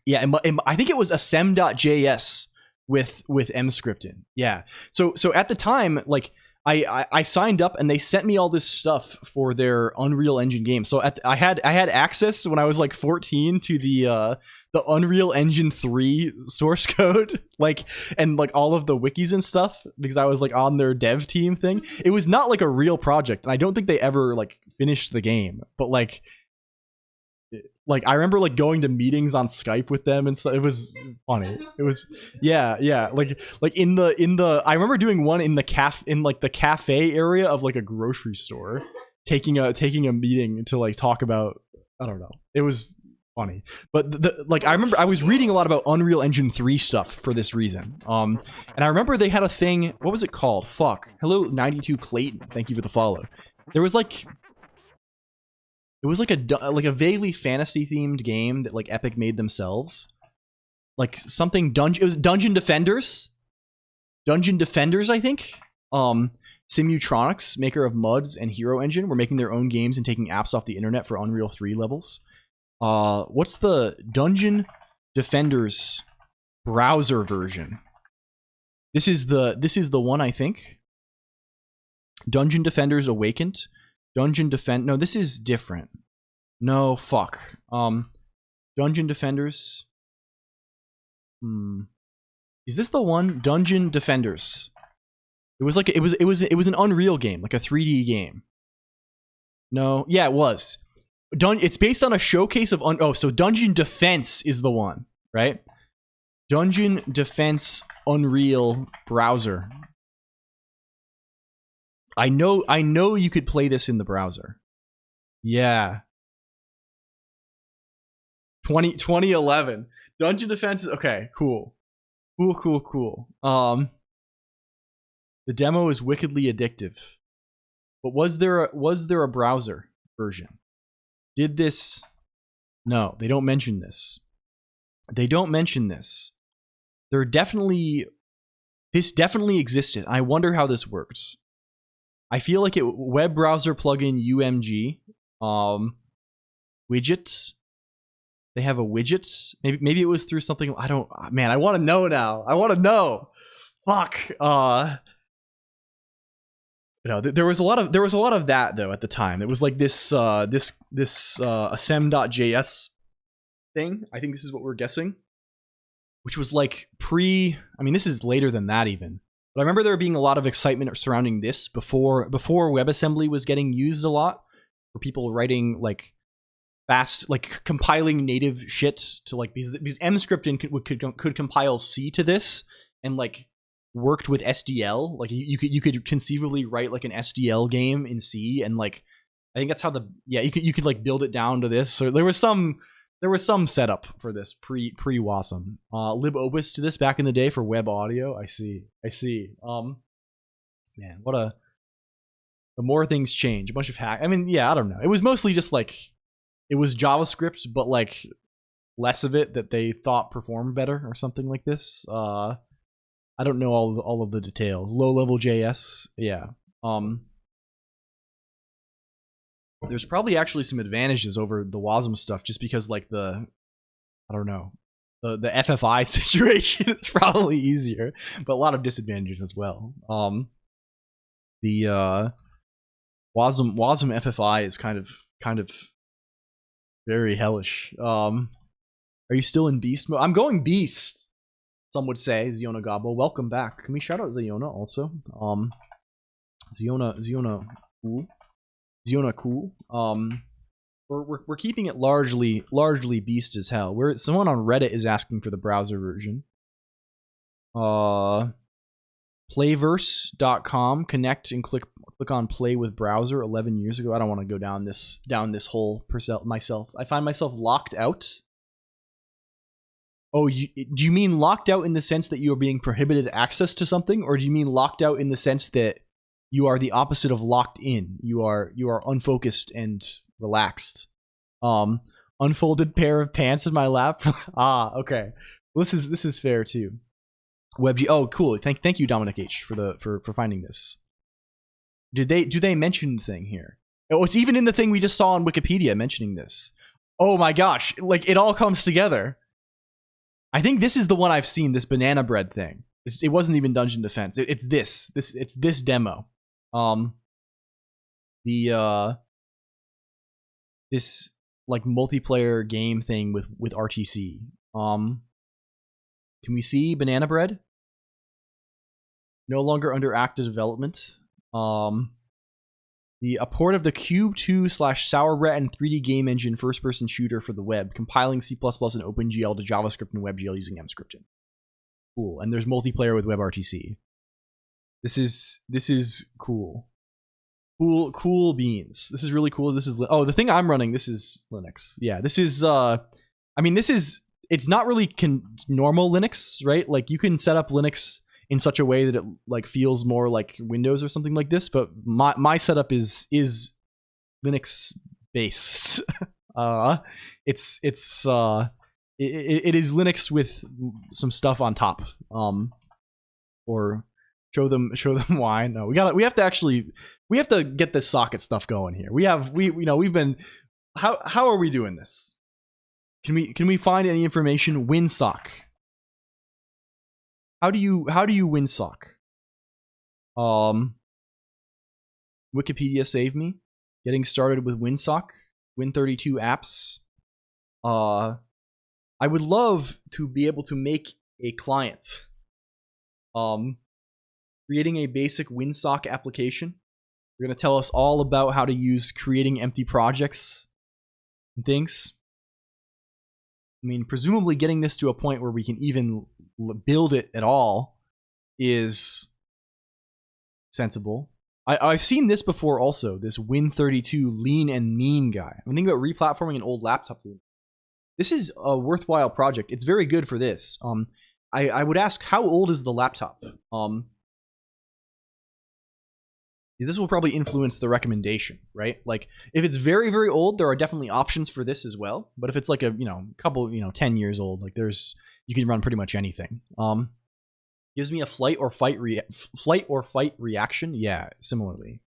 Yeah, and I think it was assem.js with mscripting. Yeah. So at the time, like I signed up and they sent me all this stuff for their Unreal Engine game. So I had access when I was like 14 to the Unreal Engine 3 source code, and all of the wikis and stuff, because I was like on their dev team thing. It was not like a real project, and I don't think they ever like finished the game, but like I remember like going to meetings on Skype with them and stuff. It was funny. It was yeah. Like in the I remember doing one in the cafe area of like a grocery store, taking a meeting to like talk about, I don't know. It was funny. But I remember I was reading a lot about Unreal Engine 3 stuff for this reason. And I remember they had a thing, what was it called? Fuck. Hello 92 Clayton. Thank you for the follow. There was like it was like a vaguely fantasy themed game that like Epic made themselves. Like something it was Dungeon Defenders. Dungeon Defenders, I think. Simutronics, maker of Muds and Hero Engine, were making their own games and taking apps off the internet for Unreal 3 levels. What's the Dungeon Defenders browser version? This is the one, I think. Dungeon Defenders Awakened. No, this is different. No, fuck. Dungeon Defenders. Is this the one? Dungeon Defenders. It was like it was an Unreal game, like a 3D game. No, yeah, it was. It's based on a showcase of so Dungeon Defense is the one, right? Dungeon Defense Unreal browser. I know you could play this in the browser. Yeah. 2011. Dungeon Defense is okay, cool. Cool. The demo is wickedly addictive. But was there a browser version? Did this? No, they don't mention this. This definitely existed. I wonder how this works. I feel like web browser plugin UMG widgets. They have a widgets. Maybe it was through something. I want to know now. I want to know. Fuck. There was a lot of that though at the time. It was like this assem.js thing. I think this is what we're guessing, which was like I mean, this is later than that even. But I remember there being a lot of excitement surrounding this before WebAssembly was getting used a lot for people writing like fast, like compiling native shit to like because Mscript could compile C to this and like worked with SDL. Like you could conceivably write like an SDL game in C, and like I think that's how you could like build it down to this. So there was some setup for this pre Wasm. libopus to this back in the day for web audio. I see. Man, the more things change, a bunch of hack. I mean, yeah, I don't know. It was mostly just like it was JavaScript, but like less of it that they thought performed better or something like this. I don't know all of the details. Low level JS, yeah. There's probably actually some advantages over the Wasm stuff, just because like the FFI situation is probably easier, but a lot of disadvantages as well. The Wasm FFI is kind of very hellish. Are you still in beast mode? I'm going beast. Some would say. Ziona Gabo, welcome back. Can we shout out Ziona also? Ziona cool. We're keeping it largely beast as hell. Someone on Reddit is asking for the browser version. Playverse.com, connect and click on play with browser 11 years ago. I don't want to go down this hole myself. I find myself locked out. Oh, do you mean locked out in the sense that you are being prohibited access to something, or do you mean locked out in the sense that you are the opposite of locked in? You are unfocused and relaxed. Unfolded pair of pants in my lap. Okay. This is fair too. WebG. Oh, cool. Thank you, Dominic H, for finding this. Do they mention the thing here? Oh, it's even in the thing we just saw on Wikipedia mentioning this. Oh my gosh! Like it all comes together. I think this is the one I've seen. This banana bread thing. It wasn't even Dungeon Defense. It's this demo. This like multiplayer game thing with RTC. Can we see banana bread? No longer under active development. A port of the Cube2/Sourbrett and 3D game engine first-person shooter for the web, compiling C++ and OpenGL to JavaScript and WebGL using Mscripting. Cool, and there's multiplayer with WebRTC. This is cool. Cool beans. This is really cool. This is the thing I'm running. This is Linux. Yeah, this is. I mean, it's not really normal Linux, right? Like you can set up Linux in such a way that it like feels more like Windows or something like this, but my setup is Linux based. It is Linux with some stuff on top. Or show them why. No, we have to get this socket stuff going here. We've been how are we doing this? Can we find any information? WinSock. How do you WinSock? Wikipedia save me. Getting started with WinSock. Win32 apps. I would love to be able to make a client. Creating a basic WinSock application. They're going to tell us all about how to use creating empty projects and things. I mean, presumably getting this to a point where we can even build it at all is sensible. I've seen this before also, this Win32 lean and mean guy. I'm thinking about replatforming an old laptop. This is a worthwhile project. It's very good for this. I would ask, how old is the laptop? This will probably influence the recommendation, right? Like, if it's very, very old, there are definitely options for this as well. But if it's like a, couple, 10 years old, like you can run pretty much anything. Gives me a flight or fight reaction. Yeah, similarly.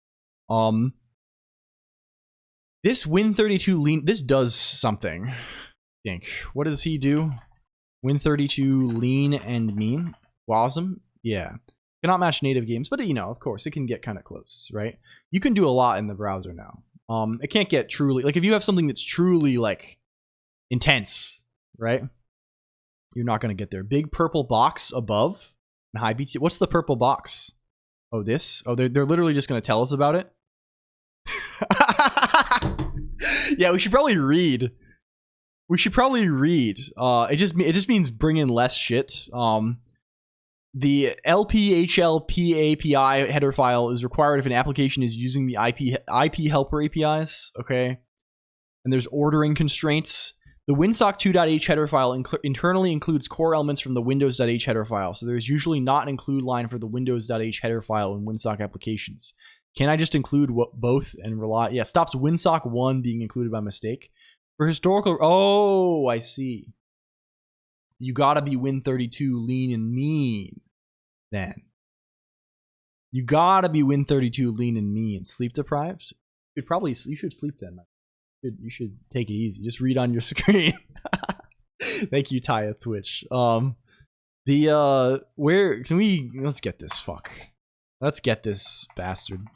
This Win32 lean, this does something. I think. What does he do? Win32 lean and mean. Wasm? Yeah. Cannot match native games, but of course, it can get kind of close, right? You can do a lot in the browser now. It can't get truly, like if you have something that's truly like intense, right? You're not going to get there. Big purple box above and high BT. What's the purple box? Oh, this? Oh, they're literally just going to tell us about it? Yeah, we should probably read. We should probably read. It just means bring in less shit. The LPHLP API header file is required if an application is using the IP helper APIs. Okay, and there's ordering constraints. The winsock2.h header file internally includes core elements from the windows.h header file, so there's usually not an include line for the windows.h header file in winsock applications. Can I just include both and rely? Yeah, stops winsock1 being included by mistake. For historical... Oh, I see. You gotta be Win32 lean and mean, then. You gotta be Win32 lean and mean. Sleep deprived? You should sleep then. You should take it easy. Just read on your screen. Thank you, Taya Twitch. Where can we? Let's get this. Fuck. Let's get this bastard.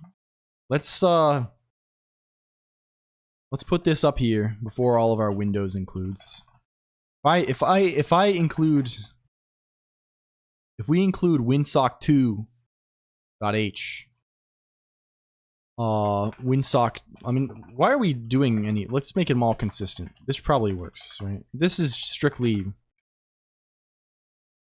Let's put this up here before all of our windows includes. If we include winsock2.h. Winsock. I mean, why are we doing any? Let's make them all consistent. This probably works, right? This is strictly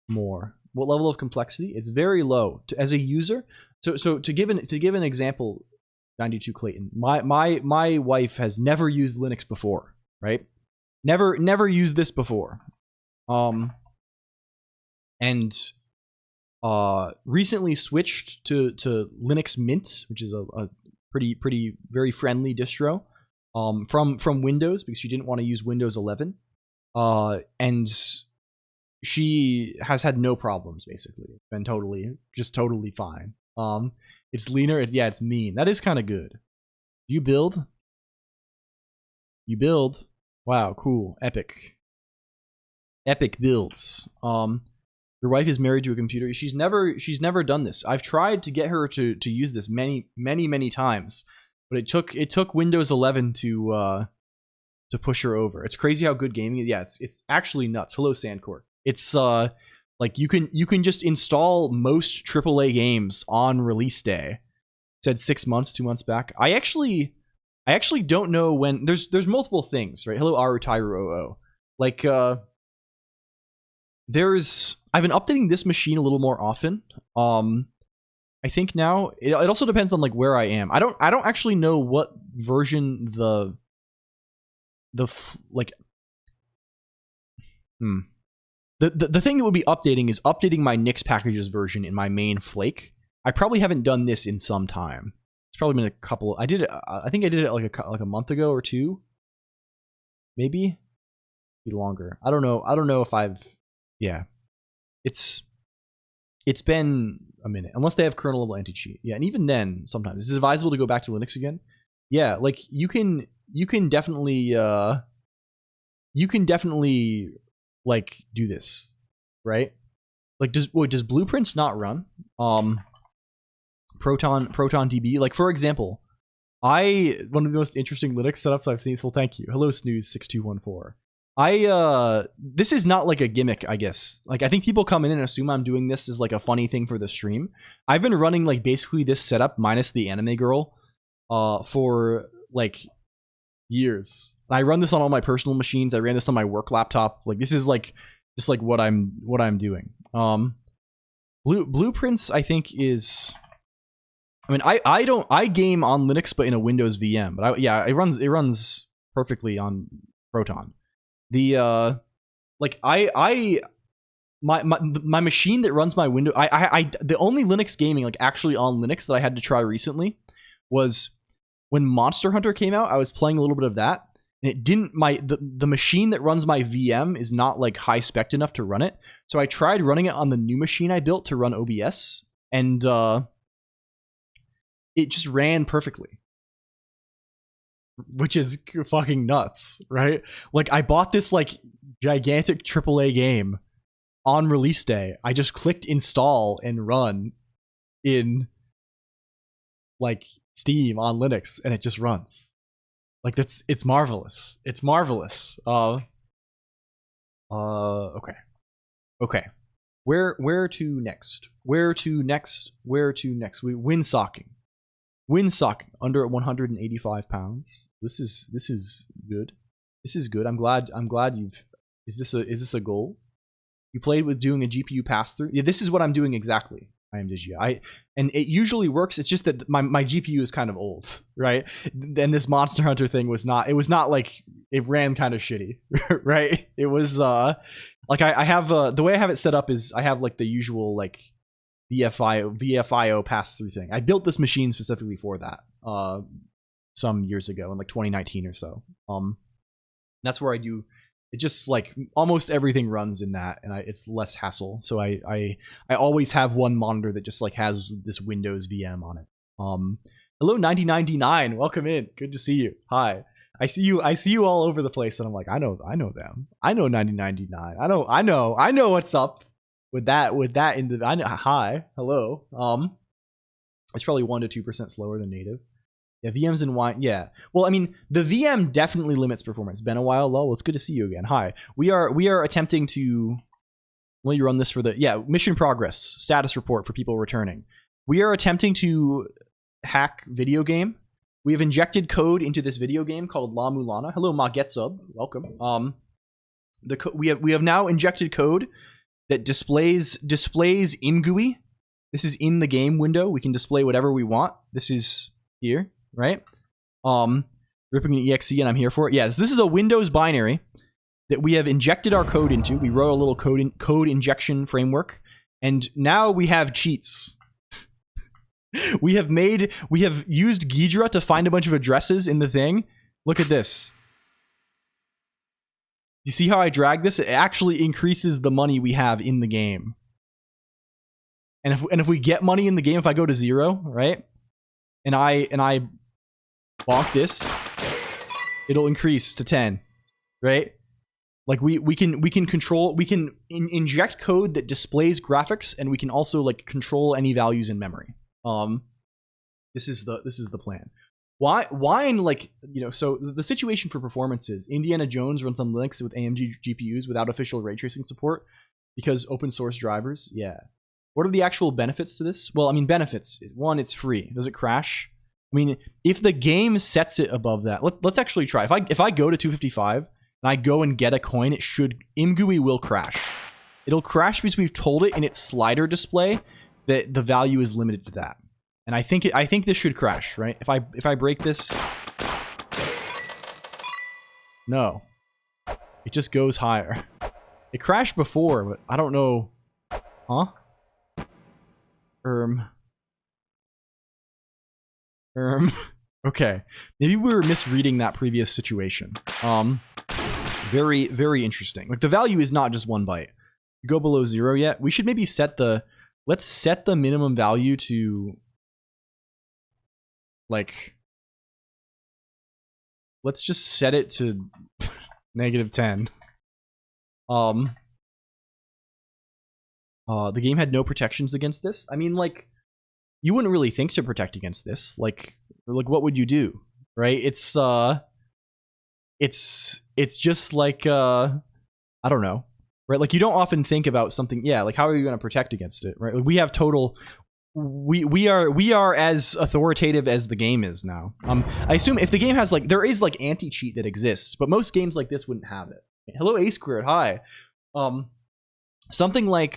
more. What level of complexity? It's very low. As a user, so to give an example, 92 Clayton. My wife has never used Linux before, right? Never used this before. And recently switched to Linux Mint, which is a pretty very friendly distro from Windows, because she didn't want to use Windows 11, and she has had no problems. Basically, it's been totally fine. It's leaner. It's mean. That is kind of good. You build. Wow, cool, epic builds. Your wife is married to a computer. She's never done this. I've tried to get her to use this many times, but it took Windows 11 to push her over. It's crazy how good gaming is. Yeah, it's actually nuts. Hello, Sandcore. It's like you can just install most AAA games on release day. It said 6 months, 2 months back. I actually don't know when. There's multiple things, right? Hello, Arutairu00. Like I've been updating this machine a little more often. I think now it also depends on like where I am. I don't actually know what version the thing that would be updating is updating my Nix packages version in my main flake. I probably haven't done this in some time. It's probably been a couple. I think I did it like a month ago or two, maybe longer. I don't know if I've. Yeah, it's been a minute, unless they have kernel level anti-cheat. Yeah, and even then, sometimes is it advisable to go back to Linux again? Yeah, like you can definitely like do this, right? Like does Blueprints not run? Proton DB. Like for example, one of the most interesting Linux setups I've seen. So thank you. Hello Snooze6214. This is not like a gimmick, I guess. Like I think people come in and assume I'm doing this as like a funny thing for the stream. I've been running like basically this setup minus the anime girl for like years. I run this on all my personal machines. I ran this on my work laptop. Like this is like just like what I'm doing. Blueprints I think is, I mean I game on Linux but in a Windows VM, but it runs perfectly on Proton. The like my machine that runs my window, the only Linux gaming like actually on Linux that I had to try recently was when Monster Hunter came out. I was playing a little bit of that, and it didn't, the machine that runs my VM is not like high spec enough to run it. So I tried running it on the new machine I built to run OBS, and it just ran perfectly, which is fucking nuts, right? Like I bought this like gigantic AAA game on release day. I just clicked install and run in like Steam on Linux, and it just runs. Like it's marvelous. It's marvelous. Okay. Okay. Where to next? Where to next? Where to next? We windsocking. Windsocking under 185 pounds. This is good. This is good. I'm glad you've. Is this a goal? You played with doing a GPU pass through. Yeah, this is what I'm doing exactly. I am Digia. And it usually works. It's just that my GPU is kind of old, right? And this Monster Hunter thing was not. It was not like it ran kind of shitty, right? It was like I have the way I have it set up is I have like the usual like VFIO pass through thing. I built this machine specifically for that some years ago in like 2019 or so. That's where I do. It just like almost everything runs in that, and it's less hassle. So I always have one monitor that just like has this Windows VM on it. Hello 9099, welcome in. Good to see you. Hi. I see you all over the place, and I'm like, I know them. I know 9099. I know what's up with that I know, hi. Hello. It's probably 1 to 2% slower than native. Yeah, VMs and wine. Yeah. Well, I mean, the VM definitely limits performance. Been a while, lol. It's good to see you again. Hi. We are attempting to. Well, you run this for the mission progress status report for people returning. We are attempting to hack video game. We have injected code into this video game called la-mulana. Hello, Magetsub. Welcome. We have now injected code that displays ImGUI. This is in the game window. We can display whatever we want. This is here. Right? Ripping an exe, and I'm here for it. Yes, this is a Windows binary that we have injected our code into. We wrote a little code injection framework, and now we have cheats. we have used Ghidra to find a bunch of addresses in the thing. Look at this. You see how I drag this? It actually increases the money we have in the game. And if we get money in the game, if I go to 0, right? And I bonk this, it'll increase to 10, right? Like we can control, we can inject code that displays graphics, and we can also like control any values in memory. This is the plan. Why in like, you know, so the situation for performance is Indiana Jones runs on Linux with AMD GPUs without official ray tracing support because open source drivers. Yeah. What are the actual benefits to this? Well, I mean, benefits. One, it's free. Does it crash? I mean, if the game sets it above that, let's actually try. If I go to 255 and I go and get a coin, ImGUI will crash. It'll crash because we've told it in its slider display that the value is limited to that. And I think this should crash, right? If I break this, no, it just goes higher. It crashed before, but I don't know, huh? Okay, maybe we were misreading that previous situation. Very, very interesting. Like the value is not just 1 byte. You go below 0 yet? We should maybe let's set the minimum value to like, let's just set it to -10. The game had no protections against this. I mean, like, you wouldn't really think to protect against this. Like what would you do, right? It's just like I don't know, right? Like you don't often think about something. Yeah, like how are you going to protect against it, right? Like, we have total. We are as authoritative as the game is now. I assume if the game has like, there is like anti-cheat that exists, but most games like this wouldn't have it. Hello, A Squared. Hi. Something like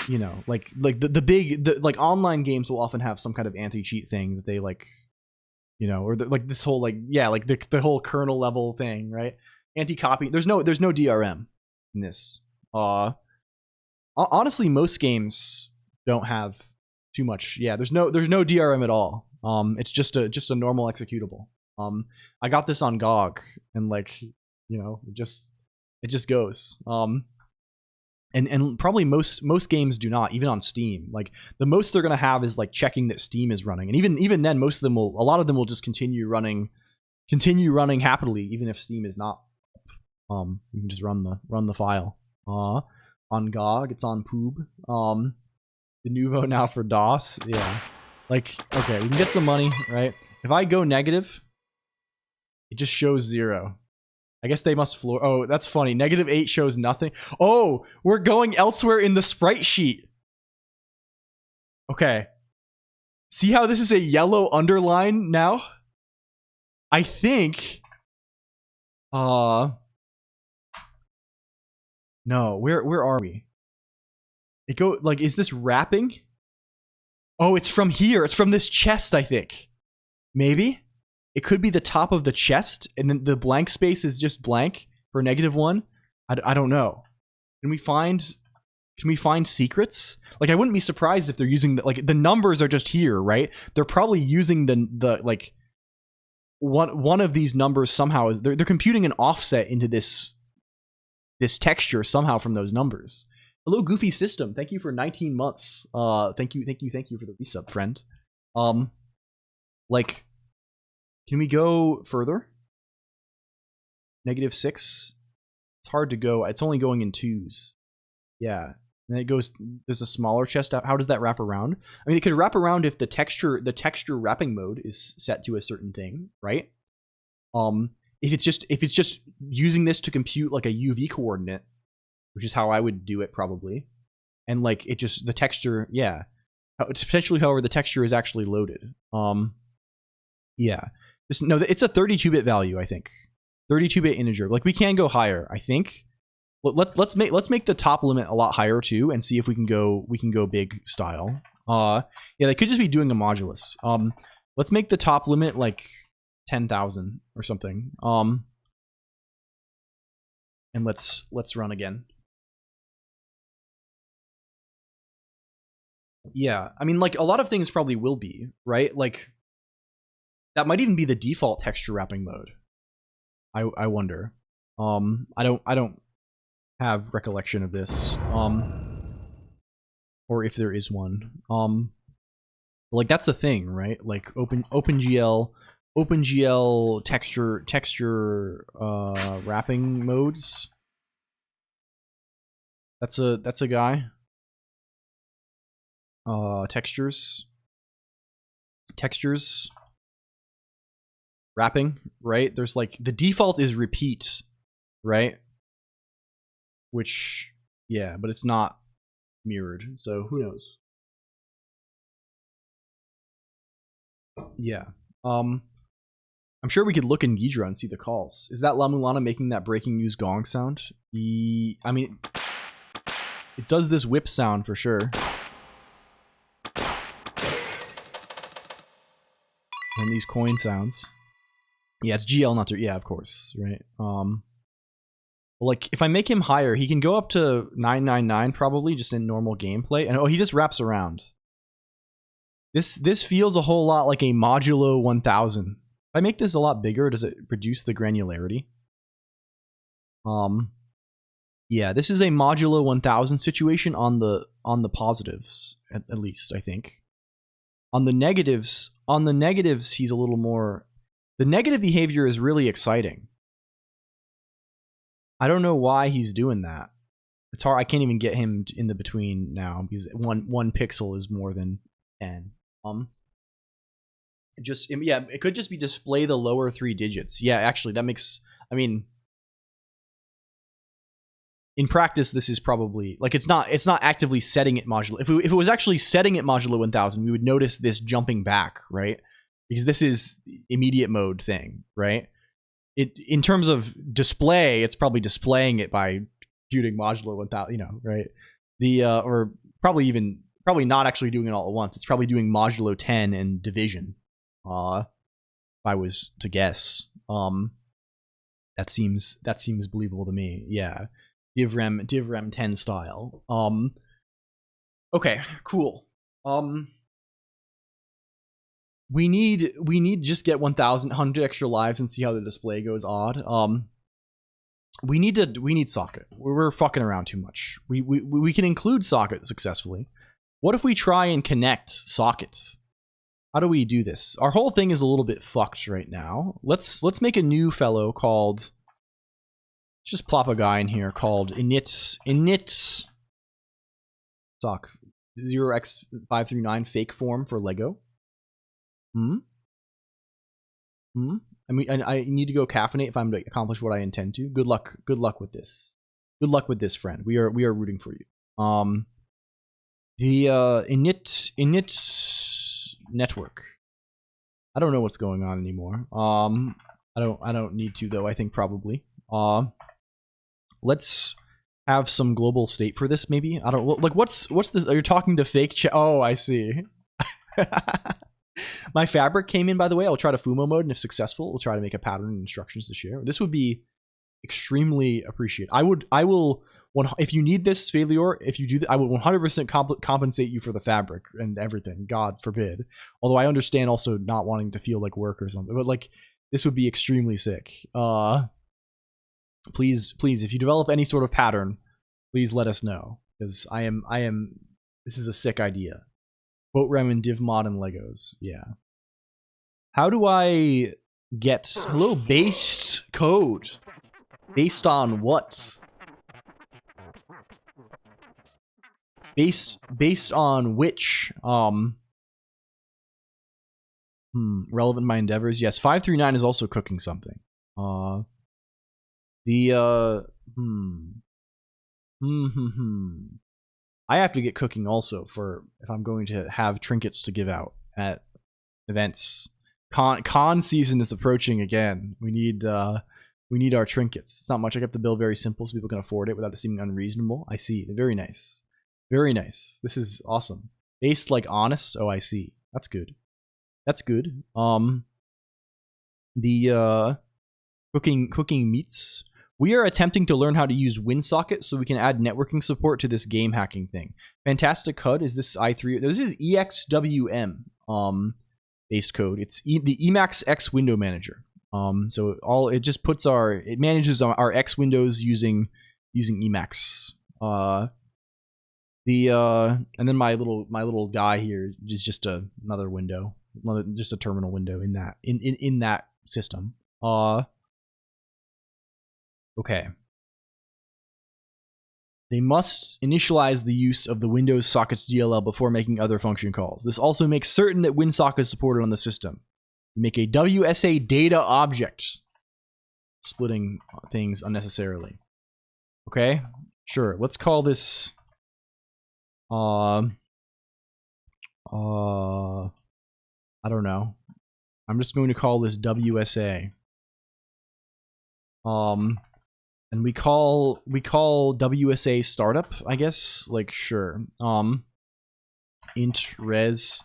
you know, like the big like online games will often have some kind of anti-cheat thing that they like, you know, or like this whole like, yeah, like the whole kernel level thing, right? Anti-copy. There's no DRM in this. Honestly, most games don't have too much. Yeah, there's no DRM at all. It's just a normal executable. I got this on GOG, and like, you know, it just goes. And probably most games do not, even on Steam. Like the most they're gonna have is like checking that Steam is running, and even then, a lot of them will just continue running happily, even if Steam is not. You can just run the file. On GOG, it's on Poob. The Nuvo now for DOS. Yeah. Like, okay, we can get some money, right? If I go negative, it just shows 0. I guess they must floor. Oh, that's funny. -8 shows nothing. Oh, we're going elsewhere in the sprite sheet. Okay. See how this is a yellow underline now? I think. No, where are we? It go like, is this wrapping? Oh, it's from here. It's from this chest, I think. Maybe? It could be the top of the chest, and then the blank space is just blank for -1. I don't know. Can we find secrets? Like, I wouldn't be surprised if they're using the numbers are just here, right? They're probably using the like one of these numbers somehow is they're computing an offset into this texture somehow from those numbers. Hello, Goofy System. Thank you for 19 months. Thank you for the resub, friend. Like, can we go further? -6. It's hard to go. It's only going in 2s. Yeah. And it goes. There's a smaller chest out. How does that wrap around? I mean, it could wrap around if the texture wrapping mode is set to a certain thing, right? If it's just using this to compute like a UV coordinate, which is how I would do it probably, and like it just the texture, yeah. It's potentially, however, the texture is actually loaded. Yeah. Just no, it's a 32-bit value, I think. 32-bit integer. Like, we can go higher, I think. Let's make the top limit a lot higher too, and see if we can go big style. Yeah, they could just be doing a modulus. Let's make the top limit like 10,000 or something. And let's run again. Yeah, I mean, like, a lot of things probably will be, right? Like, that might even be the default texture wrapping mode. I wonder. I don't have recollection of this. Or if there is one. Like, that's a thing, right? Like, OpenGL texture wrapping modes. That's a guy. Textures wrapping, right? There's like the default is repeat, right? Which, yeah, but it's not mirrored, so who knows? Yeah. I'm sure we could look in Ghidra and see the calls. Is that la-mulana making that breaking news gong sound? I mean, it does this whip sound for sure. And these coin sounds. Yeah, it's GL, not to, yeah, of course, right? Like, if I make him higher, he can go up to 999 probably, just in normal gameplay. And oh, he just wraps around. This feels a whole lot like a modulo 1000. If I make this a lot bigger, does it reduce the granularity? Yeah, this is a modulo 1000 situation on the positives, at least, I think. On the negatives, he's a little more. The negative behavior is really exciting. I don't know why he's doing that. It's hard. I can't even get him in the between now because one pixel is more than 10. Just, yeah, it could just be display the lower 3 digits. Yeah, actually, that makes. I mean, in practice, this is probably like it's not actively setting it modulo. If it was actually setting it modulo 1000, we would notice this jumping back, right? Because this is immediate mode thing, right? In terms of display, it's probably displaying it by computing modulo 1000, you know, right? Or probably not actually doing it all at once. It's probably doing modulo 10 and division. If I was to guess, that seems believable to me. Yeah, divrem 10 style. Okay, cool. We need to just get 1,100 extra lives and see how the display goes odd. We need socket. We're fucking around too much. We can include socket successfully. What if we try and connect sockets? How do we do this? Our whole thing is a little bit fucked right now. Let's make a new fellow called. Let's just plop a guy in here called init sock 0x539 fake form for Lego. I mean, I need to go caffeinate if I'm to accomplish what I intend to. Good luck. Good luck with this. Good luck with this, friend. We are rooting for you. The init network. I don't know what's going on anymore. I don't need to though. I think probably. Let's have some global state for this. Maybe I don't like. What's this? Are you talking to fake chat? Oh, I see. My fabric came in, by the way. I'll try to Fumo mode, and if successful, we'll try to make a pattern and instructions to share. This would be extremely appreciated. I will. If you need this, Failure, if you do that, I will 100% compensate you for the fabric and everything. God forbid. Although I understand also not wanting to feel like work or something, but like this would be extremely sick. Please, if you develop any sort of pattern, please let us know, because I am. This is a sick idea. Boat rem and div mod and Legos. Yeah. How do I get hello based code? Based on what? Based on which? Relevant to my endeavors. Yes, 539 is also cooking something. I have to get cooking also for if I'm going to have trinkets to give out at events. Con season is approaching again. We need our trinkets. It's not much. I kept the bill very simple so people can afford it without it seeming unreasonable. I see. Very nice. Very nice. This is awesome. Based like honest. Oh, I see. That's good. That's good. The cooking meats. We are attempting to learn how to use WinSocket so we can add networking support to this game hacking thing. Fantastic HUD. Is this i3? This is EXWM based code. It's the Emacs X window manager. So it just puts it manages our X windows using Emacs. And then my little guy here is just another window, just a terminal window in that system. Okay. They must initialize the use of the Windows sockets DLL before making other function calls. This also makes certain that WinSocket is supported on the system. Make a WSA data object, splitting things unnecessarily. Okay, sure. Let's call this. I don't know. I'm just going to call this WSA. And we call WSA startup, I guess. Like sure. Int res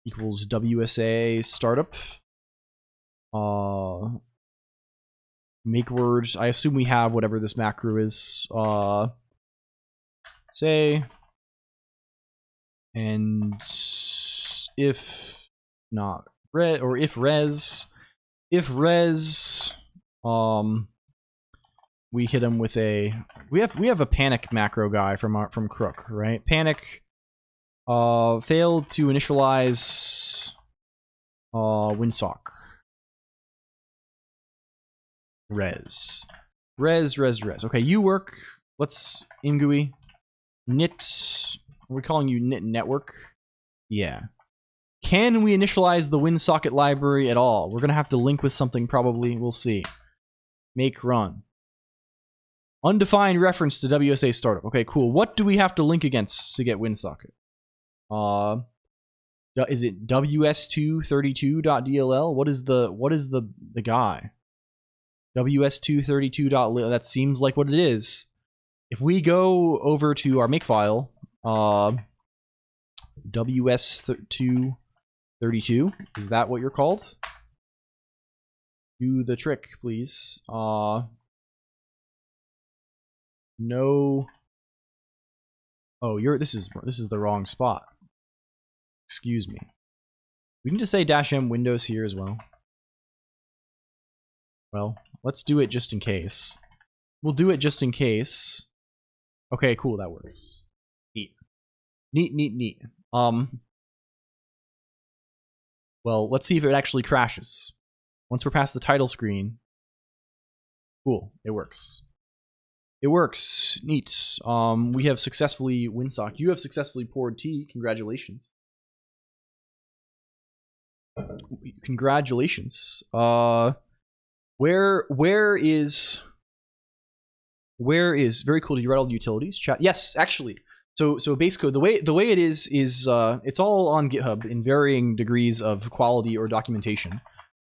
equals WSA startup. Make words. I assume we have whatever this macro is. Say. And if not res, or if res, we hit him with a. We have a panic macro guy from Crook, right? Panic. Failed to initialize. WinSock. Res. Okay, you work. Let's ingui. Knit. Are we calling you knit network? Yeah. Can we initialize the WinSocket library at all? We're gonna have to link with something probably. We'll see. Make run. Undefined reference to WSA startup. Okay, cool. What do we have to link against to get WinSocket? Is it ws232.dll? What is the guy? ws232.dll. That seems like what it is. If we go over to our makefile, ws232, is that what you're called? Do the trick, please. No. Oh, this is the wrong spot. Excuse me. We can just say -m Windows here as well. Well, let's do it just in case. We'll do it just in case. Okay, cool, that works. Neat. Well, let's see if it actually crashes. Once we're past the title screen. Cool, it works. It works. Neat. We have successfully WinSocket. You have successfully poured tea. Congratulations. Congratulations. Where is very cool. Did you write all the utilities? Chat. Yes, actually. So base code, the way it is it's all on GitHub in varying degrees of quality or documentation.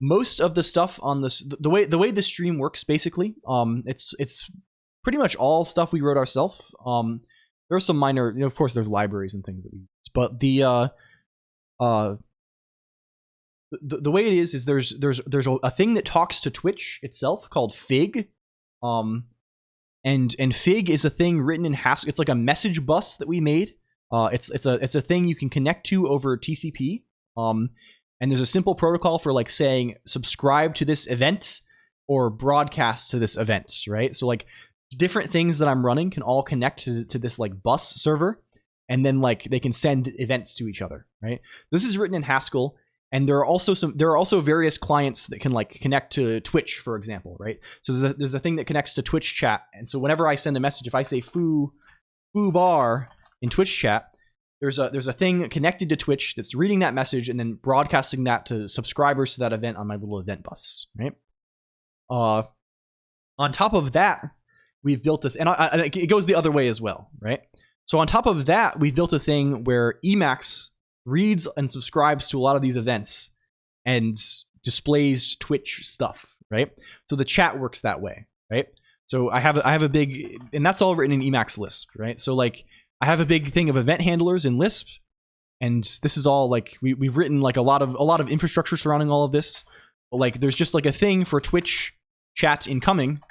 Most of the stuff on this, the way the stream works, basically, it's pretty much all stuff we wrote ourselves. There are some minor, of course, there's libraries and things that we use, but the way it is there's a thing that talks to Twitch itself called Fig, and Fig is a thing written in Haskell. It's like a message bus that we made. It's a thing you can connect to over TCP. And there's a simple protocol for like saying subscribe to this event or broadcast to this event, right? So like different things that I'm running can all connect to this like bus server, and then like they can send events to each other, right? This is written in Haskell. And there are also various clients that can like connect to Twitch, for example, right? So there's a thing that connects to Twitch chat, and so whenever I send a message, if I say foo bar in Twitch chat, there's a thing connected to Twitch that's reading that message and then broadcasting that to subscribers to that event on my little event bus, right? On top of that, we've built and it goes the other way as well, right? So on top of that, we've built a thing where Emacs reads and subscribes to a lot of these events and displays Twitch stuff, right? So the chat works that way, right? So I have a big, and that's all written in Emacs Lisp, right? So like I have a big thing of event handlers in Lisp, and this is all like we've written like a lot of infrastructure surrounding all of this. But like there's just like a thing for Twitch chat incoming,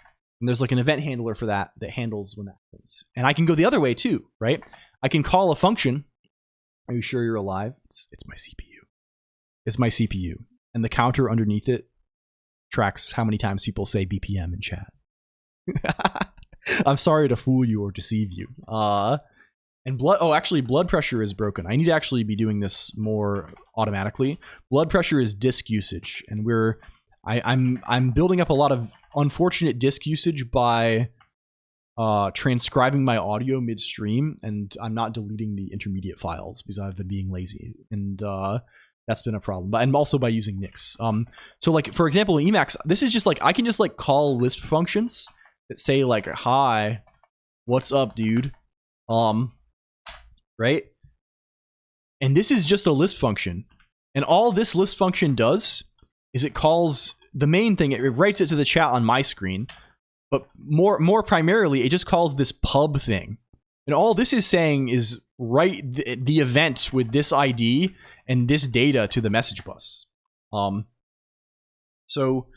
and there's like an event handler for that handles when that happens. And I can go the other way too, right? I can call a function. Are you sure you're alive? It's my CPU. It's my CPU. And the counter underneath it tracks how many times people say BPM in chat. I'm sorry to fool you or deceive you. And blood pressure is broken. I need to actually be doing this more automatically. Blood pressure is disk usage, and I'm building up a lot of unfortunate disk usage by transcribing my audio midstream, and I'm not deleting the intermediate files because I've been being lazy, and that's been a problem. And also by using Nix. So like for example, in Emacs, this is just like I can just like call Lisp functions that say like hi, what's up, dude, right? And this is just a Lisp function, and all this Lisp function does is it calls the main thing. It writes it to the chat on my screen. But more primarily, it just calls this pub thing. And all this is saying is write the event with this ID and this data to the message bus. So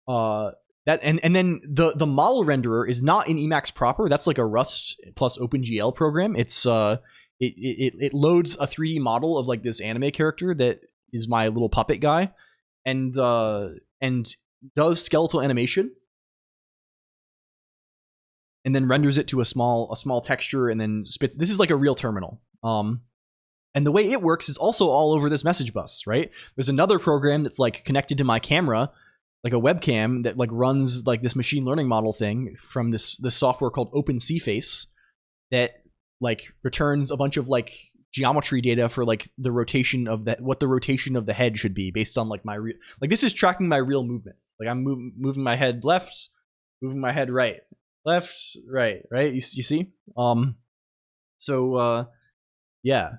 that and then the model renderer is not in Emacs proper. That's like a Rust plus OpenGL program. It's it loads a 3D model of like this anime character that is my little puppet guy, and does skeletal animation. And then renders it to a small texture, and then spits. This is like a real terminal. And the way it works is also all over this message bus, right? There's another program that's like connected to my camera, like a webcam that like runs like this machine learning model thing from this software called OpenCFace that like returns a bunch of like geometry data for like the rotation of what the rotation of the head should be based on like my like this is tracking my real movements. Like I'm moving my head left, moving my head right. Left, right, you see? Yeah,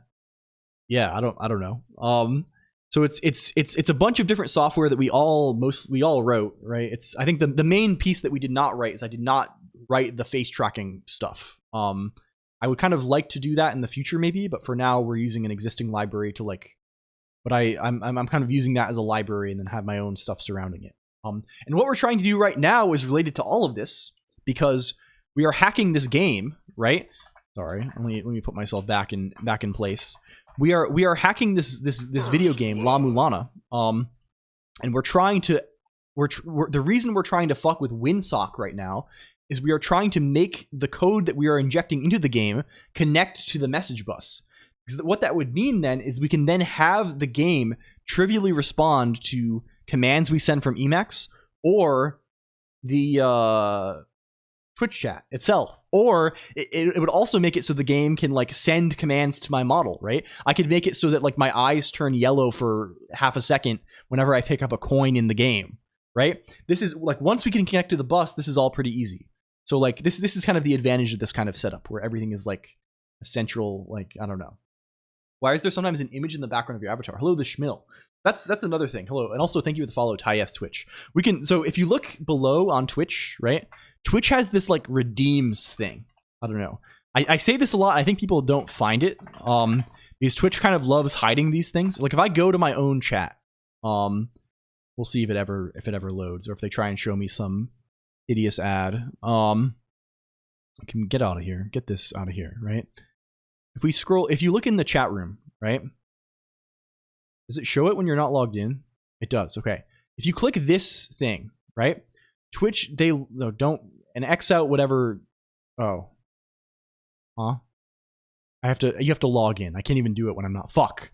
I don't know. So it's a bunch of different software that we all wrote, right? I think the main piece that we did not write is I did not write the face tracking stuff. I would kind of like to do that in the future maybe, but for now we're using an existing library to like, but I'm kind of using that as a library and then have my own stuff surrounding it. And what we're trying to do right now is related to all of this, because we are hacking this game, right? Sorry, let me put myself back in place. We are hacking this video game, La-Mulana, and we're trying to the reason we're trying to fuck with WinSock right now is we are trying to make the code that we are injecting into the game connect to the message bus. Because what that would mean then is we can then have the game trivially respond to commands we send from Emacs or the Twitch chat itself, Or it would also make it so the game can like send commands to my model, right? I could make it so that like my eyes turn yellow for half a second whenever I pick up a coin in the game, right? This is like, once we can connect to the bus, this is all pretty easy. So like this is kind of the advantage of this kind of setup where everything is like a central, like, I don't know. Why is there sometimes an image in the background of your avatar? Hello, the Schmill. That's another thing. Hello. And also thank you for the follow, Tyeth Twitch. So if you look below on Twitch, right? Twitch has this like redeems thing. I don't know. I say this a lot. I think people don't find it. Because Twitch kind of loves hiding these things. Like if I go to my own chat, we'll see if it ever loads, or if they try and show me some hideous ad. I can get out of here. Get this out of here, right? If we scroll, if you look in the chat room, right? Does it show it when you're not logged in? It does. Okay. If you click this thing, right? Twitch, they don't, and X out whatever. Oh. Huh? You have to log in. I can't even do it when I'm not. Fuck.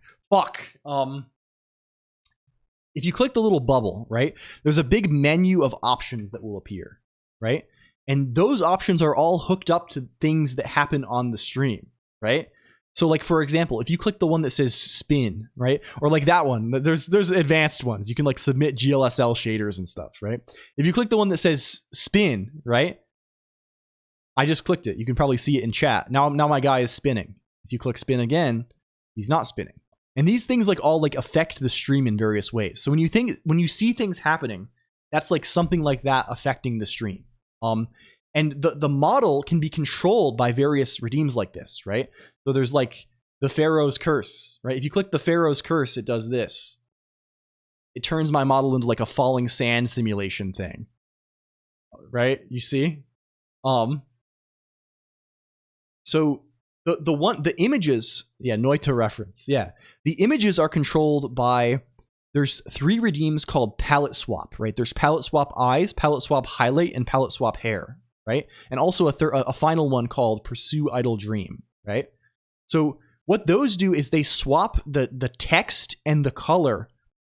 If you click the little bubble, right? There's a big menu of options that will appear, right? And those options are all hooked up to things that happen on the stream, right? So like, for example, if you click the one that says spin, right? Or like that one, there's advanced ones. You can like submit GLSL shaders and stuff, right? If you click the one that says spin, right? I just clicked it. You can probably see it in chat. Now my guy is spinning. If you click spin again, he's not spinning. And these things like all like affect the stream in various ways. So when you see things happening, that's like something like that affecting the stream. And the model can be controlled by various redeems like this, right? So there's like the Pharaoh's Curse, right? If you click the Pharaoh's Curse, it does this. It turns my model into like a falling sand simulation thing, right? You see? So the images, yeah, Noita reference, yeah. The images are controlled by, there's 3 redeems called palette swap, right? There's palette swap eyes, palette swap highlight, and palette swap hair, right? And also a final one called pursue idle dream, right? So what those do is they swap the text and the color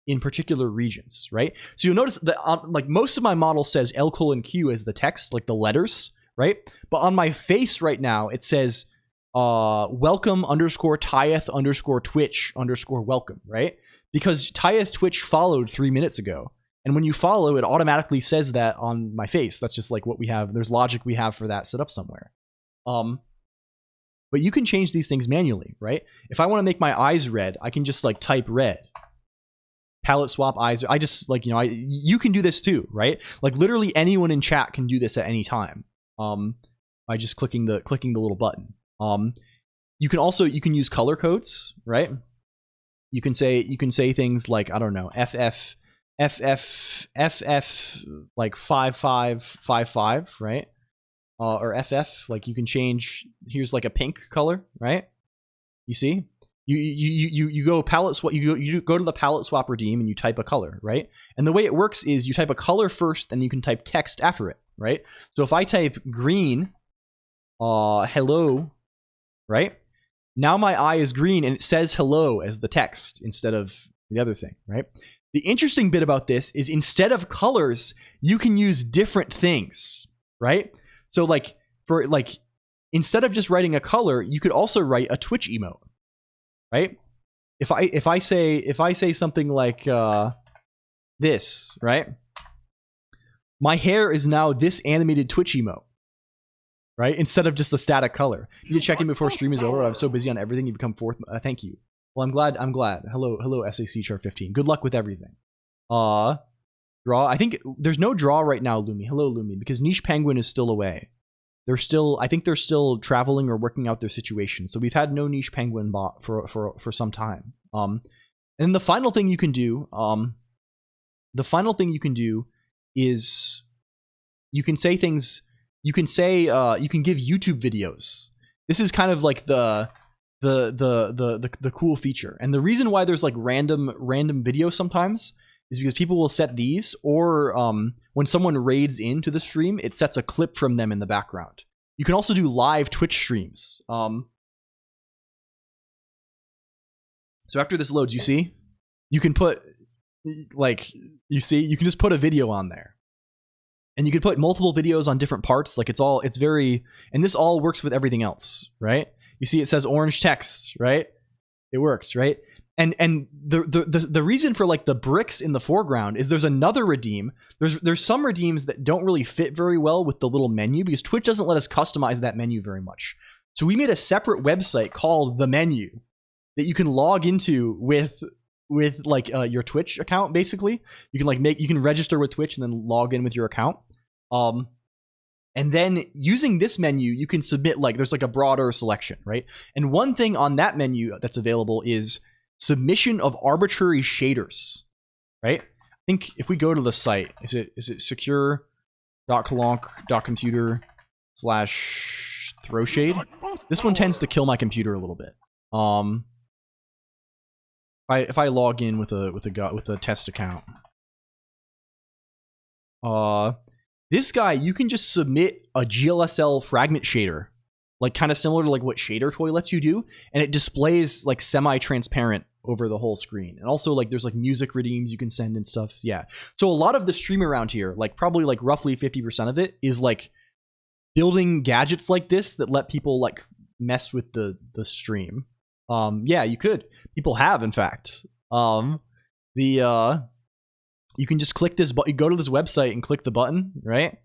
in particular regions, right? So you'll notice that like most of my model says LCOLONQ as the text, like the letters, right? But on my face right now, it says welcome _ Tyeth _ Twitch _ welcome, right? Because Tyeth Twitch followed 3 minutes ago. And when you follow, it automatically says that on my face. That's just like what we have. There's logic we have for that set up somewhere. But you can change these things manually, right? If I want to make my eyes red, I can just like type red. Palette swap eyes. I just like, you can do this too, right? Like literally anyone in chat can do this at any time. By just clicking the little button. You can use color codes, right? You can say things like, I don't know, FF like 5555, right? Or FF, like you can change, here's like a pink color, right? You see? You go palette swap, you go to the palette swap redeem and you type a color, right? And the way it works is you type a color first, and you can type text after it, right? So if I type green, hello, right? Now my eye is green and it says hello as the text instead of the other thing, right? The interesting bit about this is instead of colors, you can use different things, right? So like instead of just writing a color, you could also write a Twitch emote, right? If I say something like this, right? My hair is now this animated Twitch emote, right? Instead of just a static color. You need to check in before stream is over. I'm so busy on everything. You become fourth. Thank you. Well, I'm glad. Hello, SAC Chart 15. Good luck with everything. Draw. I think there's no draw right now, Lumi. Hello, Lumi, because Niche Penguin is still away. I think they're still traveling or working out their situation. So we've had no Niche Penguin bot for some time. And the final thing you can do, is you can say things. You can give YouTube videos. This is kind of like the cool feature. And the reason why there's like random videos sometimes is because people will set these, or when someone raids into the stream, it sets a clip from them in the background. You can also do live Twitch streams. So after this loads, you see, you can put you can just put a video on there. And you could put multiple videos on different parts. Like it's very, and this all works with everything else, right? You see it says orange text, right? It works, right? And the reason for like the bricks in the foreground is there's another redeem. There's some redeems that don't really fit very well with the little menu because Twitch doesn't let us customize that menu very much. So we made a separate website called The Menu that you can log into with like your Twitch account. Basically, you can you can register with Twitch and then log in with your account. And then using this menu, you can submit there's like a broader selection, right? And one thing on that menu that's available is submission of arbitrary shaders, right? I think if we go to the site, is it secure.colonq.computer/throwshade? This one tends to kill my computer a little bit. If I log in with a test account, this guy, you can just submit a GLSL fragment shader, like kind of similar to like what Shader Toy lets you do, and it displays like semi-transparent over the whole screen. And also like there's like music redeems you can send and stuff. Yeah. So a lot of the stream around here, like probably like roughly 50% of it is like building gadgets like this that let people like mess with the stream. Yeah, you could. People have, in fact. You can just click this button. You go to this website and click the button, right?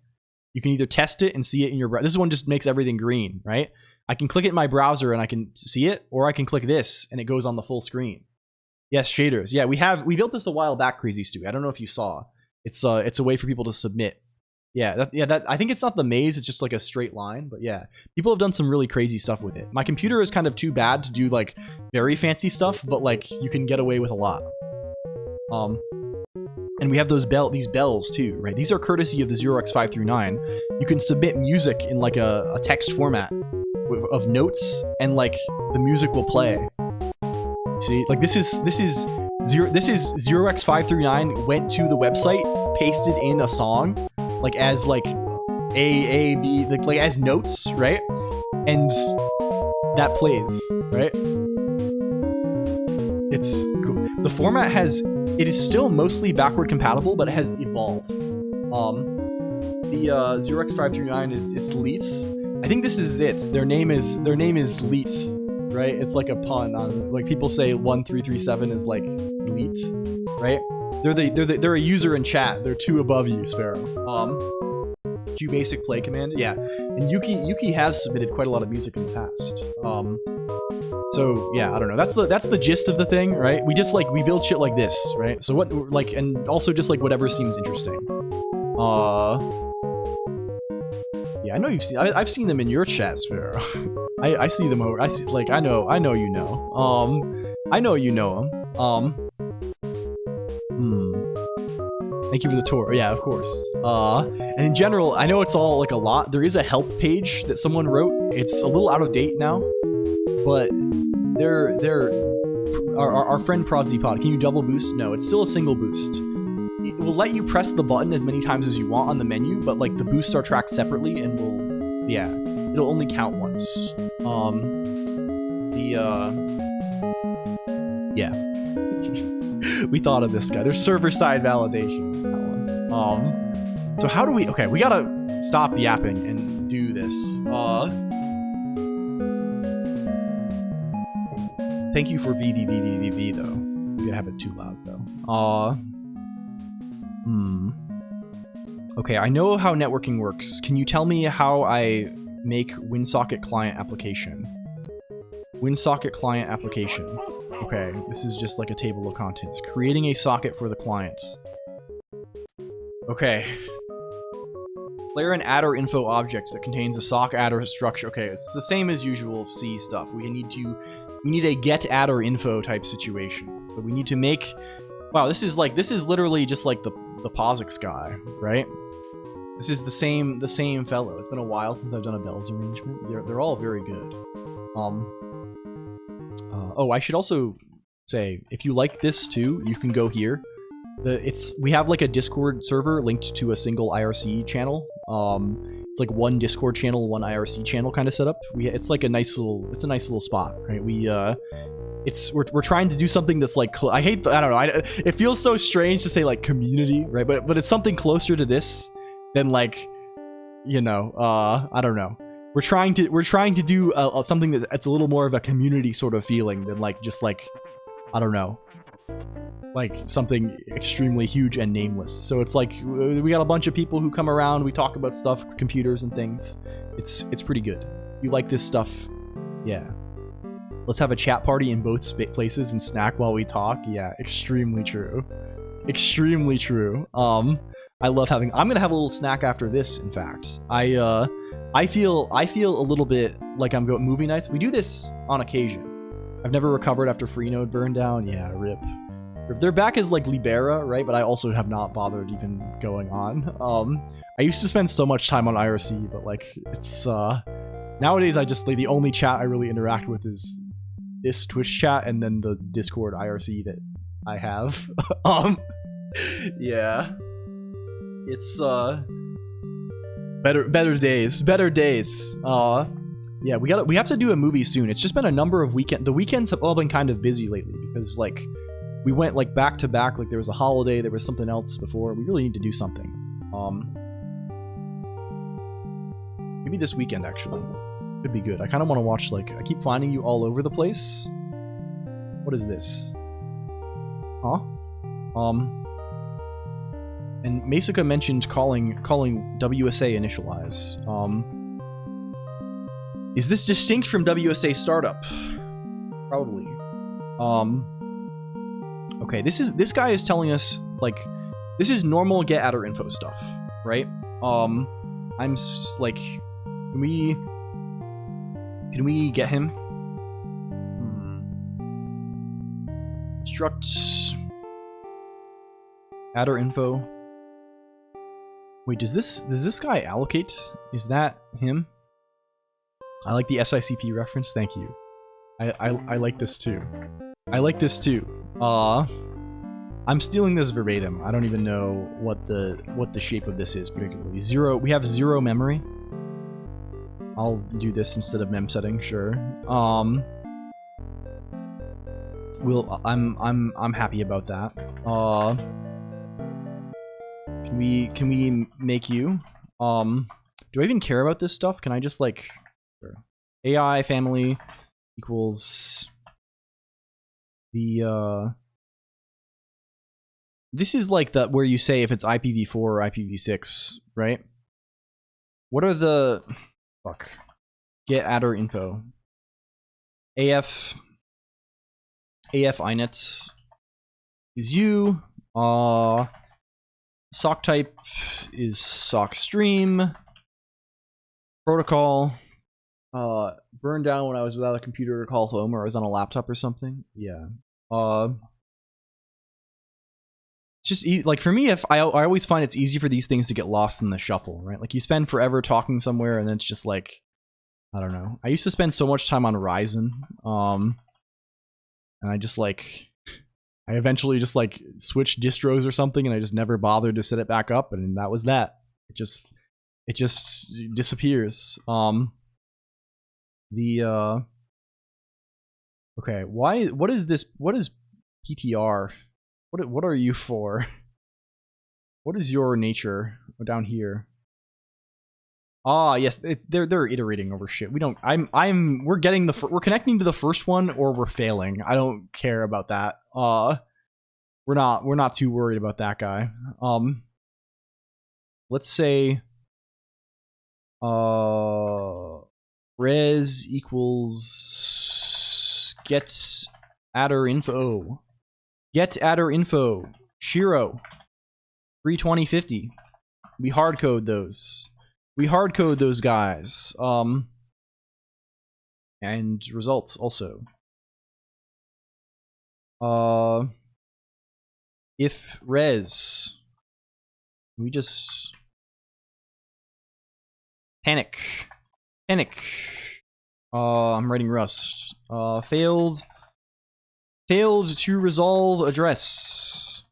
You can either test it and see it in your browser. This one just makes everything green, right? I can click it in my browser and I can see it, or I can click this and it goes on the full screen. Yes, shaders. Yeah, we built this a while back, Crazy Stewie. I don't know if you saw. It's a way for people to submit. Yeah, I think it's not the maze, it's just like a straight line, but yeah. People have done some really crazy stuff with it. My computer is kind of too bad to do like very fancy stuff, but like you can get away with a lot. And we have these bells too, right? These are courtesy of the 0x5 through 9. You can submit music in like a text format of notes, and like the music will play. See, like this is 0x5 through 9 went to the website, pasted in a song, like as like A, B, like as notes, right? And that plays, right? It's cool. The format it is still mostly backward compatible, but it has evolved. The 0x5 through 9 is Leets. I think this is it. Their name is Leets, right? It's like a pun on, like, people say 1337 is like Leet, right? They're a user in chat. They're 2 above you, Sparrow. Q basic play command. Yeah. And Yuki has submitted quite a lot of music in the past. So yeah, I don't know. That's the gist of the thing, right? We just we build shit like this, right? So what, like, and also just like whatever seems interesting. Yeah, I know you've seen. I've seen them in your chat, Sparrow. I see them over. I see, like, I know you know. I know you know them. Thank you for the tour. Yeah, of course. And in general, I know it's all like a lot. There is a help page that someone wrote. It's a little out of date now, but our friend Prodzipod. Can you double boost? No, it's still a single boost. It will let you press the button as many times as you want on the menu, but like the boosts are tracked separately and it'll only count once. Yeah. We thought of this guy. There's server-side validation. So how do we... Okay, we gotta stop yapping and do this. Thank you for VVVVV, though. Maybe I have it too loud, though. Okay, I know how networking works. Can you tell me how I make WinSocket client application? WinSocket client application. Okay, this is just like a table of contents. Creating a socket for the client. Okay. Declare an adder info object that contains a sock adder structure. Okay, it's the same as usual C stuff. We need a get adder info type situation. So we need to make... Wow, this is literally just like the POSIX guy, right? This is the same fellow. It's been a while since I've done a bells arrangement. They're all very good. Oh, I should also say, if you like this too, you can go here. We have like a Discord server linked to a single IRC channel. It's like one Discord channel, one IRC channel kind of setup. It's like a nice little spot, right? We're trying to do something that's like, I don't know. It feels so strange to say like community, right? But it's something closer to this. than like, you know, I don't know. We're trying to do something that's a little more of a community sort of feeling than like just like, I don't know, like something extremely huge and nameless. So it's like we got a bunch of people who come around, we talk about stuff, computers and things. It's pretty good. You like this stuff? Yeah. Let's have a chat party in both places and snack while we talk. Yeah, extremely true. Extremely true. I love having. I'm gonna have a little snack after this. In fact, I feel a little bit like I'm going movie nights. We do this on occasion. I've never recovered after Freenode burned down. Yeah, rip. They're back as like Libera, right? But I also have not bothered even going on. I used to spend so much time on IRC, but like it's nowadays I just like the only chat I really interact with is this Twitch chat and then the Discord IRC that I have. Yeah. It's better days. Yeah, we have to do a movie soon. It's just been a number of the weekends have all been kind of busy lately because like we went like back to back, like there was a holiday, there was something else before. We really need to do something. Maybe this weekend actually. Could be good. I kind of want to watch like I keep finding you all over the place. What is this? Huh? And Masika mentioned calling WSA initialize. Is this distinct from WSA startup? Probably. Okay, this guy is telling us like this is normal get adder info stuff, right? I'm like, can we get him? Struct adder info. Wait, does this guy allocate? Is that him? I like the SICP reference. Thank you. I like this too. I like this too. I'm stealing this verbatim. I don't even know what the shape of this is particularly. Zero. We have 0 memory. I'll do this instead of mem setting. Sure. I'm happy about that. Can we make you? Do I even care about this stuff? Can I just like AI family equals the this is like that where you say if it's IPv4 or IPv6, right? What are the get adder info? AF inet is you. Sock type is sock stream. Protocol. Burned down when I was without a computer to call home, or I was on a laptop or something. Yeah. It's just like for me, if I always find it's easy for these things to get lost in the shuffle, right? Like you spend forever talking somewhere, and then it's just like, I don't know. I used to spend so much time on Ryzen, and I just like, I eventually just like switched distros or something, and I just never bothered to set it back up, and that was that. It just disappears. Okay, what is this? What is PTR? What are you for? What is your nature down here? Ah, yes, they're iterating over shit. We don't. We're getting we're connecting to the first one, or we're failing. I don't care about that. We're not too worried about that guy. Let's say res equals get adder info. Get adder info. Shiro. 32050. We hardcode those. We hardcode those guys. And results also. If res. We just panic. I'm writing Rust. Failed to resolve address.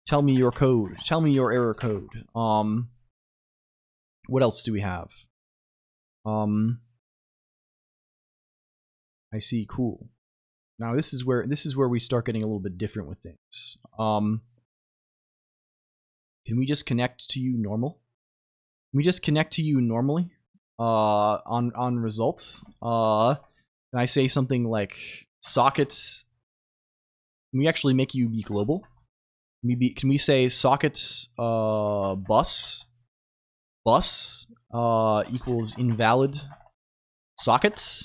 Tell me your code. Tell me your error code. What else do we have? I see. Cool. Now this is where we start getting a little bit different with things. Can we just connect to you normal? we just connect to you normally on results. Can I say something like sockets? Can we actually make you be global? Can we say sockets bus equals invalid sockets?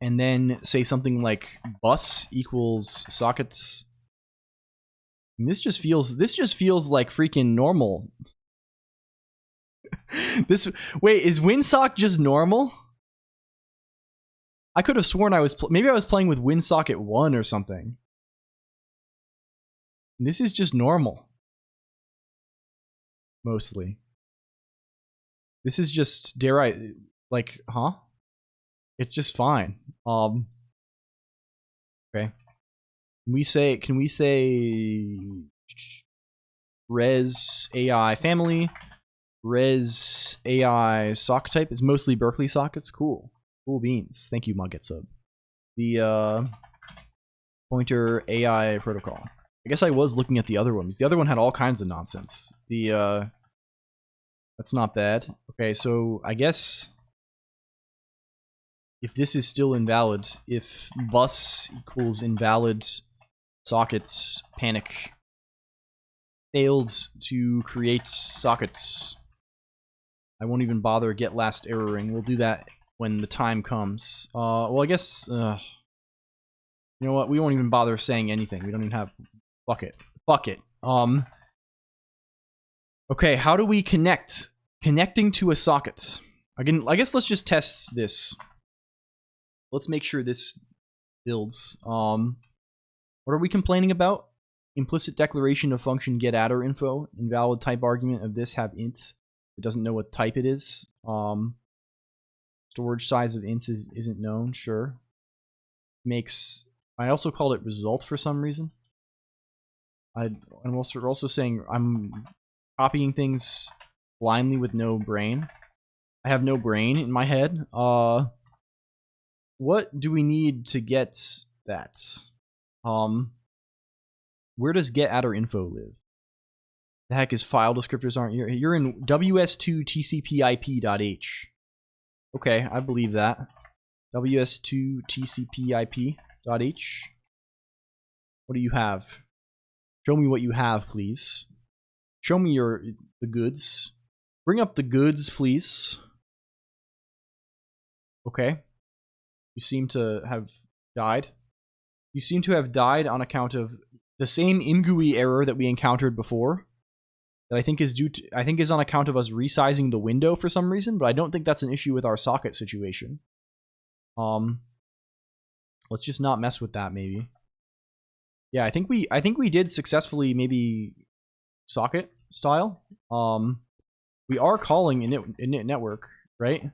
And then say something like bus equals sockets. And this just feels like freaking normal. Wait, is WinSock just normal? I could have sworn maybe I was playing with WinSocket 1 or something. This is just normal. Mostly. This is just, dare I, like, huh? It's just fine. Okay. Can we say res AI family, res AI sock type? It's mostly Berkeley sockets. Cool. Cool beans. Thank you, Mugget Sub. The pointer AI protocol. I guess I was looking at the other ones. The other one had all kinds of nonsense. That's not bad. Okay, so I guess if this is still invalid, if bus equals invalid sockets, panic, failed to create sockets, I won't even bother get last erroring. We'll do that when the time comes. Well, I guess, you know what? We won't even bother saying anything. We don't even have, fuck it. Fuck it. Okay, how do we connect? Connecting to a socket. Again, I guess let's just test this. Let's make sure this builds. What are we complaining about? Implicit declaration of function getAttr info. Invalid type argument of this have int. It doesn't know what type it is. Storage size of ints isn't known. Sure. I also called it result for some reason. I'm also saying I'm copying things blindly with no brain. I have no brain in my head. What do we need to get that? Where does getAttr info live? The heck is file descriptors aren't here? You're in ws2 tcp/ip.h. Okay, I believe that. ws2 tcp/ip.h. What do you have? Show me what you have, please. Show me the goods. Bring up the goods, please. Okay. You seem to have died. You seem to have died on account of the same ingui error that we encountered before. That I think is on account of us resizing the window for some reason, but I don't think that's an issue with our socket situation. Let's just not mess with that, maybe. Yeah, I think we did successfully maybe socket style. We are calling init network, right?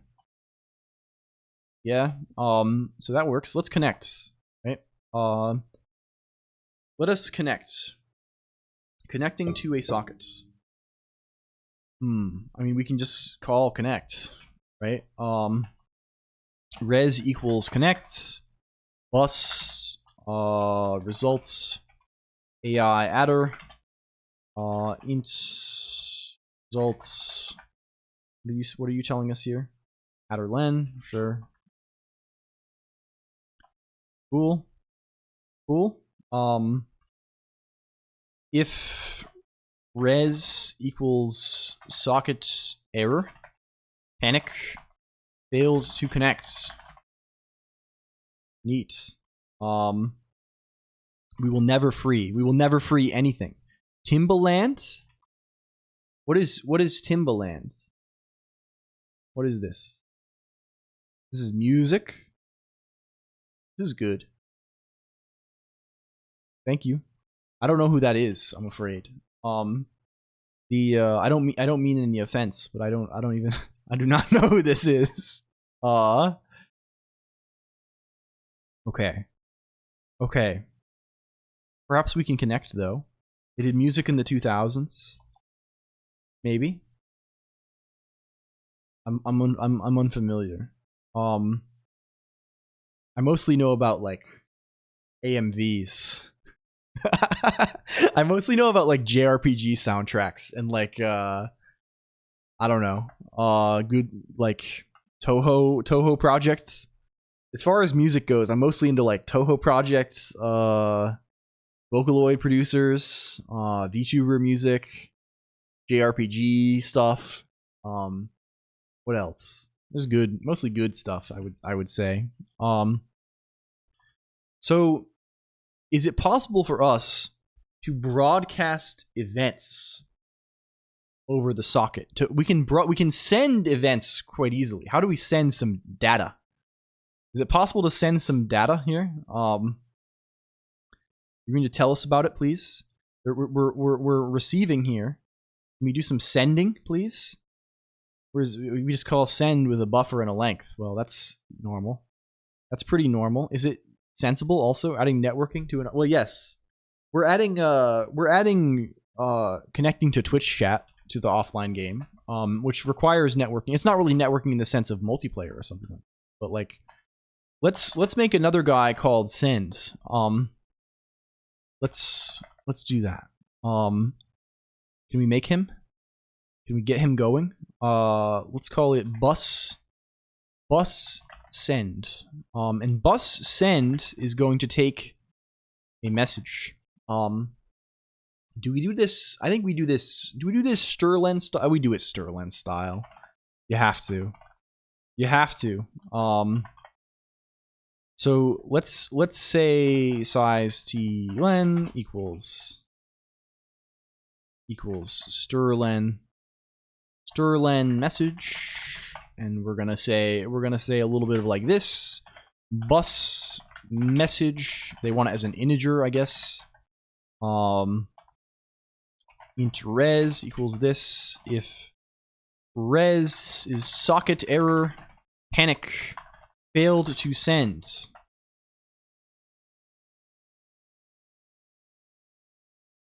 Yeah. So that works. Let's connect. Right. Let us connect. Connecting to a socket. I mean, we can just call connect, right? Res equals connect. Bus. Results. AI adder. Int results. What are you telling us here? Adder len. Sure. Cool. Cool. If res equals socket error, panic, failed to connect. Neat. We will never free. We will never free anything. Timbaland? What is Timbaland? What is this? This is music. This is good. Thank you. I don't know who that is, I'm afraid. I don't mean any offense, but I do not know who this is. Okay. Okay. Perhaps we can connect though. They did music in the 2000s. Maybe. I'm unfamiliar. I mostly know about like AMVs. I mostly know about like JRPG soundtracks and like I don't know, good like Toho projects. As far as music goes, I'm mostly into like Toho projects, Vocaloid producers, VTuber music, JRPG stuff. What else? There's mostly good stuff. I would say. So, is it possible for us to broadcast events over the socket? We can send events quite easily. How do we send some data? Is it possible to send some data here? You're going to tell us about it, please. We're receiving here. Can we do some sending, please? We just call send with a buffer and a length. Well, that's normal. That's pretty normal. Is it sensible also adding networking to an? Well, yes. We're adding connecting to Twitch chat to the offline game, which requires networking. It's not really networking in the sense of multiplayer or something, but like, let's make another guy called Send. Let's do that. Can we make him? Can we get him going? Let's call it bus send. And bus send is going to take a message. Do we do this? I think we do this. Do we do this Sterlen style? We do it Sterlen style. You have to. You have to. So let's say size t len equals Sterlen message, and we're gonna say a little bit of like this bus message. They want it as an integer, I guess. Int res equals this. If res is socket error, panic, failed to send.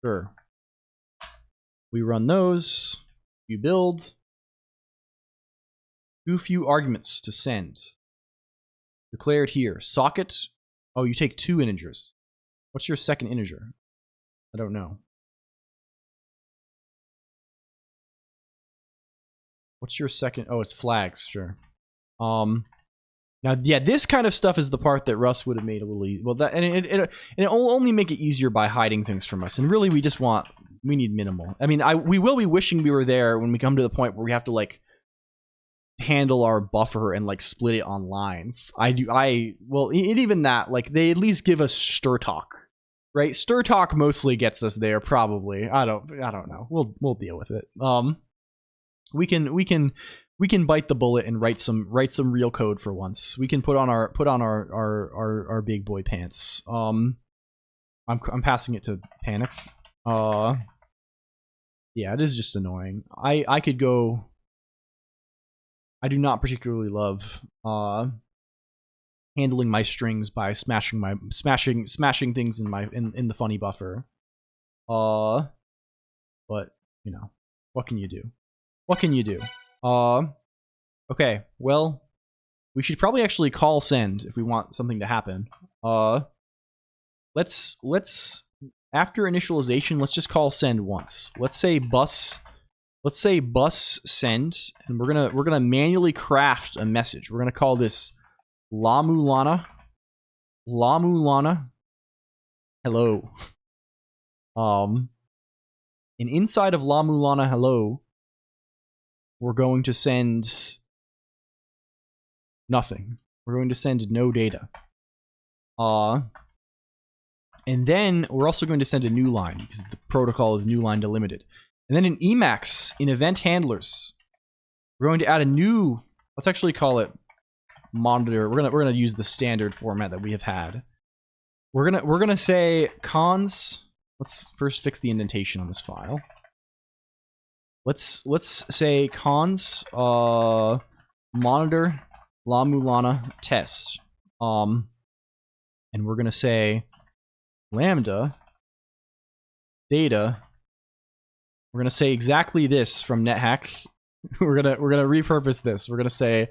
Sure. We run those. You build. Too few arguments to send. Declared here. Socket. Oh, you take 2 integers. What's your second integer? I don't know. What's your second? Oh, it's flags. Sure. Now, yeah, this kind of stuff is the part that Russ would have made a little easy. Well, that and it'll only make it easier by hiding things from us. And really, we need minimal. I mean, we will be wishing we were there when we come to the point where we have to like handle our buffer and like split it on lines. Well, even that, like they at least give us stir talk, right? Stir talk mostly gets us there, probably. I don't know. We'll deal with it. We can bite the bullet and write some real code for once. We can put on our big boy pants. I'm passing it to Panic. Yeah, it is just annoying. I could go. I do not particularly love handling my strings by smashing things in the funny buffer. But you know, what can you do? What can you do? Okay, well, we should probably actually call send if we want something to happen. Let's after initialization, let's just call send once. Let's say bus send, and we're gonna manually craft a message. We're gonna call this la-mulana. La-mulana. Hello. And inside of la-mulana hello, we're going to send nothing. We're going to send no data. And then we're also going to send a new line because the protocol is new line delimited. And then in Emacs, in event handlers, we're going to add a new. Let's actually call it monitor. We're gonna use the standard format that we have had. We're gonna say cons. Let's first fix the indentation on this file. Let's say cons monitor la-mulana test. And we're gonna say lambda data. We're gonna say exactly this from NetHack. we're gonna repurpose this. We're gonna say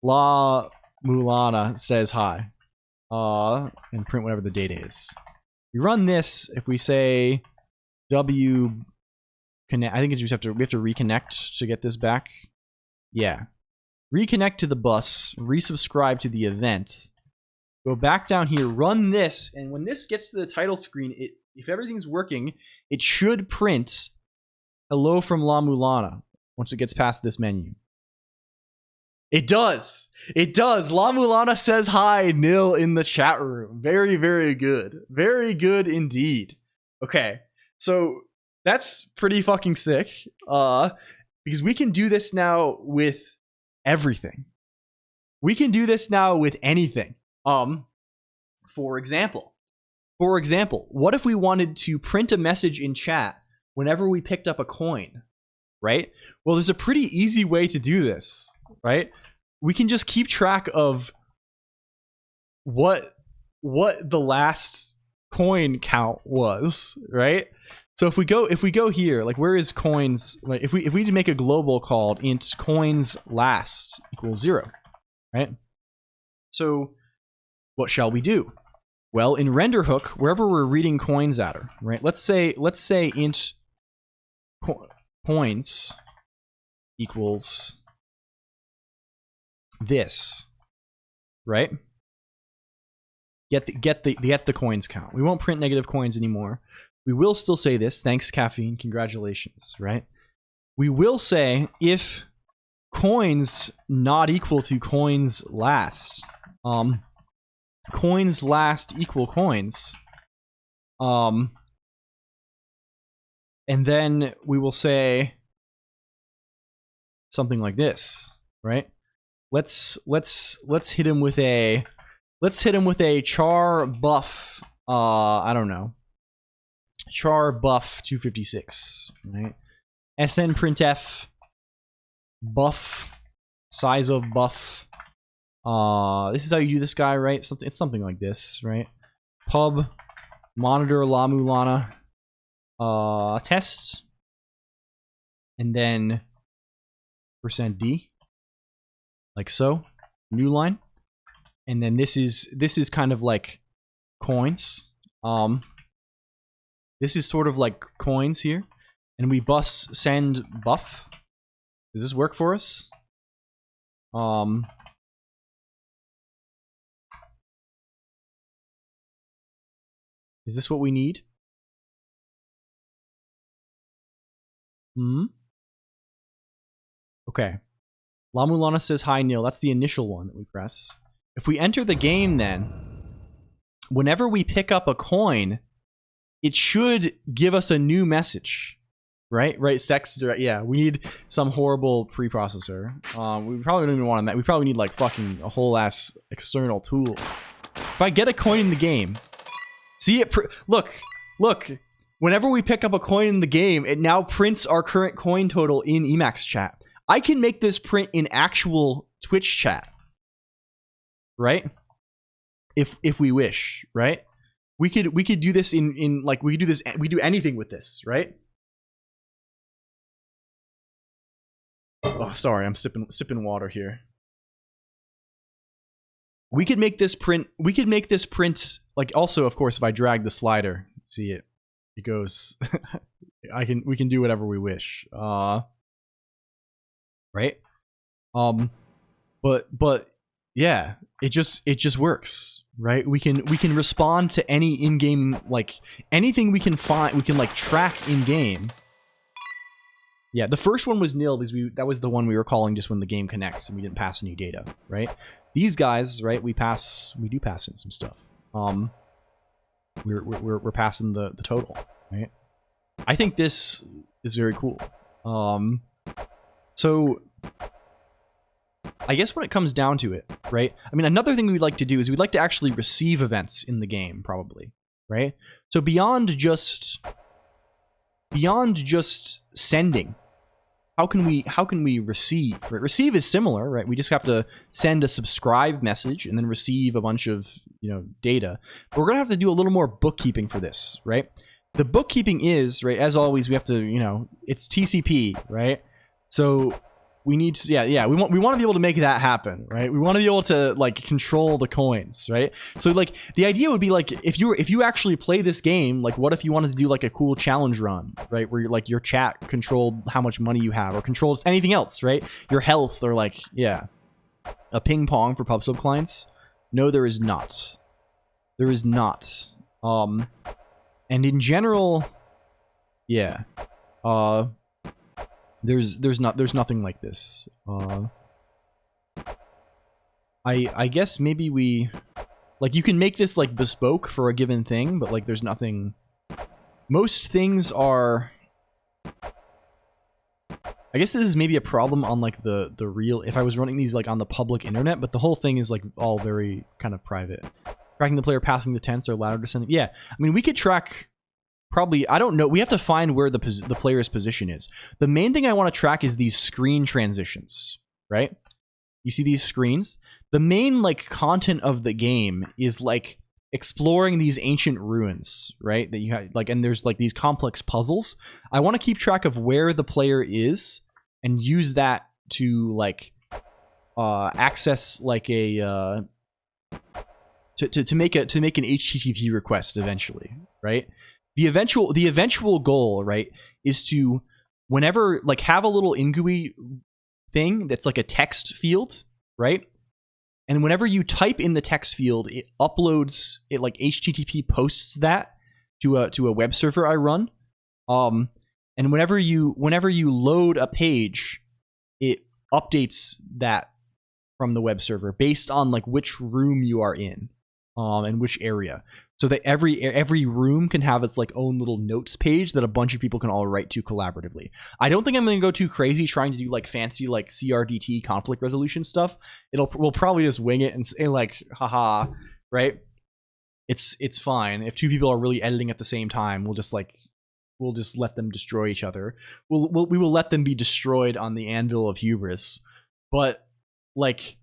la-mulana says hi. And print whatever the data is. We run this if we say w connect. I think we have to reconnect to get this back. Yeah. Reconnect to the bus, resubscribe to the event, go back down here, run this, and when this gets to the title screen, if everything's working, it should print hello from la-mulana once it gets past this menu. It does. It does. La-mulana says hi, nil in the chat room. Very, very good. Very good indeed. Okay, so that's pretty fucking sick. Because we can do this now with everything. We can do this now with anything. For example, what if we wanted to print a message in chat whenever we picked up a coin, right? Well, there's a pretty easy way to do this, right? We can just keep track of what the last coin count was, right? So if we go here, like where is coins? Like if we need to make a global called int coins last equals 0, right? So what shall we do? Well, in render hook, wherever we're reading coins at her, right? Let's say int coins equals this, right? Get the coins count. We won't print negative coins anymore. We will still say this, thanks caffeine, congratulations, right? We will say if coins not equal to coins last, coins last equal coins, and then we will say something like this, right? Let's hit him with a char buff, I don't know, char buff 256, right? SN printf buff size of buff. This is how you do this guy, right? It's something like this, right? Pub monitor la-mulana test, and then %d, like so, new line, and then this is kind of like coins. This is sort of like coins here, and we bus send buff. Does this work for us? Is this what we need? Okay. La-mulana says hi, nil. That's the initial one that we press. If we enter the game then, whenever we pick up a coin, it should give us a new message. Right? Sex, yeah, we need some horrible preprocessor. We probably don't even want that. We probably need like fucking a whole ass external tool. If I get a coin in the game, see it, look, whenever we pick up a coin in the game, it now prints our current coin total in Emacs chat. I can make this print in actual Twitch chat, right? If we wish, right? We could do this in like we do anything with this, right? Oh, sorry, I'm sipping water here. We could make this print. We could make this print like also, of course, if I drag the slider, see it goes. We can do whatever we wish. Right? But yeah, it just works, right? We can respond to any in-game, like anything we can find, we can like track in-game. Yeah, the first one was nil because that was the one we were calling just when the game connects and we didn't pass any data, right? These guys, right, we do pass in some stuff. We're passing the total, right? I think this is very cool. So I guess when it comes down to it, right? I mean, another thing we'd like to do is we'd like to actually receive events in the game, probably, right? So beyond just sending, how can we receive? Right? Receive is similar, right? We just have to send a subscribe message and then receive a bunch of, data. But we're gonna have to do a little more bookkeeping for this, right? The bookkeeping is, right, as always, we have to, it's TCP, right? So we need to, we want to be able to make that happen, right? We want to be able to like control the coins, right? So like the idea would be like if you actually play this game, like what if you wanted to do like a cool challenge run, right? Where like your chat controlled how much money you have or controls anything else, right? Your health or like, yeah. A ping pong for PubSub clients? No, there is not. There is not. And in general, yeah. There's nothing like this. I guess maybe we, like, you can make this like bespoke for a given thing, but like there's nothing. Most things are, I guess this is maybe a problem on like the real, if I was running these like on the public internet, but the whole thing is like all very kind of private. Tracking the player passing the tents or ladder descending. Yeah, I mean we could track. Probably, I don't know. We have to find where the player's position is. The main thing I want to track is these screen transitions, right? You see these screens? The main like content of the game is like exploring these ancient ruins, right? That you have like, and there's like these complex puzzles. I want to keep track of where the player is and use that to like access like a to make an HTTP request eventually, right? The eventual goal, right, is to whenever like have a little ingui thing that's like a text field, right? And whenever you type in the text field, it uploads it like HTTP posts that to a web server I run. And whenever you load a page, it updates that from the web server based on like which room you are in, and which area. So that every room can have its like own little notes page that a bunch of people can all write to collaboratively. I don't think I'm going to go too crazy trying to do like fancy like CRDT conflict resolution stuff. We'll probably just wing it and say like, haha, right? It's fine. If two people are really editing at the same time, we'll just let them destroy each other. We will let them be destroyed on the anvil of hubris. But like,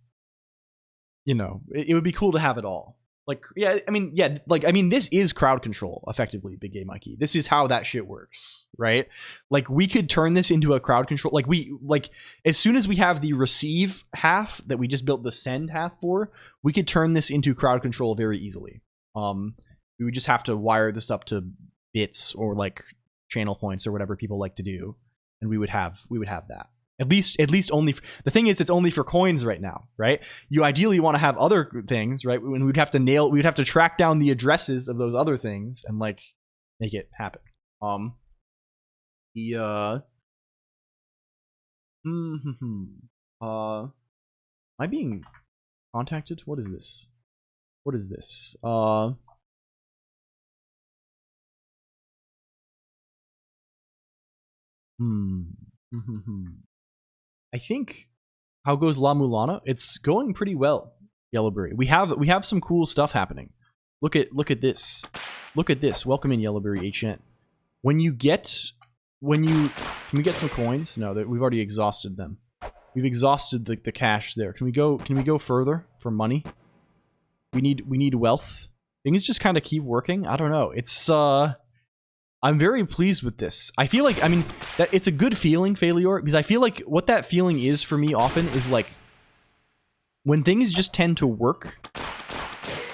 you know, it would be cool to have it all. Like, yeah, I mean, this is crowd control, effectively, Big Gay Mikey. This is how that shit works, right? Like, we could turn this into a crowd control. Like, as soon as we have the receive half that we just built the send half for, we could turn this into crowd control very easily. We would just have to wire this up to bits or, like, channel points or whatever people like to do, and we would have that. At least only. The thing is, it's only for coins right now, right? You ideally want to have other things, right? When we'd have to track down the addresses of those other things and like make it happen. Am I being contacted? What is this? What is this? I think, how goes la-mulana? It's going pretty well, Yellowberry. We have some cool stuff happening. Look at this. Look at this. Welcome in, Yellowberry HN. Can we get some coins? No, we've already exhausted them. We've exhausted the cash there. Can we go further for money? We need wealth. Things just kind of keep working. I don't know. It's I'm very pleased with this. I feel like, I mean, that it's a good feeling, Failure, because I feel like what that feeling is for me often is like when things just tend to work.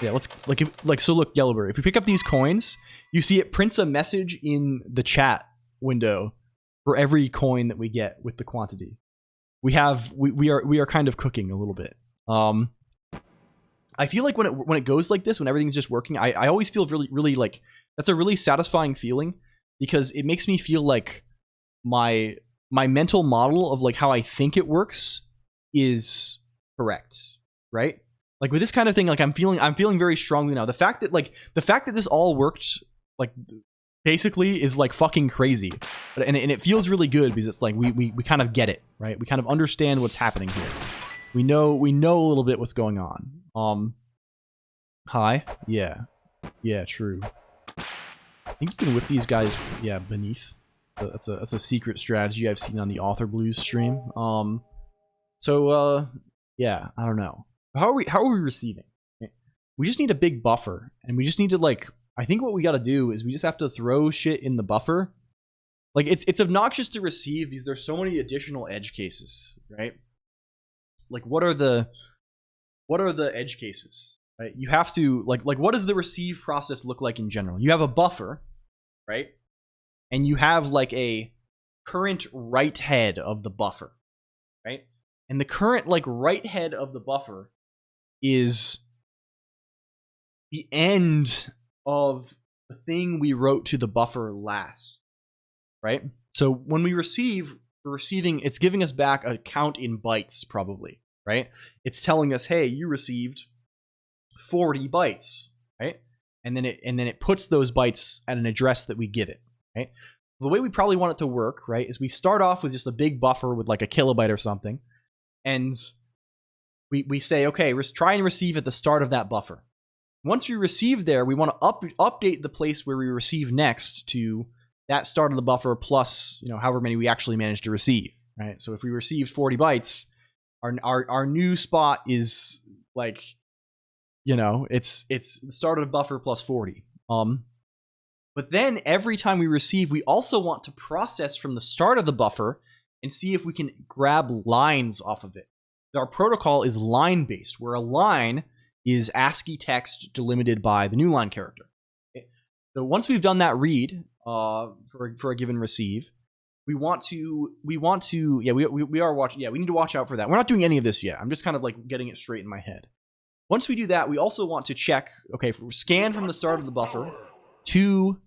Yeah, let's so look, Yellowberry. If we pick up these coins, you see it prints a message in the chat window for every coin that we get with the quantity. We are kind of cooking a little bit. I feel like when it goes like this, when everything's just working, I always feel really like that's a really satisfying feeling because it makes me feel like my mental model of like how I think it works is correct, right? Like with this kind of thing, like I'm feeling very strongly now. The fact that this all worked, like basically, is like fucking crazy, and it feels really good because it's like we kind of get it, right? We kind of understand what's happening here. We know a little bit what's going on. Hi, yeah, true. I think you can whip these guys, yeah, beneath. That's a secret strategy I've seen on the Author Blues stream. Yeah, I don't know. How are we receiving? We just need a big buffer, and we just need to like. I think what we got to do is we just have to throw shit in the buffer, like it's obnoxious to receive because there's so many additional edge cases, right? Like what are the edge cases, right? You have to like what does the receive process look like in general? You have a buffer, right? And you have like a current write head of the buffer, right? And the current like write head of the buffer is the end of the thing we wrote to the buffer last, right? So when we receive, we're receiving, it's giving us back a count in bytes probably, right? It's telling us, hey, you received 40 bytes, right? And then it puts those bytes at an address that we give it, right? The way we probably want it to work, right, is we start off with just a big buffer with like a kilobyte or something, and we say, okay, let's try and receive at the start of that buffer. Once we receive there, we want to update the place where we receive next to that start of the buffer plus, however many we actually managed to receive, right? So if we received 40 bytes, our new spot is like, it's the start of the buffer plus 40. But then every time we receive, we also want to process from the start of the buffer and see if we can grab lines off of it. Our protocol is line-based, where a line is ASCII text delimited by the new line character. Okay? So once we've done that read for a given receive, we need to watch out for that. We're not doing any of this yet. I'm just kind of like getting it straight in my head. Once we do that, we also want to check, okay, scan from the start of the buffer to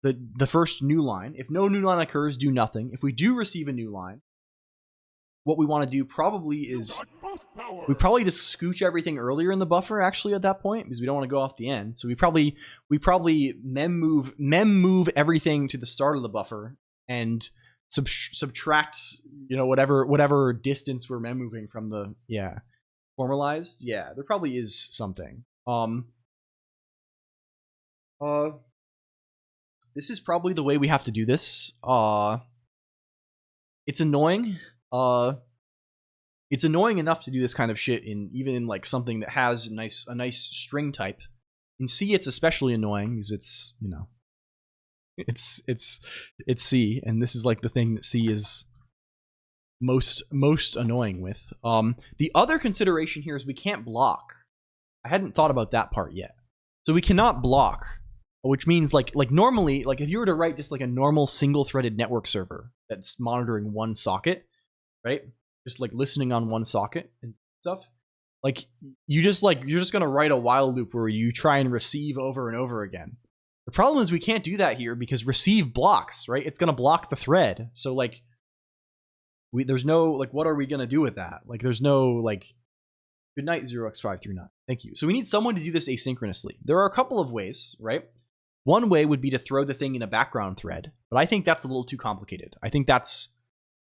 the first new line. If no new line occurs, do nothing. If we do receive a new line, what we want to do probably is we probably just scooch everything earlier in the buffer actually at that point, because we don't want to go off the end. So we probably mem move everything to the start of the buffer and subtract whatever distance we're mem moving from the formalized. Yeah, there probably is something. This is probably the way we have to do this. It's annoying. It's annoying enough to do this kind of shit even in like something that has a nice string type. In C, it's especially annoying because it's C, and this is like the thing that C is most annoying with. The other consideration here is we can't block. I hadn't thought about that part yet. So we cannot block, which means like normally, like if you were to write just like a normal single-threaded network server that's monitoring one socket, right? Just like listening on one socket and stuff. Like you're just gonna write a while loop where you try and receive over and over again. The problem is we can't do that here because receive blocks, right? It's gonna block the thread. So like there's no like, what are we gonna do with that? Like there's no like, good night 0x539. Thank you. So we need someone to do this asynchronously. There are a couple of ways, right? One way would be to throw the thing in a background thread, but I think that's a little too complicated. I think that's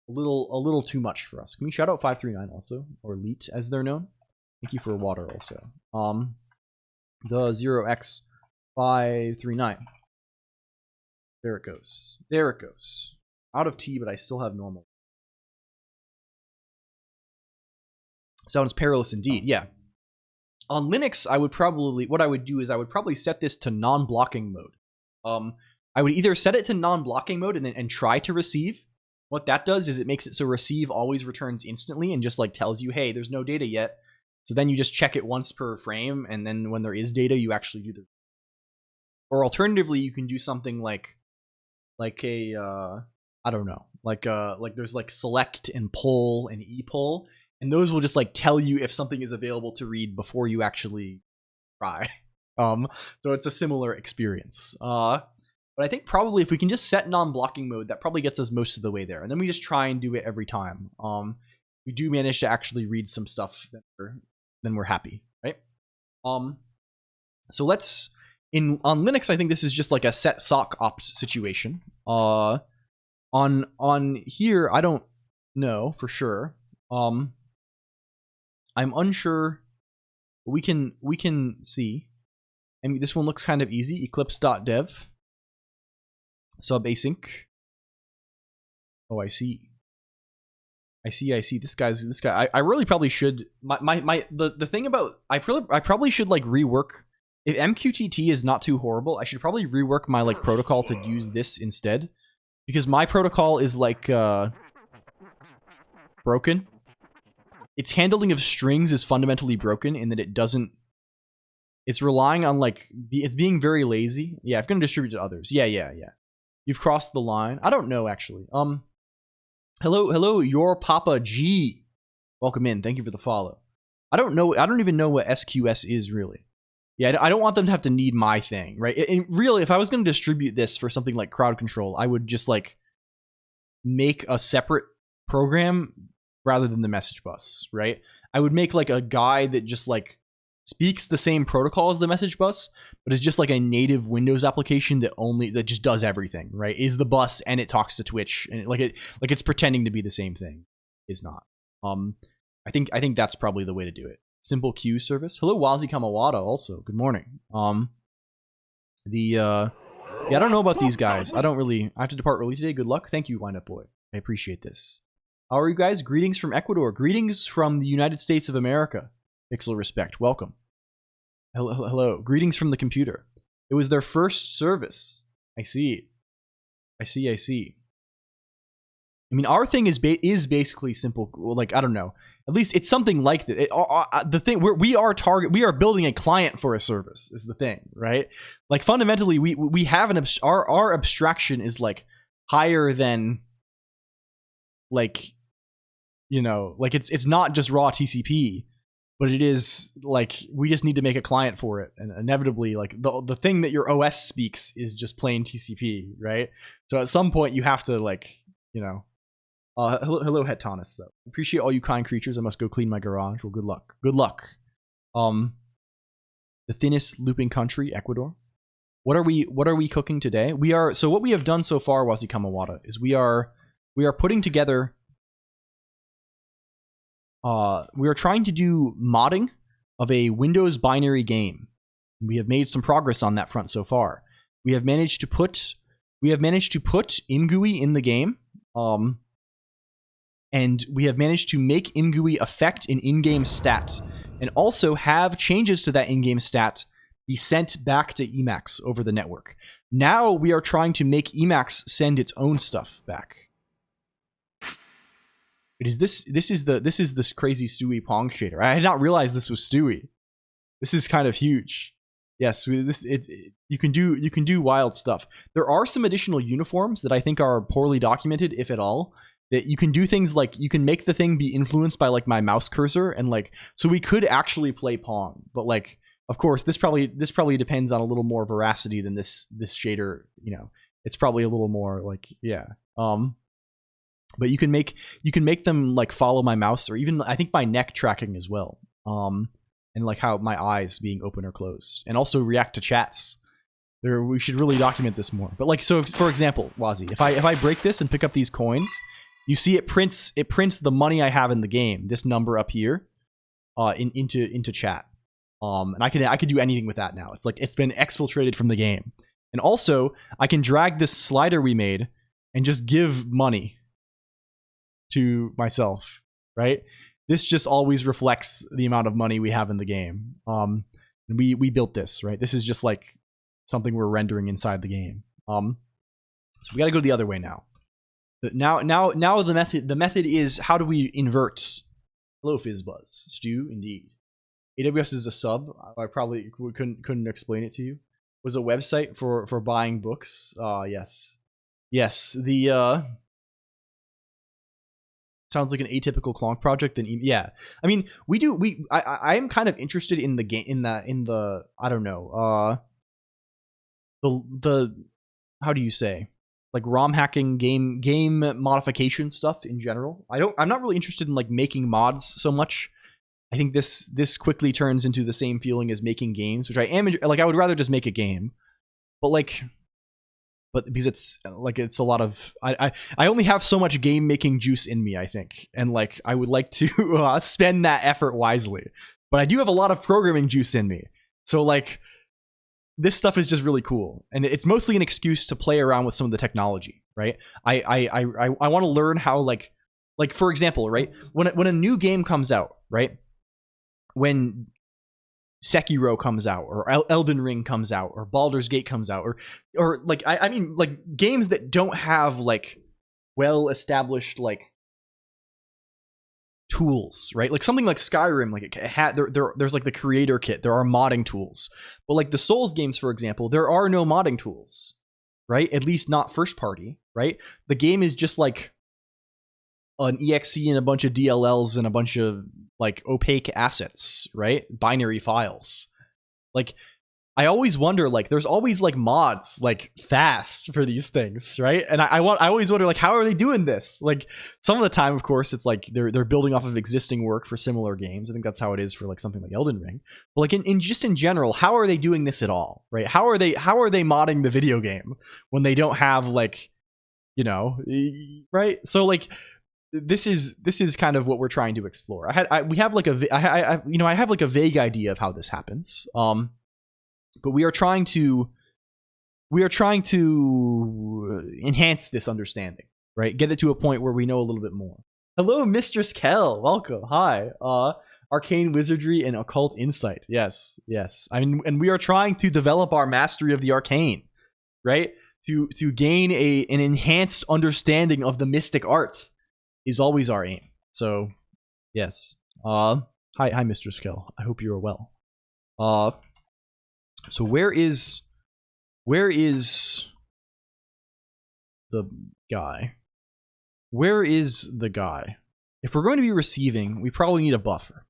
a little too much for us. Can we shout out 539 also, or Leet as they're known? Thank you for water also. The 0x539. There it goes. There it goes. Out of tea, but I still have normal. Sounds perilous indeed. Yeah. On Linux, what I would do is I would probably set this to non-blocking mode. I would either set it to non-blocking mode and try to receive. What that does is it makes it so receive always returns instantly and just like tells you, hey, there's no data yet. So then you just check it once per frame, and then when there is data, you actually do the. Or alternatively, you can do something like a I don't know, like there's like select and pull and epull, and those will just like tell you if something is available to read before you actually try. So it's a similar experience. But I think probably if we can just set non-blocking mode, that probably gets us most of the way there. And then we just try and do it every time. We do manage to actually read some stuff, then we're happy, right? So let's on Linux, I think this is just like a set sock opt situation. On here, I don't know for sure. I'm unsure. We can see. I mean, this one looks kind of easy. Eclipse.dev. Sub async. Oh, I see. This guy. I really probably should. The thing about I probably should like rework. If MQTT is not too horrible, I should probably rework my like protocol to use this instead. because my protocol is like broken. Its handling of strings is fundamentally broken in that it doesn't. It's relying on like it's being very lazy. Yeah, I'm gonna distribute to others. Yeah. You've crossed the line. I don't know actually. Hello, your Papa G. Welcome in. Thank you for the follow. I don't know. I don't even know what SQS is really. Yeah, I don't want them to have to need my thing, right? And really, if I was going to distribute this for something like crowd control, I would just like make a separate program rather than the message bus, right? I would make like a guy that just like speaks the same protocol as the message bus, but is just like a native Windows application that just does everything, right? Is the bus and it talks to Twitch and it's pretending to be the same thing. Is not. I think that's probably the way to do it. Simple queue service. Hello, Wazi Kamawada. Also, good morning. Yeah, I don't know about these guys. I have to depart early today. Good luck. Thank you, Wind Up Boy. I appreciate this. How are you guys? Greetings from Ecuador. Greetings from the United States of America. Pixel respect. Welcome. Hello. Greetings from the computer. It was their first service. I see. I mean, our thing is basically simple. Like, I don't know. At least it's something like that. The thing we are building a client for a service is the thing, right? Like fundamentally, we have our abstraction is like higher than like, you know, like it's not just raw TCP, but it is like we just need to make a client for it, and inevitably, like the thing that your OS speaks is just plain TCP, right? So at some point you have to like, you know. Hello, Hetanis, though. Appreciate all you kind creatures. I must go clean my garage. Well, good luck. Good luck. The thinnest looping country, Ecuador. What are we cooking today? So what we have done so far, Wazi Kamawada, is we are putting together. We are trying to do modding of a Windows binary game. We have made some progress on that front so far. We have managed to put ImGUI in the game. And we have managed to make ImGUI affect an in-game stat, and also have changes to that in-game stat be sent back to Emacs over the network. Now we are trying to make Emacs send its own stuff back. This is this crazy Stewie Pong shader. I had not realized this was Stewie. This is kind of huge. Yes, you can do wild stuff. There are some additional uniforms that I think are poorly documented, if at all. That you can do things like you can make the thing be influenced by like my mouse cursor, and like so we could actually play Pong, but like of course this probably depends on a little more veracity than this shader. You know, it's probably a little more like yeah. But you can make them like follow my mouse, or even I think my neck tracking as well. And like how my eyes being open or closed, and also react to chats. We should really document this more. But like so, for example, Wazi, if I break this and pick up these coins. You see, it prints the money I have in the game. This number up here, into chat. And I could do anything with that now. It's like it's been exfiltrated from the game. And also, I can drag this slider we made and just give money to myself. Right? This just always reflects the amount of money we have in the game. And we built this. Right? This is just like something we're rendering inside the game. So we got to go the other way now. Now the method is how do we invert? Hello, Fizzbuzz. Stu, indeed. AWS is a sub. I probably couldn't explain it to you. Was a website for buying books. Yes. The sounds like an atypical COLONQ project. Then yeah. I mean, I am kind of interested in the game in the I don't know the how do you say? Like ROM hacking, game modification stuff in general. I'm not really interested in like making mods so much. I think this quickly turns into the same feeling as making games, which I am like. I would rather just make a game, but because it's a lot of I only have so much game making juice in me, I think, and like I would like to spend that effort wisely. But I do have a lot of programming juice in me, so like. This stuff is just really cool, and it's mostly an excuse to play around with some of the technology, right? I want to learn how like for example, right? When a new game comes out, right? When Sekiro comes out, or Elden Ring comes out, or Baldur's Gate comes out, or like I mean like games that don't have like well established like tools, right? Like something like Skyrim, like it had there's like the creator kit, there are modding tools, but like the Souls games, for example, there are no modding tools, right? At least not first party, right? The game is just like an exe and a bunch of DLLs and a bunch of like opaque assets, right? Binary files. Like I always wonder, like there's always like mods like fast for these things, right? And I always wonder like how are they doing this? Like some of the time, of course, it's like they're building off of existing work for similar games. I think that's how it is for like something like Elden Ring. But like in just in general, how are they doing this at all, right? How are they modding the video game when they don't have like, you know, right? So like this is kind of what we're trying to explore. I have like a vague idea of how this happens. But we are trying to enhance this understanding, right? Get it to a point where we know a little bit more. Hello, Mistress Kel. Welcome. Hi. Arcane wizardry and occult insight. Yes. I mean, and we are trying to develop our mastery of the arcane, right? To gain an enhanced understanding of the mystic art is always our aim. So, yes. Hi, Mistress Kel. I hope you are well. So where is the guy? Where is the guy? If we're going to be receiving, we probably need a buffer.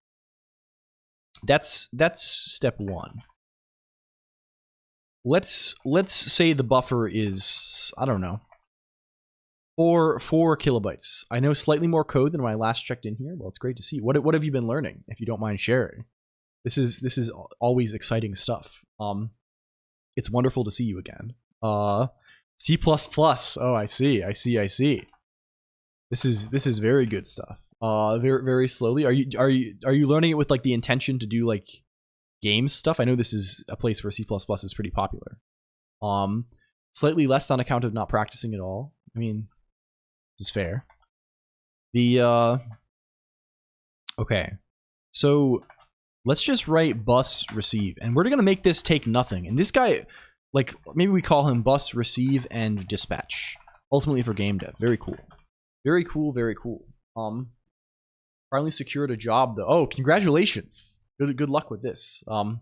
That's step one. Let's say the buffer is, I don't know, 4 kilobytes. I know slightly more code than when I last checked in here. Well, it's great to see. What have you been learning, if you don't mind sharing? This is always exciting stuff. It's wonderful to see you again. C++. Oh, I see. This is very good stuff. Very very slowly. Are you learning it with like the intention to do like games stuff? I know this is a place where C++ is pretty popular. Slightly less on account of not practicing at all. I mean, this is fair. Okay. So let's just write bus receive, and we're gonna make this take nothing. And this guy, like, maybe we call him bus receive and dispatch. Ultimately for game dev. Very cool. Very cool. Very cool. Finally secured a job though. Oh, congratulations. Good luck with this. Are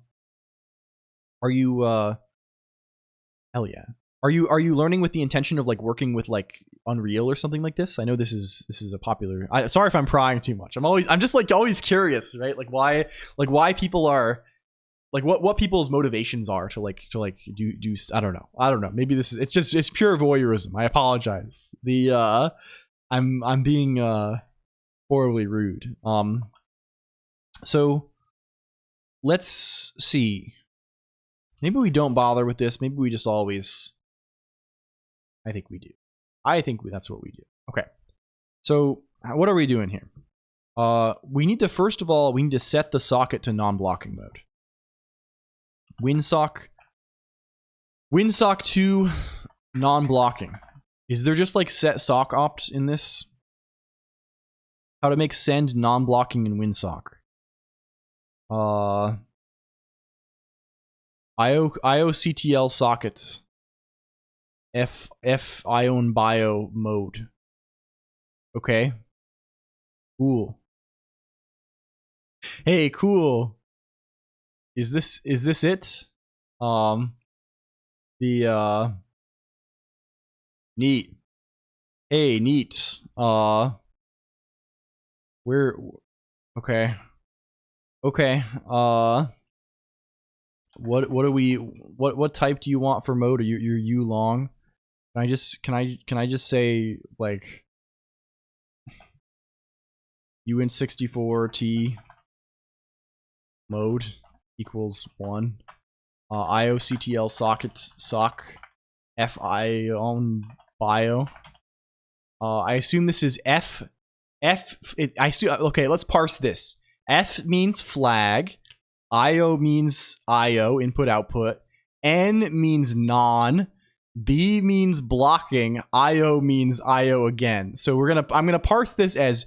you hell yeah. Are you learning with the intention of like working with like Unreal or something like this? I know this is a popular. Sorry if I'm prying too much. I'm just like always curious, right? Like why people are like what people's motivations are to do I don't know. Maybe it's pure voyeurism. I apologize. I'm being horribly rude. So let's see. Maybe we don't bother with this. Maybe we just always. I think we do. That's what we do. Okay. So what are we doing here? We need to, first of all, set the socket to non-blocking mode. WinSock 2 non-blocking. Is there just like set sock opt in this? How to make send non-blocking in WinSock. IOCTL sockets. F ion bio mode. Okay. Cool. Hey, cool. Is this it? Neat. Hey, neat. Where? Okay. What type do you want for mode? Are you're U long? Can I just say like UN64T mode equals 1. IOCTL sock FI on bio. I assume this is F. Okay, let's parse this. F means flag. IO means IO, input output. N means non. B means blocking. IO means IO again. So I'm gonna parse this as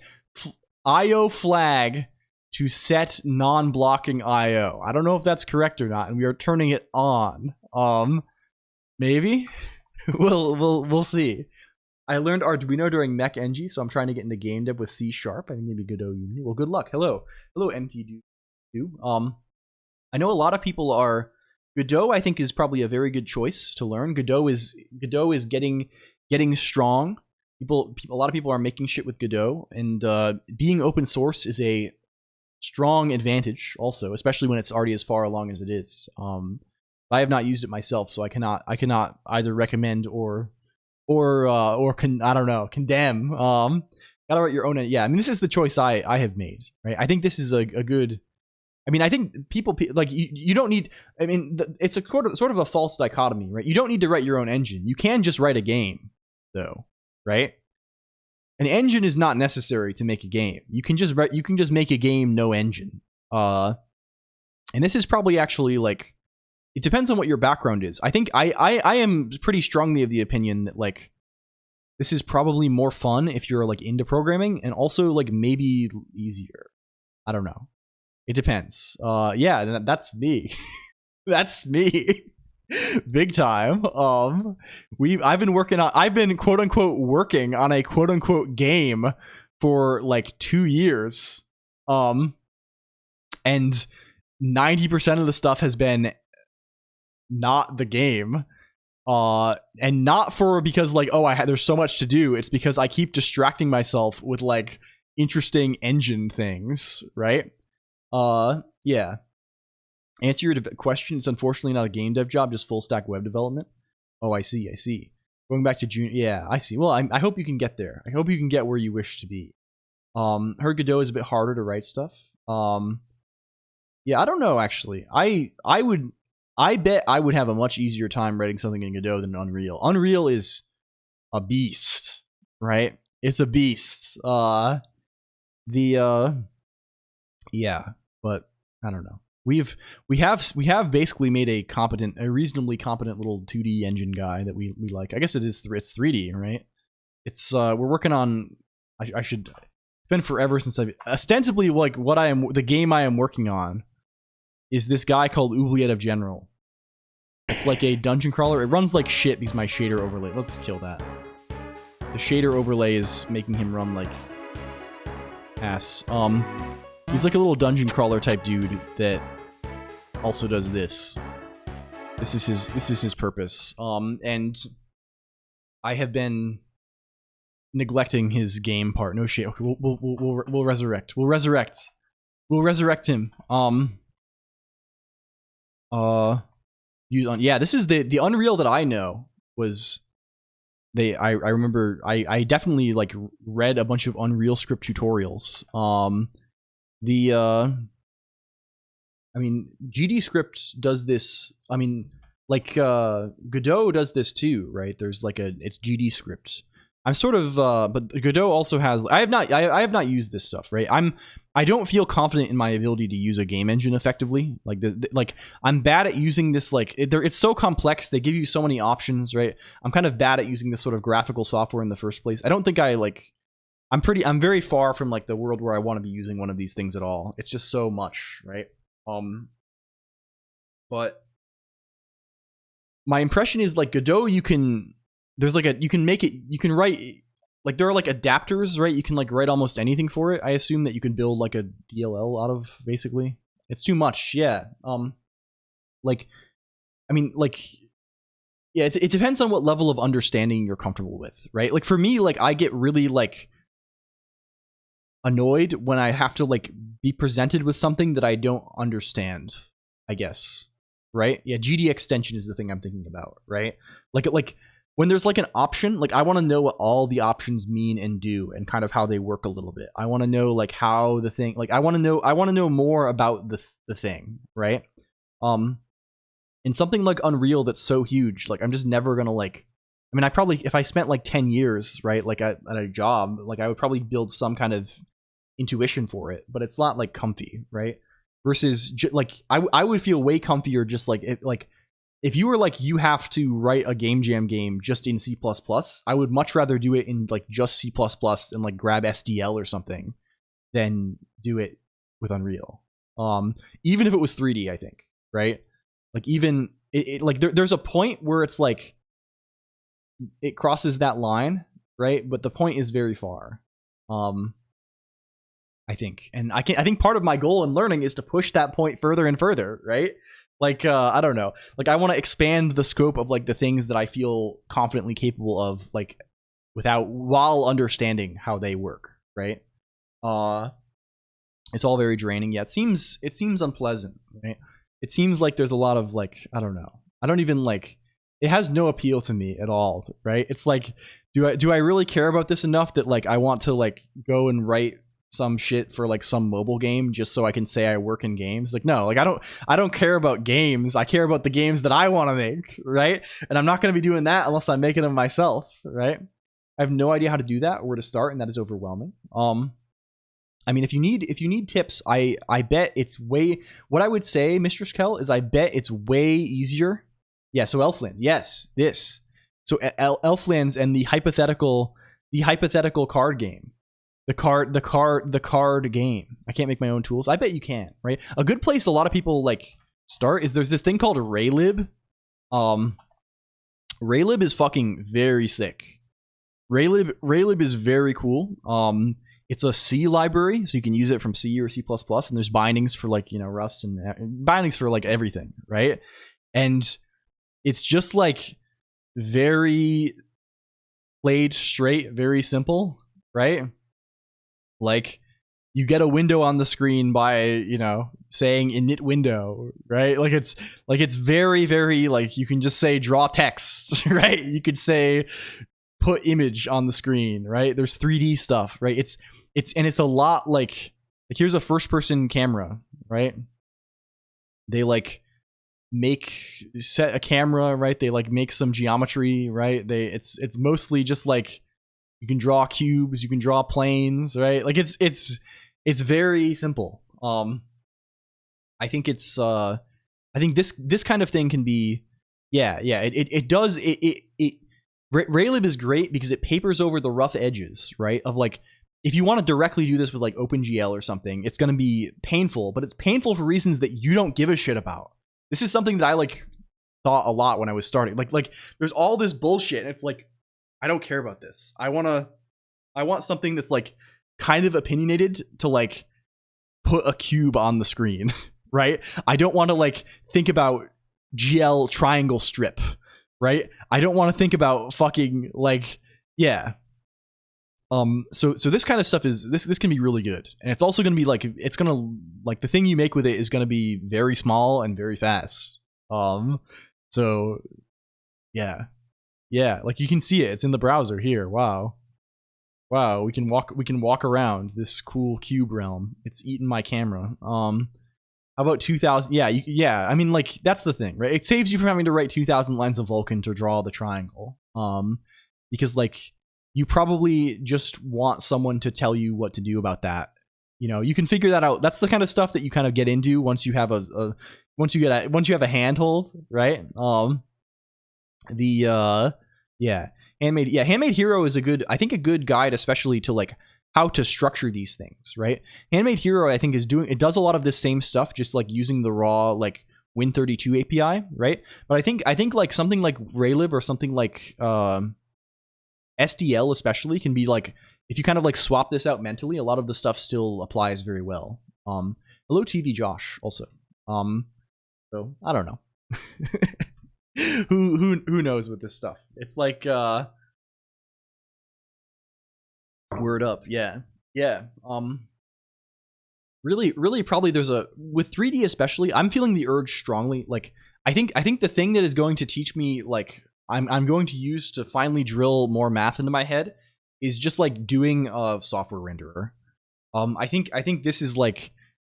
IO flag to set non-blocking IO. I don't know if that's correct or not, and we are turning it on. Maybe we'll see. I learned Arduino during Mech NG, so I'm trying to get into game dev with C#. I think maybe Godot Unity. Well, good luck. Hello MTD. I know a lot of people are. Godot, I think, is probably a very good choice to learn. Godot is getting strong. A lot of people are making shit with Godot, and being open source is a strong advantage also, especially when it's already as far along as it is. I have not used it myself, so I cannot either recommend or condemn. Gotta write your own. Yeah, I mean, this is the choice I have made, right? I think this is a good. I mean, I think people like you don't need. I mean, it's a sort of a false dichotomy, right? You don't need to write your own engine. You can just write a game, though, right? An engine is not necessary to make a game. You can just make a game no engine. And this is probably actually like, it depends on what your background is. I think I am pretty strongly of the opinion that like this is probably more fun if you're like into programming, and also like maybe easier. I don't know. It depends. Yeah, that's me. That's me. Big time. I've been quote unquote working on a quote unquote game for like 2 years. And 90% of the stuff has been not the game. And not because like, there's so much to do. It's because I keep distracting myself with like interesting engine things, right? Yeah. Answer your question. It's unfortunately not a game dev job, just full stack web development. Oh, I see. Going back to June. Yeah, I see. Well, I hope you can get there. I hope you can get where you wish to be. Heard Godot is a bit harder to write stuff. Yeah, I don't know actually. I bet I would have a much easier time writing something in Godot than Unreal. Unreal is a beast, right? It's a beast. Yeah, but I don't know. We have basically made a reasonably competent little 2D engine guy that we like. I guess it's 3D, right? It's we're working on. I should. It's been forever since I've ostensibly like the game I am working on is this guy called Oubliette of General. It's like a dungeon crawler. It runs like shit because my shader overlay. Let's kill that. The shader overlay is making him run like ass. He's like a little dungeon crawler type dude that also does this. This is his purpose. And I have been neglecting his game part. No shit. Okay, we'll resurrect. We'll resurrect him. Yeah, this is the Unreal that I know was I remember I definitely like read a bunch of Unreal script tutorials. I mean, GD script does this. I mean, like Godot does this too, right? There's like it's GD script. I'm sort of, but Godot also has. I have not used this stuff, right? I don't feel confident in my ability to use a game engine effectively. Like like I'm bad at using this. Like it's so complex. They give you so many options, right? I'm kind of bad at using this sort of graphical software in the first place. I don't think I like. I'm very far from like the world where I want to be using one of these things at all. It's just so much, right? But my impression is like Godot, you can write, like there are like adapters, right? You can like write almost anything for it. I assume that you can build like a DLL out of, basically. It's too much, yeah. Like, I mean, like, yeah, it depends on what level of understanding you're comfortable with, right? Like for me, like I get really like annoyed when I have to like be presented with something that I don't understand, I guess, right? Yeah, GD extension is the thing I'm thinking about, right? Like when there's like an option, like I want to know what all the options mean and do and kind of how they work a little bit. I want to know like how the thing, like I want to know more about the thing, right? In something like Unreal that's so huge, like I'm just never gonna like, I mean, I probably, if I spent like 10 years, right, like at a job, like I would probably build some kind of intuition for it, but it's not like comfy, right? Versus like I would feel way comfier just like if you were like you have to write a game jam game just in C++, I would much rather do it in like just C++ and like grab SDL or something than do it with Unreal. Even if it was 3D, I think, right? Like even like there's a point where it's like it crosses that line, right? But the point is very far. I think, and I think part of my goal in learning is to push that point further and further, right? Like I don't know, like I want to expand the scope of like the things that I feel confidently capable of, like while understanding how they work, right? It's all very draining. Yeah, it seems unpleasant, right? It seems like there's a lot of like, I don't know, I don't even like, it has no appeal to me at all, right? It's like, do I really care about this enough that like I want to like go and write some shit for like some mobile game just so I can say I work in games? Like, no, like I don't care about games. I care about the games that I want to make, right? And I'm not going to be doing that unless I'm making them myself, right? I have no idea how to do that or where to start, and that is overwhelming. I mean, if you need tips, I bet it's way, what I would say, Mistress Kel, is I bet it's way easier. Yeah, so Elflands, yes, this. So Elflands and the hypothetical card game. The card game. I can't make my own tools. I bet you can, right? A good place a lot of people like start is there's this thing called Raylib. Raylib is fucking very sick. Raylib is very cool. It's a C library, so you can use it from C or C++, and there's bindings for like, you know, Rust and bindings for like everything, right? And it's just like very played straight, very simple, right? Like you get a window on the screen by, you know, saying init window, right? Like it's very, very like you can just say draw text, right? You could say put image on the screen, right? There's 3D stuff, right? It's a lot like here's a first person camera, right? They like set a camera, right? They like make some geometry, right? It's mostly just like you can draw cubes, you can draw planes, right? Like it's very simple. I think this kind of thing can be, it does Raylib is great because it papers over the rough edges, right? Of like, if you want to directly do this with like OpenGL or something, it's going to be painful, but it's painful for reasons that you don't give a shit about. This is something that I like thought a lot when I was starting. Like there's all this bullshit, and it's like, I don't care about this. I want something that's like kind of opinionated to like put a cube on the screen, right? I don't want to like think about GL triangle strip, right? I don't want to think about fucking like, yeah. So this kind of stuff is this can be really good, and it's also going to be like, it's going to like the thing you make with it is going to be very small and very fast. So yeah, like you can see it. It's in the browser here. Wow, we can walk around this cool cube realm. It's eating my camera. How about 2000? Yeah. I mean, like that's the thing, right? It saves you from having to write 2000 lines of Vulkan to draw the triangle. Because like, you probably just want someone to tell you what to do about that. You know, you can figure that out. That's the kind of stuff that you kind of get into once you have once you have a handhold, right? Handmade Hero is a good guide, especially to like how to structure these things, right? Handmade Hero, I think, it does a lot of this same stuff, just like using the raw like Win32 API, right? But I think like something like Raylib or something like SDL especially can be like, if you kind of like swap this out mentally, a lot of the stuff still applies very well. Hello TV Josh also. So I don't know. who knows with this stuff? It's like word up, yeah. Really probably there's with 3D especially, I'm feeling the urge strongly. Like I think the thing that is going to teach me, like I'm going to use to finally drill more math into my head, is just like doing a software renderer. I think this is like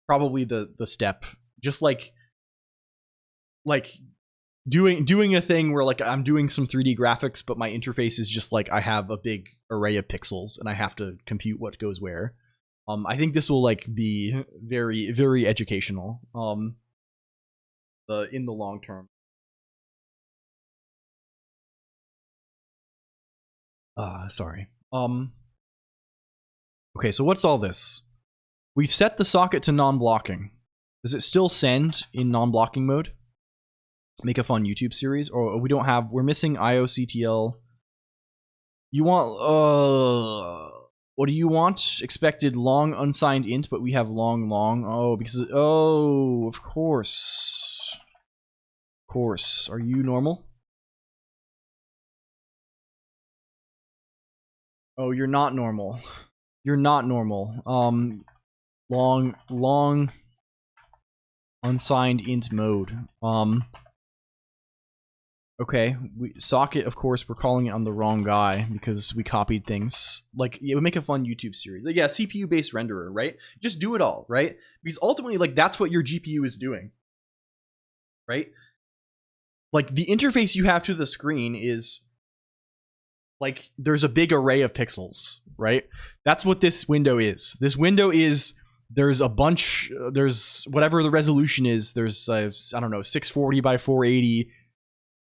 probably the step. Just like doing a thing where like I'm doing some 3D graphics, but my interface is just like I have a big array of pixels and I have to compute what goes where. I think this will like be very, very educational. In the long term. Sorry. Okay, so what's all this? We've set the socket to non-blocking. Does it still send in non-blocking mode? Make a fun YouTube series, or we don't have. We're missing IOCTL. You want what do you want? Expected long unsigned int, but we have long. Oh, because of course. Of course. Are you normal? Oh, you're not normal. You're not normal. Long unsigned int mode. Okay, socket, of course, we're calling it on the wrong guy because we copied things. Like, it would make a fun YouTube series. Like, yeah, CPU-based renderer, right? Just do it all, right? Because ultimately, like, that's what your GPU is doing, right? Like, the interface you have to the screen is, like, there's a big array of pixels, right? That's what this window is. This window is, there's a bunch, there's whatever the resolution is, there's, I don't know, 640 by 480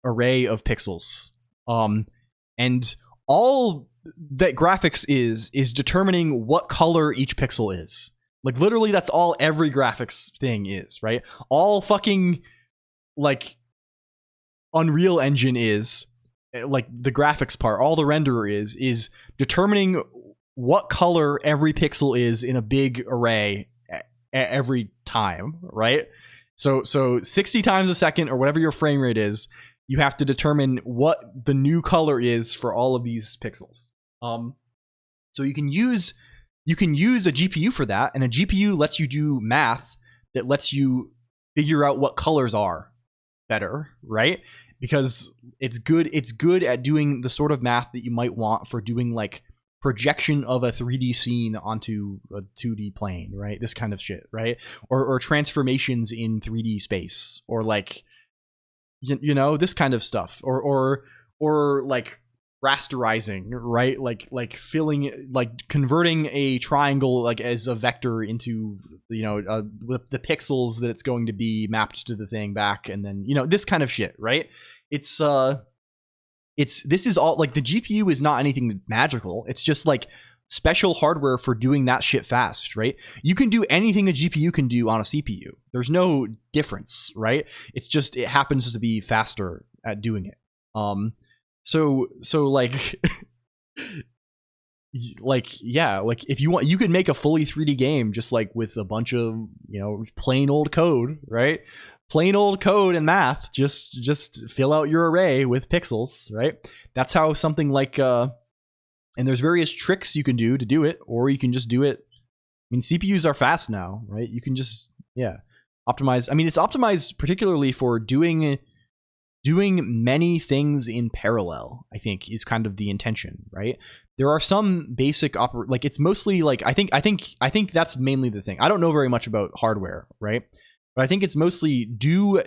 array of pixels, and all that graphics is determining what color each pixel is. Like, literally, that's all every graphics thing is, right? All fucking, like, Unreal Engine is, like, the graphics part, all the renderer is determining what color every pixel is in a big array every time, right? So 60 times a second, or whatever your frame rate is, you have to determine what the new color is for all of these pixels. So you can use a GPU for that, and a GPU lets you do math that lets you figure out what colors are better, right? Because it's good at doing the sort of math that you might want for doing, like, projection of a 3D scene onto a 2D plane, right? This kind of shit, right? Or transformations in 3D space, or, like, you know, this kind of stuff, or like rasterizing, right? Like filling, like converting a triangle, like, as a vector into, you know, the pixels that it's going to be mapped to the thing back, and then, you know, this kind of shit, right? This is all, like, the GPU is not anything magical. It's just, like, special hardware for doing that shit fast, right? You can do anything a GPU can do on a CPU. There's no difference, right? It's just, it happens to be faster at doing it. So like, like, yeah, like, if you want, you could make a fully 3D game just, like, with a bunch of, you know, plain old code, right? Plain old code and math. Just fill out your array with pixels, right? That's how something like and there's various tricks you can do to do it, or you can just do it. I mean, CPUs are fast now, right? You can just, yeah, optimize. I mean, it's optimized particularly for doing many things in parallel, I think, is kind of the intention, right? There are some basic like, it's mostly, like, I think that's mainly the thing. I don't know very much about hardware, right? But I think it's mostly do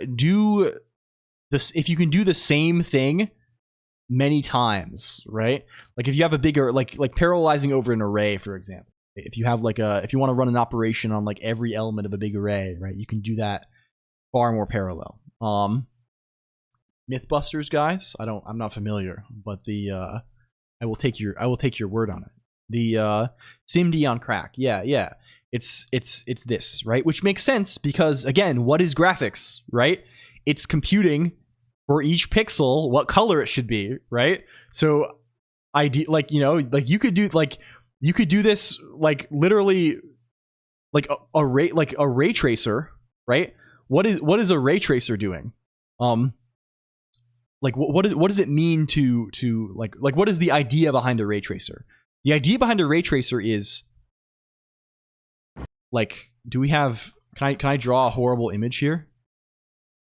this, if you can do the same thing many times, right? Like, if you have a bigger, like parallelizing over an array, for example. If you have, like, if you want to run an operation on, like, every element of a big array, right? You can do that far more parallel. Mythbusters, guys, I'm not familiar, but I will take your word on it. The SIMD on crack. Yeah. It's this, right? Which makes sense because, again, what is graphics, right? It's computing for each pixel what color it should be, right? So like, you know, like, you could do this, like, literally, like a ray tracer, right? What is a ray tracer doing? Like, what does it mean to like what is the idea behind a ray tracer? The idea behind a ray tracer is, like, do we have, can I draw a horrible image here?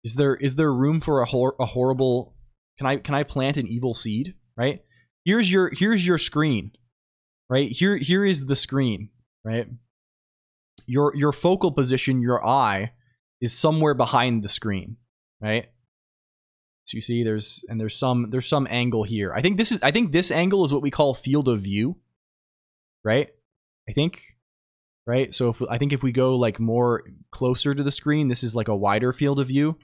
Is there room for a horrible, can I plant an evil seed, right? Here's your screen, right? Here is the screen, right? Your focal position, your eye, is somewhere behind the screen, right? So you see there's some angle here. I think this angle is what we call field of view, right? I think, right? So if we go, like, more closer to the screen, this is, like, a wider field of view,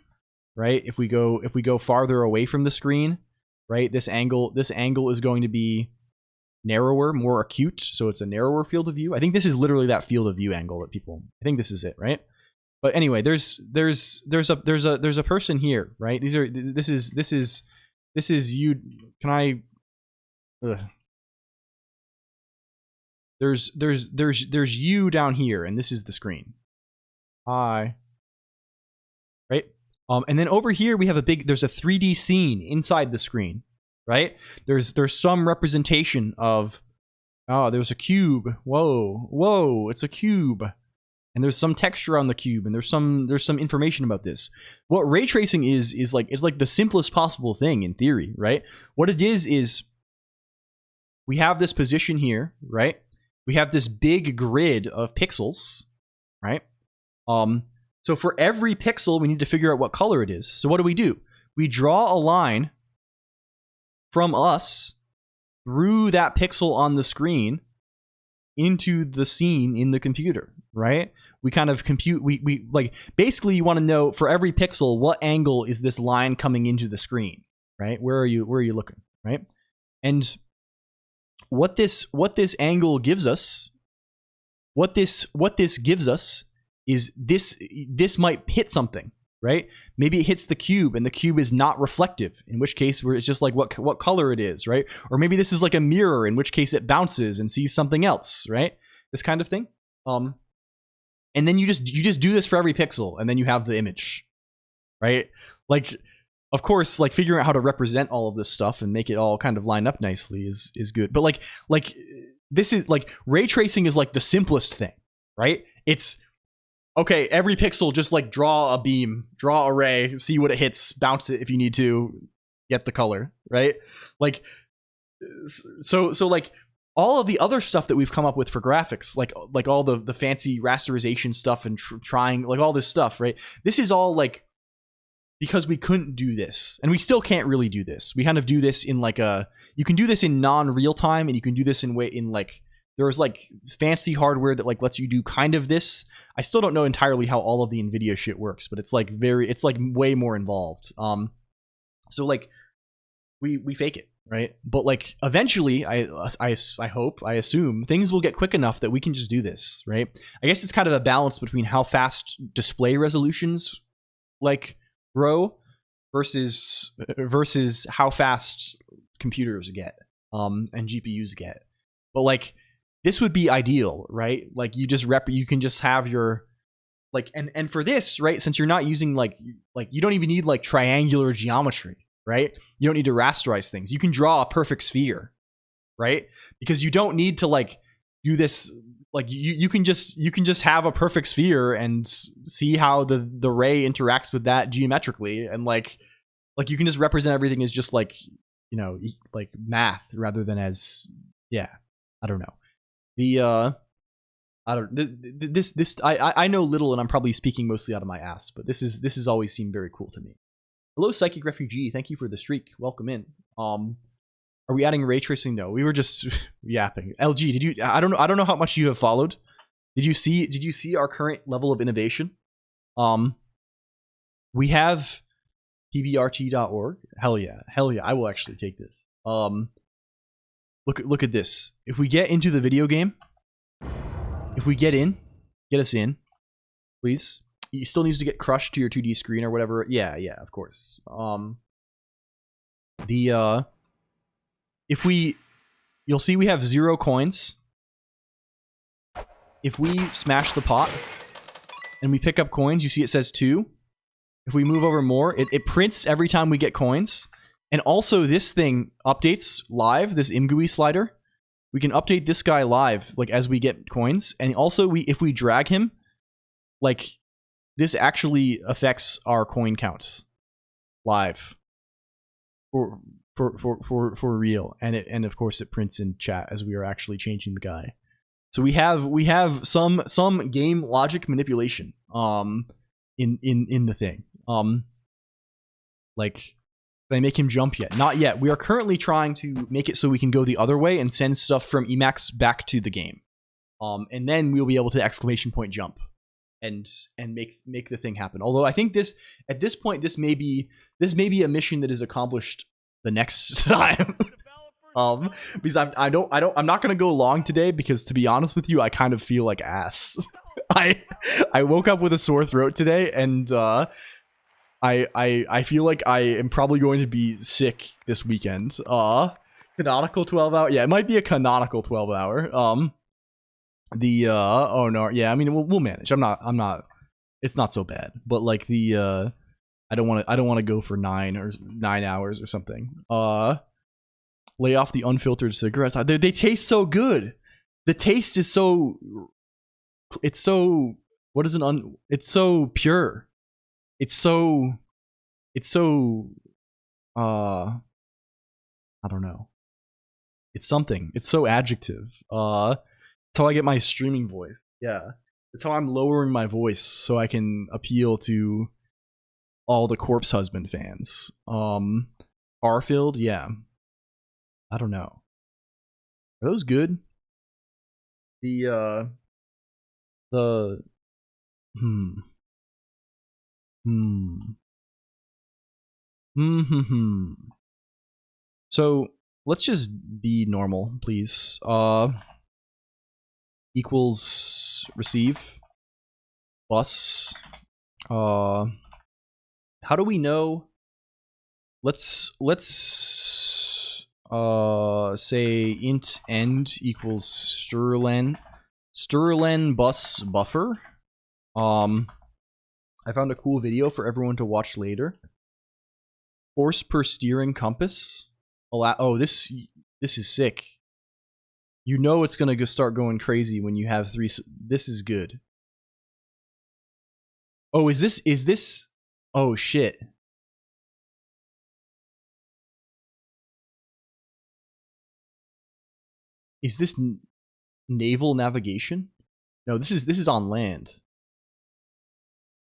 right? If we go farther away from the screen, right, this angle is going to be narrower, more acute, so it's a narrower field of view. I think this is literally that field of view angle that people. I think this is it, right? But anyway, there's a person here, right? This is you. Can I? Ugh. There's you down here, and this is the screen. Hi. Right? And then over here we have there's a 3D scene inside the screen, right? There's some representation of, oh, there's a cube. Whoa, it's a cube. And there's some texture on the cube, and there's some information about this. What ray tracing is like, it's like the simplest possible thing in theory, right? What it is we have this position here, right? We have this big grid of pixels, right? So for every pixel, we need to figure out what color it is. So what do? We draw a line from us through that pixel on the screen into the scene in the computer, right? We kind of compute, we like, basically you want to know for every pixel, what angle is this line coming into the screen, right? Where are you looking, right? And what this angle gives us, what this gives us is this might hit something, right? Maybe it hits the cube and the cube is not reflective, in which case where it's just like what color it is, right? Or maybe this is like a mirror, in which case it bounces and sees something else, right? This kind of thing. And then you just do this for every pixel, and then you have the image, right? Like, of course, like figuring out how to represent all of this stuff and make it all kind of line up nicely is good. But like this is like ray tracing is like the simplest thing, right? It's okay, every pixel, just like draw a beam, draw a ray, see what it hits, bounce it if you need to, get the color, right? Like, so like all of the other stuff that we've come up with for graphics, like all the fancy rasterization stuff and trying like all this stuff, right? This is all like because we couldn't do this, and we still can't really do this. We kind of do this in like you can do this in non-real time, and you can do this in like. There's like fancy hardware that like lets you do kind of this. I still don't know entirely how all of the NVIDIA shit works, but it's like way more involved. So like we fake it, right? But like eventually, I hope, I assume things will get quick enough that we can just do this, right? I guess it's kind of a balance between how fast display resolutions like grow versus how fast computers get and GPUs get. But like this would be ideal, right? Like you can just have your like and for this, right, since you're not using like you don't even need like triangular geometry, right? You don't need to rasterize things. You can draw a perfect sphere, right? Because you don't need to like do this, like you can just have a perfect sphere and see how the ray interacts with that geometrically, and like you can just represent everything as just like, you know, like math rather than as, yeah, I don't know. I know little, and I'm probably speaking mostly out of my ass, but this has always seemed very cool to me. Hello, Psychic Refugee. Thank you for the streak. Welcome in. Are we adding ray tracing? No, we were just yapping. LG, did you? I don't know how much you have followed. Did you see our current level of innovation? We have pbrt.org. Hell yeah. I will actually take this. Look at this. If we get into the video game, if we get us in, please. It still needs to get crushed to your 2D screen or whatever. Yeah, of course. You'll see we have 0 coins. If we smash the pot and we pick up coins, you see it says 2. If we move over more, it prints every time we get coins. And also this thing updates live, this ImGUI slider. We can update this guy live, like as we get coins. And also if we drag him, like this actually affects our coin counts live for real. And of course it prints in chat as we are actually changing the guy. So we have some game logic manipulation in the thing. Like, did I make him jump yet? Not yet. We are currently trying to make it so we can go the other way and send stuff from Emacs back to the game. And then we'll be able to exclamation point jump and make the thing happen. Although I think at this point this may be a mission that is accomplished the next time. Because I'm not gonna go long today because, to be honest with you, I kind of feel like ass. I woke up with a sore throat today, and I feel like I am probably going to be sick this weekend. Canonical 12-hour, yeah, it might be a canonical 12-hour. Oh no, yeah, I mean we'll manage. I'm not. It's not so bad, but like I don't want to go for 9 hours or something. Lay off the unfiltered cigarettes. They taste so good. The taste is so. It's so. What is an It's so pure. It's so. I don't know. It's something. It's so adjective. That's how I get my streaming voice. Yeah. It's how I'm lowering my voice so I can appeal to all the Corpse Husband fans. Barfield, yeah. I don't know. Are those good? So let's just be normal, please. Equals receive bus. How do we know? Let's say int end equals Stirlen bus buffer. I found a cool video for everyone to watch later. Force per steering compass. Oh, this is sick. You know it's gonna start going crazy when you have 3. This is good. Oh, is this? Oh shit. Is this naval navigation? No, this is on land.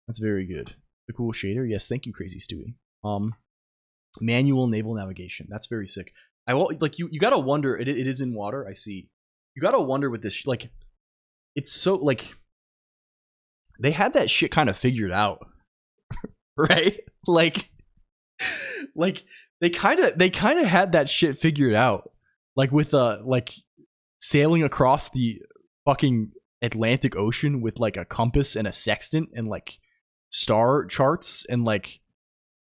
That's very good. The cool shader. Yes, thank you, Crazy Stewie. Manual naval navigation. That's very sick. I will like you gotta wonder. It is in water. I see. You gotta wonder with this. Like, it's so like they had that shit kind of figured out, right? Like they kind of had that shit figured out. Like with like sailing across the fucking Atlantic Ocean with like a compass and a sextant and like star charts and like.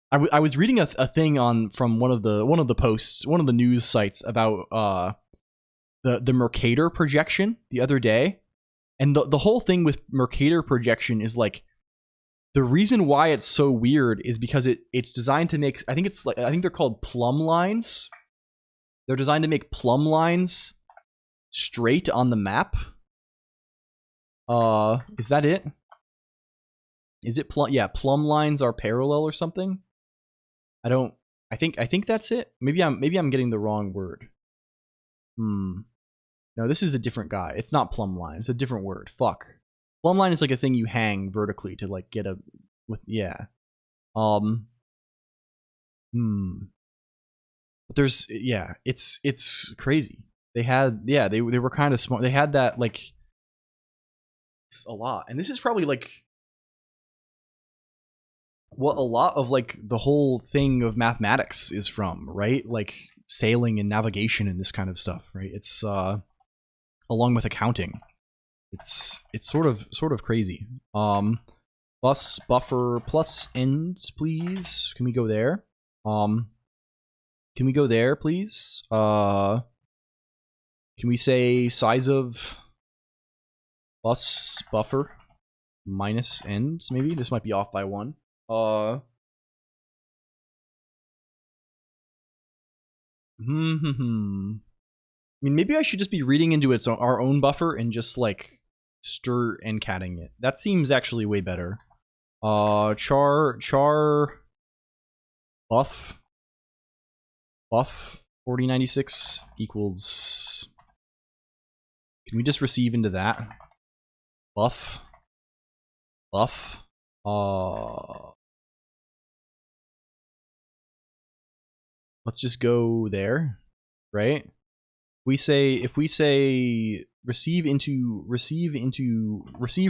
I was reading a thing from one of the posts, one of the news sites about the Mercator projection the other day, and the whole thing with Mercator projection is like the reason why it's so weird is because it's designed to make I think they're called plumb lines. They're designed to make plumb lines straight on the map. Is that it? Is it yeah, plumb lines are parallel or something? I think that's it. Maybe I'm getting the wrong word. No, this is a different guy. It's not plumb line. It's a different word. Fuck. Plumb line is like a thing you hang vertically to like get a with yeah. But there's yeah, it's crazy. They had they were kind of smart. They had that like it's a lot. And this is probably like what a lot of like the whole thing of mathematics is from, right? Like sailing and navigation and this kind of stuff, right? It's along with accounting. It's sort of crazy. Bus buffer plus ends, please. Can we go there? Can we go there, please? Can we say size of bus buffer minus ends? Maybe this might be off by 1. I mean, maybe I should just be reading into our own buffer and just like stir and catting it. That seems actually way better. Char buff 4096 equals. Can we just receive into that? Buff. Let's just go there, right? If we say receive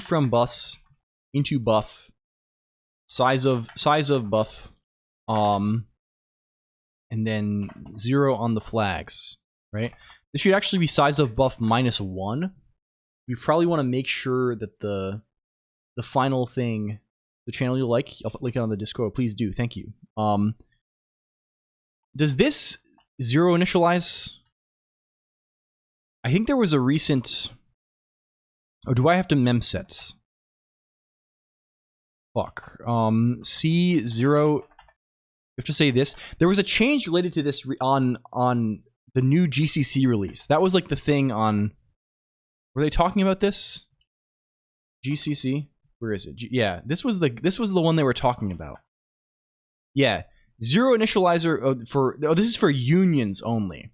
from bus into buff, size of buff, and then 0 on the flags. right? This should actually be size of buff -1. We probably want to make sure that the final thing, the channel you'll like, I'll link it on the Discord. Please do. Thank you. Does this 0 initialize? I think there was a recent... Oh, do I have to memset? Fuck. C0... I have to say this. There was a change related to this on the new GCC release. That was like the thing on... Were they talking about this? GCC? Where is it? Yeah, this was the one they were talking about. Yeah, 0 initializer for... Oh, this is for unions only.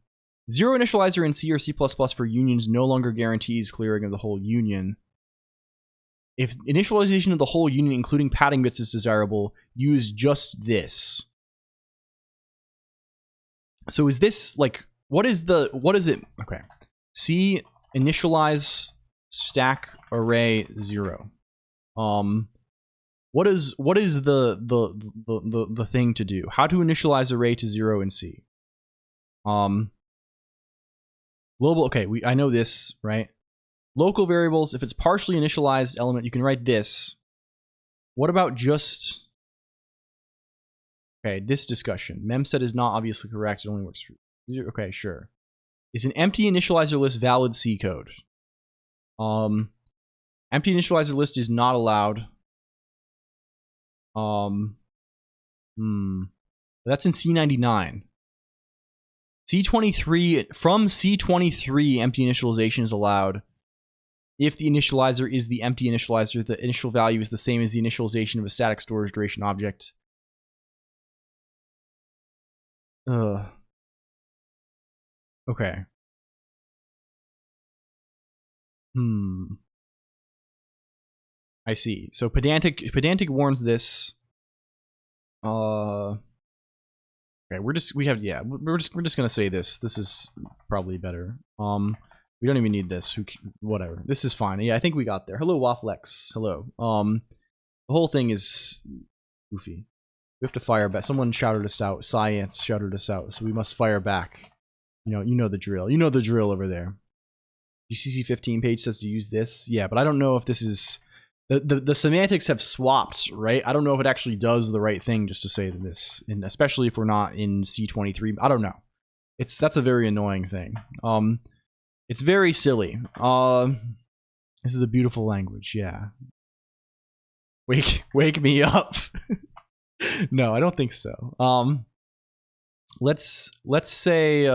0 initializer in C or C++ for unions no longer guarantees clearing of the whole union. If initialization of the whole union, including padding bits, is desirable, use just this. So is this, like, what is it? Okay. C initialize stack array 0. What is the thing to do? How to initialize array to 0 in C? Global, okay, I know this, right? Local variables, if it's partially initialized element, you can write this. What about just... Okay, this discussion. Memset is not obviously correct, it only works for... Okay, sure. Is an empty initializer list valid C code? Empty initializer list is not allowed. That's in C99. C23, from C23, empty initialization is allowed. If the initializer is the empty initializer, the initial value is the same as the initialization of a static storage duration object. Okay. I see. So pedantic warns this. Okay, we're just gonna say this. This is probably better. We don't even need this. Whatever. This is fine. Yeah, I think we got there. Hello, Wafflex. Hello. The whole thing is goofy. We have to fire back. Someone shouted us out. Science shouted us out, so we must fire back. You know the drill. You know the drill over there. GCC 15 page says to use this. Yeah, but I don't know if this is... The semantics have swapped, right? I don't know if it actually does the right thing just to say this, and especially if we're not in C23. I don't know. That's a very annoying thing. It's very silly. This is a beautiful language, yeah. Wake me up. No, I don't think so. Let's say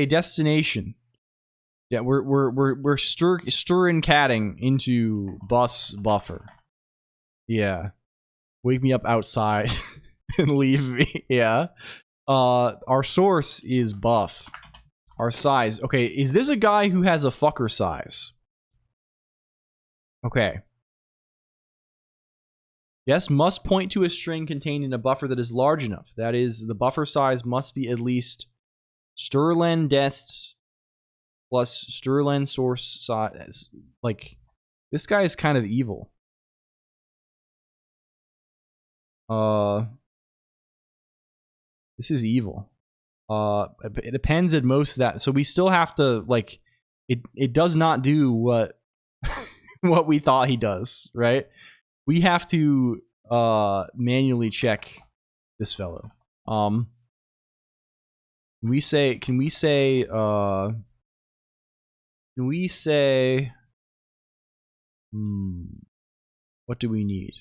destination. Yeah, we're stirring catting into bus buffer. Yeah. Wake me up outside and leave me. Yeah. Our source is buff. Our size. Okay, is this a guy who has a fucker size? Okay. Yes, must point to a string contained in a buffer that is large enough. That is, the buffer size must be at least strlen dest plus strlen source size. Like, this guy is kind of evil. This is evil. It depends at most that. So we still have to, like, it does not do what what we thought he does, right? We have to manually check this fellow. Can we say what do we need?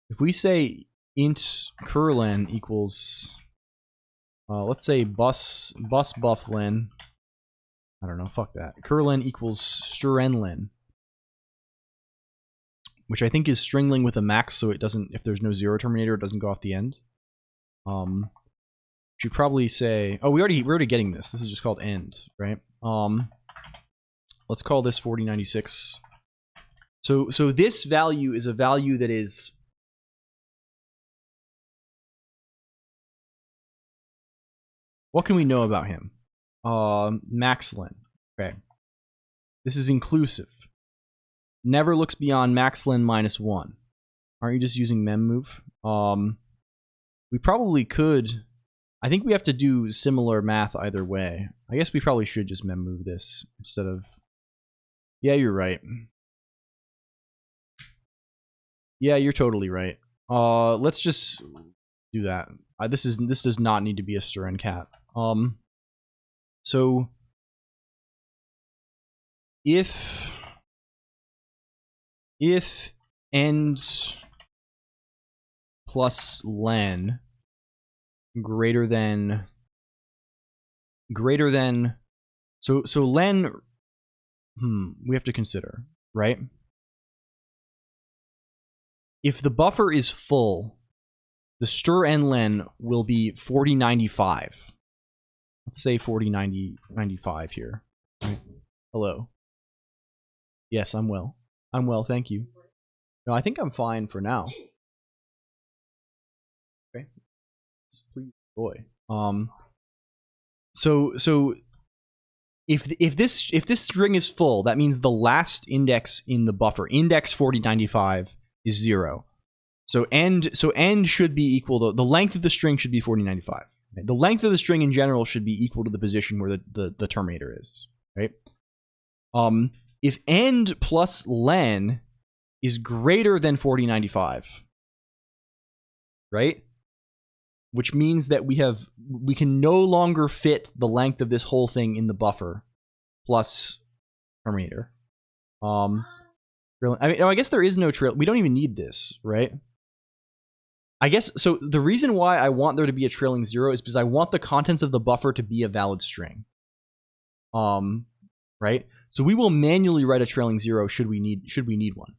If we say int curlen equals let's say bus bufflen, I don't know, fuck that. Curlen equals strenlen, which I think is stringling with a max, so it doesn't, if there's no zero terminator, it doesn't go off the end. Should probably say, oh, we're already getting this. This is just called end, right? Let's call this 4096. So this value is a value that is what can we know about him? Maxlen. Okay. This is inclusive. Never looks beyond maxlen -1. Aren't you just using mem move? We probably could I think we have to do similar math either way. I guess we probably should just mem move this instead of... Yeah, you're right. Yeah, you're totally right. Let's just do that. This does not need to be a stern cat. So if end plus len greater than so len we have to consider, right? If the buffer is full, the str n len will be 4095. Let's say 4095 here. Right. Hello. Yes, I'm well. I'm well, thank you. No, I think I'm fine for now. Okay. Please enjoy. So if this string is full, that means the last index in the buffer, index 4095, is 0. So end should be equal to the length of the string should be 4095. Right? The length of the string in general should be equal to the position where the terminator is, right? If end plus len is greater than 4095, right? Which means that we can no longer fit the length of this whole thing in the buffer plus terminator. I mean, I guess there is no trail. We don't even need this, right? I guess, so the reason why I want there to be a trailing 0 is because I want the contents of the buffer to be a valid string. Right? So we will manually write a trailing 0 should we need one.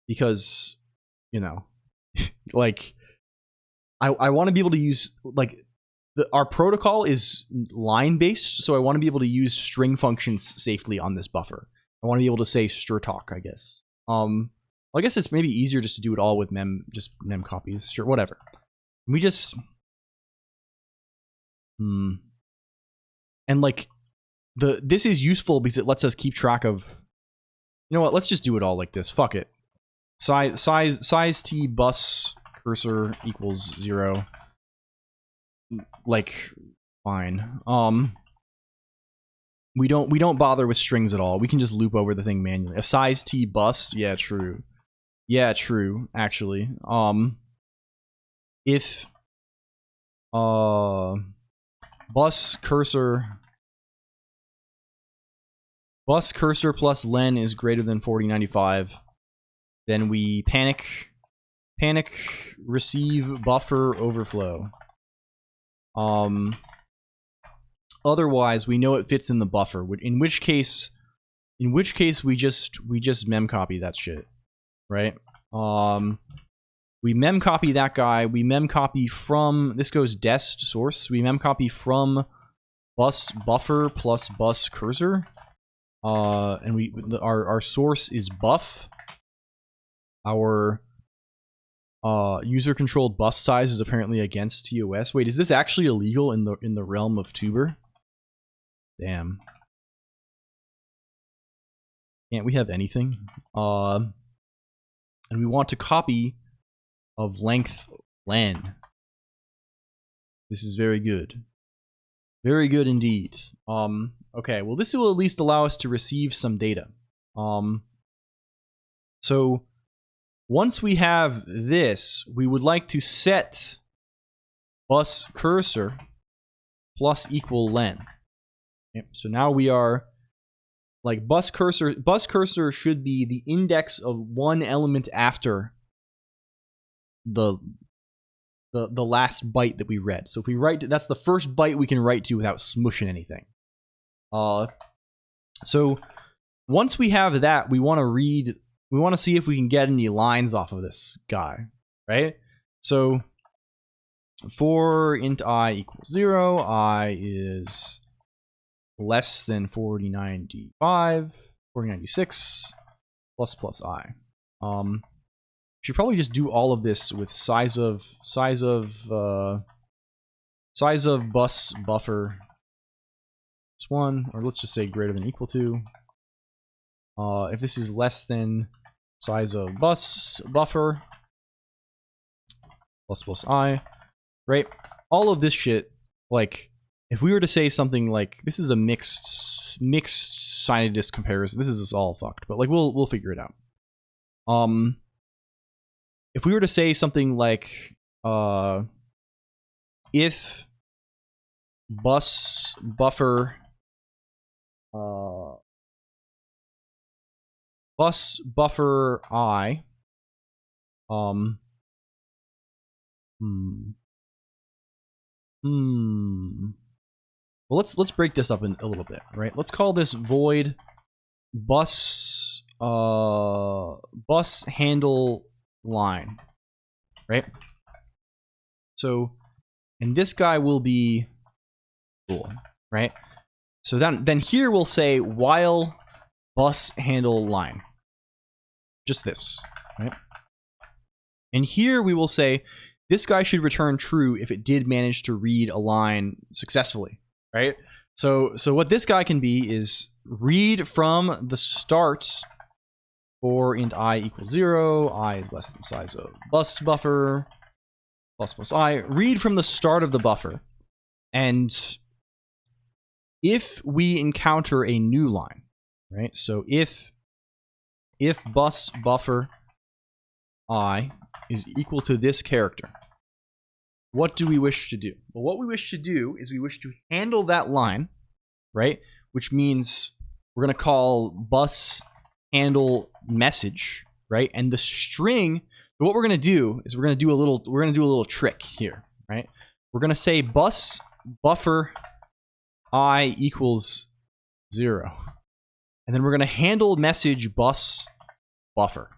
Because, you know, like, I want to be able to use, like, our protocol is line-based, so I want to be able to use string functions safely on this buffer. I want to be able to say strtalk, I guess. Well, I guess it's maybe easier just to do it all with mem copies. Sure, whatever. We just... And, like, this is useful because it lets us keep track of... You know what, let's just do it all like this. Fuck it. Size t bus cursor equals 0. Like, fine. We don't bother with strings at all. We can just loop over the thing manually. A size t bus? Yeah, true. Yeah, true, actually. If bus cursor plus len is greater than 4095, then we panic receive buffer overflow. Otherwise, we know it fits in the buffer. In which case we just memcopy that shit, right? We memcopy that guy. We memcopy from, this goes dest source. We memcopy from bus buffer plus bus cursor, and our source is buff. Our user controlled bus size is apparently against TOS. Wait, is this actually illegal in the realm of tuber? Damn. Can't we have anything? And we want to copy of length len. This is very good. Very good indeed. Okay, well this will at least allow us to receive some data. So once we have this, we would like to set bus cursor plus equal len. Okay, so now we are like bus cursor should be the index of one element after the last byte that we read. So if we write, that's the first byte we can write to without smushing anything. So once we have that, we want to see if we can get any lines off of this guy, right? So for int I equals 0, I is less than 4096 plus I. Should probably just do all of this with size of bus buffer is 1, or let's just say greater than or equal to. If this is less than size of bus buffer plus I, right? All of this shit, like, if we were to say something like, this is a mixed signedist comparison, this is all fucked, but like, we'll figure it out. If we were to say something like, if bus buffer I well, let's break this up in a little bit, right? Let's call this void bus handle line, right? So, and this guy will be bool, right? So then here we'll say while bus handle line, just this, right? And here we will say this guy should return true if it did manage to read a line successfully, right? So what this guy can be is read from the start for int I equals 0, I is less than size of bus buffer, plus I, read from the start of the buffer, and if we encounter a new line, right? So if bus buffer I is equal to this character, what do we wish to do? Well, what we wish to do is we wish to handle that line, right? Which means we're going to call bus handle message, right? And the string, what we're going to do is we're going to do a little trick here, right? We're going to say bus buffer I equals 0. And then we're going to handle message bus buffer.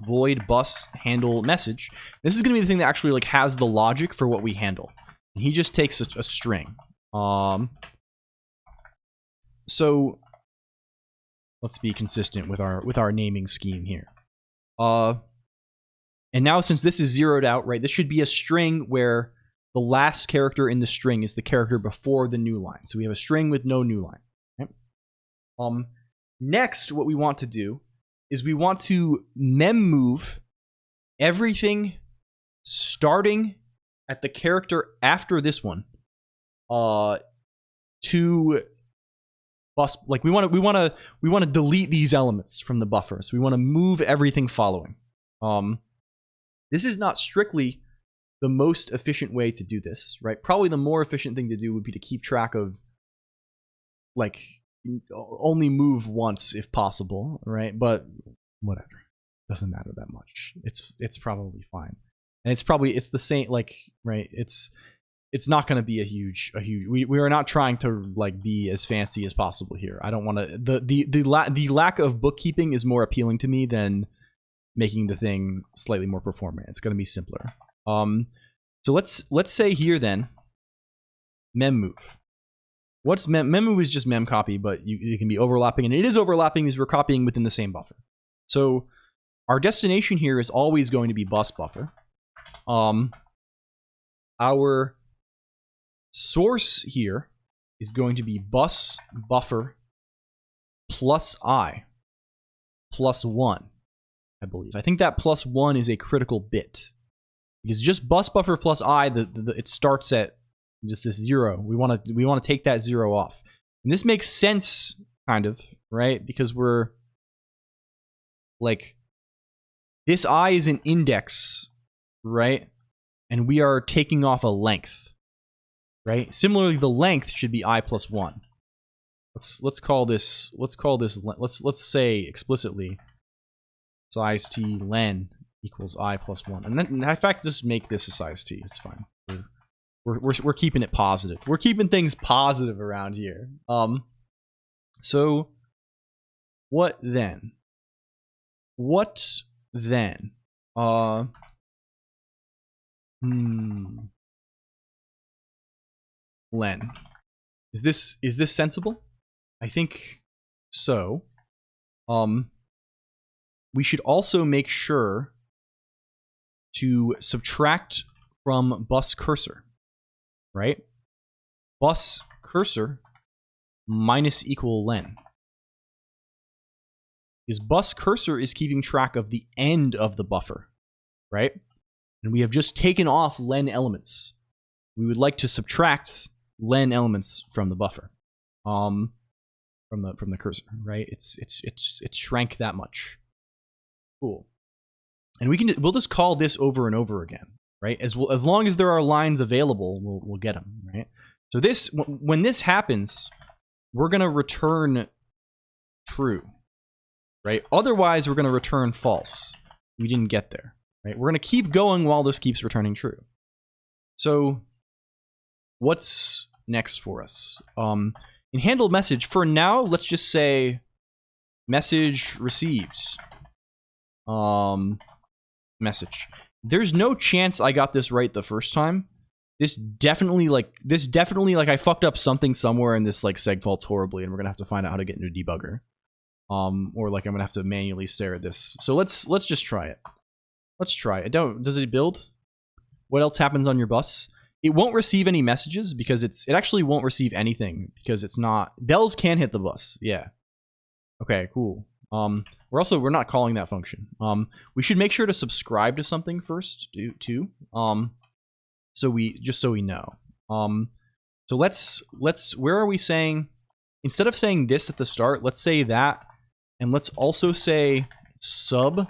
Void bus handle message. This is going to be the thing that actually like has the logic for what we handle. And he just takes a string. So let's be consistent with our naming scheme here. And now since this is zeroed out, right, this should be a string where the last character in the string is the character before the new line. So we have a string with no new line. Right? Next, what we want to do is we want to mem move everything starting at the character after this one to bus. Like we want to delete these elements from the buffer. So we want to move everything following. This is not strictly the most efficient way to do this, right? Probably the more efficient thing to do would be to keep track of, like, only move once if possible, right? But whatever, doesn't matter that much. It's probably fine, and it's the same, like, right? It's not going to be a huge. We are not trying to like be as fancy as possible here. I don't want to. The lack of bookkeeping is more appealing to me than making the thing slightly more performant. It's going to be simpler. So let's say here then mem move. What's mem move is just mem copy, but it can be overlapping, and it is overlapping because we're copying within the same buffer. So our destination here is always going to be bus buffer. Our source here is going to be bus buffer plus I plus 1, I believe. I think that plus 1 is a critical bit because just bus buffer plus I, it starts at just this 0. We want to take that 0 off, and this makes sense, kind of, right? Because we're like, this I is an index, right? And we are taking off a length, right? Similarly, the length should be I plus 1. Let's say explicitly size t len equals I plus 1, and then in fact just make this a size t. It's fine. We're keeping it positive. We're keeping things positive around here. So what then? Len. Is this sensible? I think so. We should also make sure to subtract from bus cursor, right? Bus cursor minus equal len. Because bus cursor is keeping track of the end of the buffer, right? and we have just taken off len elements. We would like to subtract len elements from the buffer, from the cursor, right? It's shrank that much. Cool. And we'll just call this over and over again, right? As long as there are lines available, we'll get them, right? So when this happens, we're gonna return true, right? Otherwise, we're gonna return false. We didn't get there, right? We're gonna keep going while this keeps returning true. So what's next for us? In handle message, for now, let's just say message received. Message. There's no chance I got this right the first time. This definitely I fucked up something somewhere and this like seg faults horribly, and we're gonna have to find out how to get into a debugger. Or like I'm gonna have to manually stare at this. So let's just try it. Let's try it. Does it build? What else happens on your bus? It won't receive any messages because it actually won't receive anything because it's not. Bells can hit the bus. Yeah. Okay, cool. We're not calling that function. We should make sure to subscribe to something first too. So we know. So let's where are we saying, instead of saying this at the start, let's say that, and let's also say sub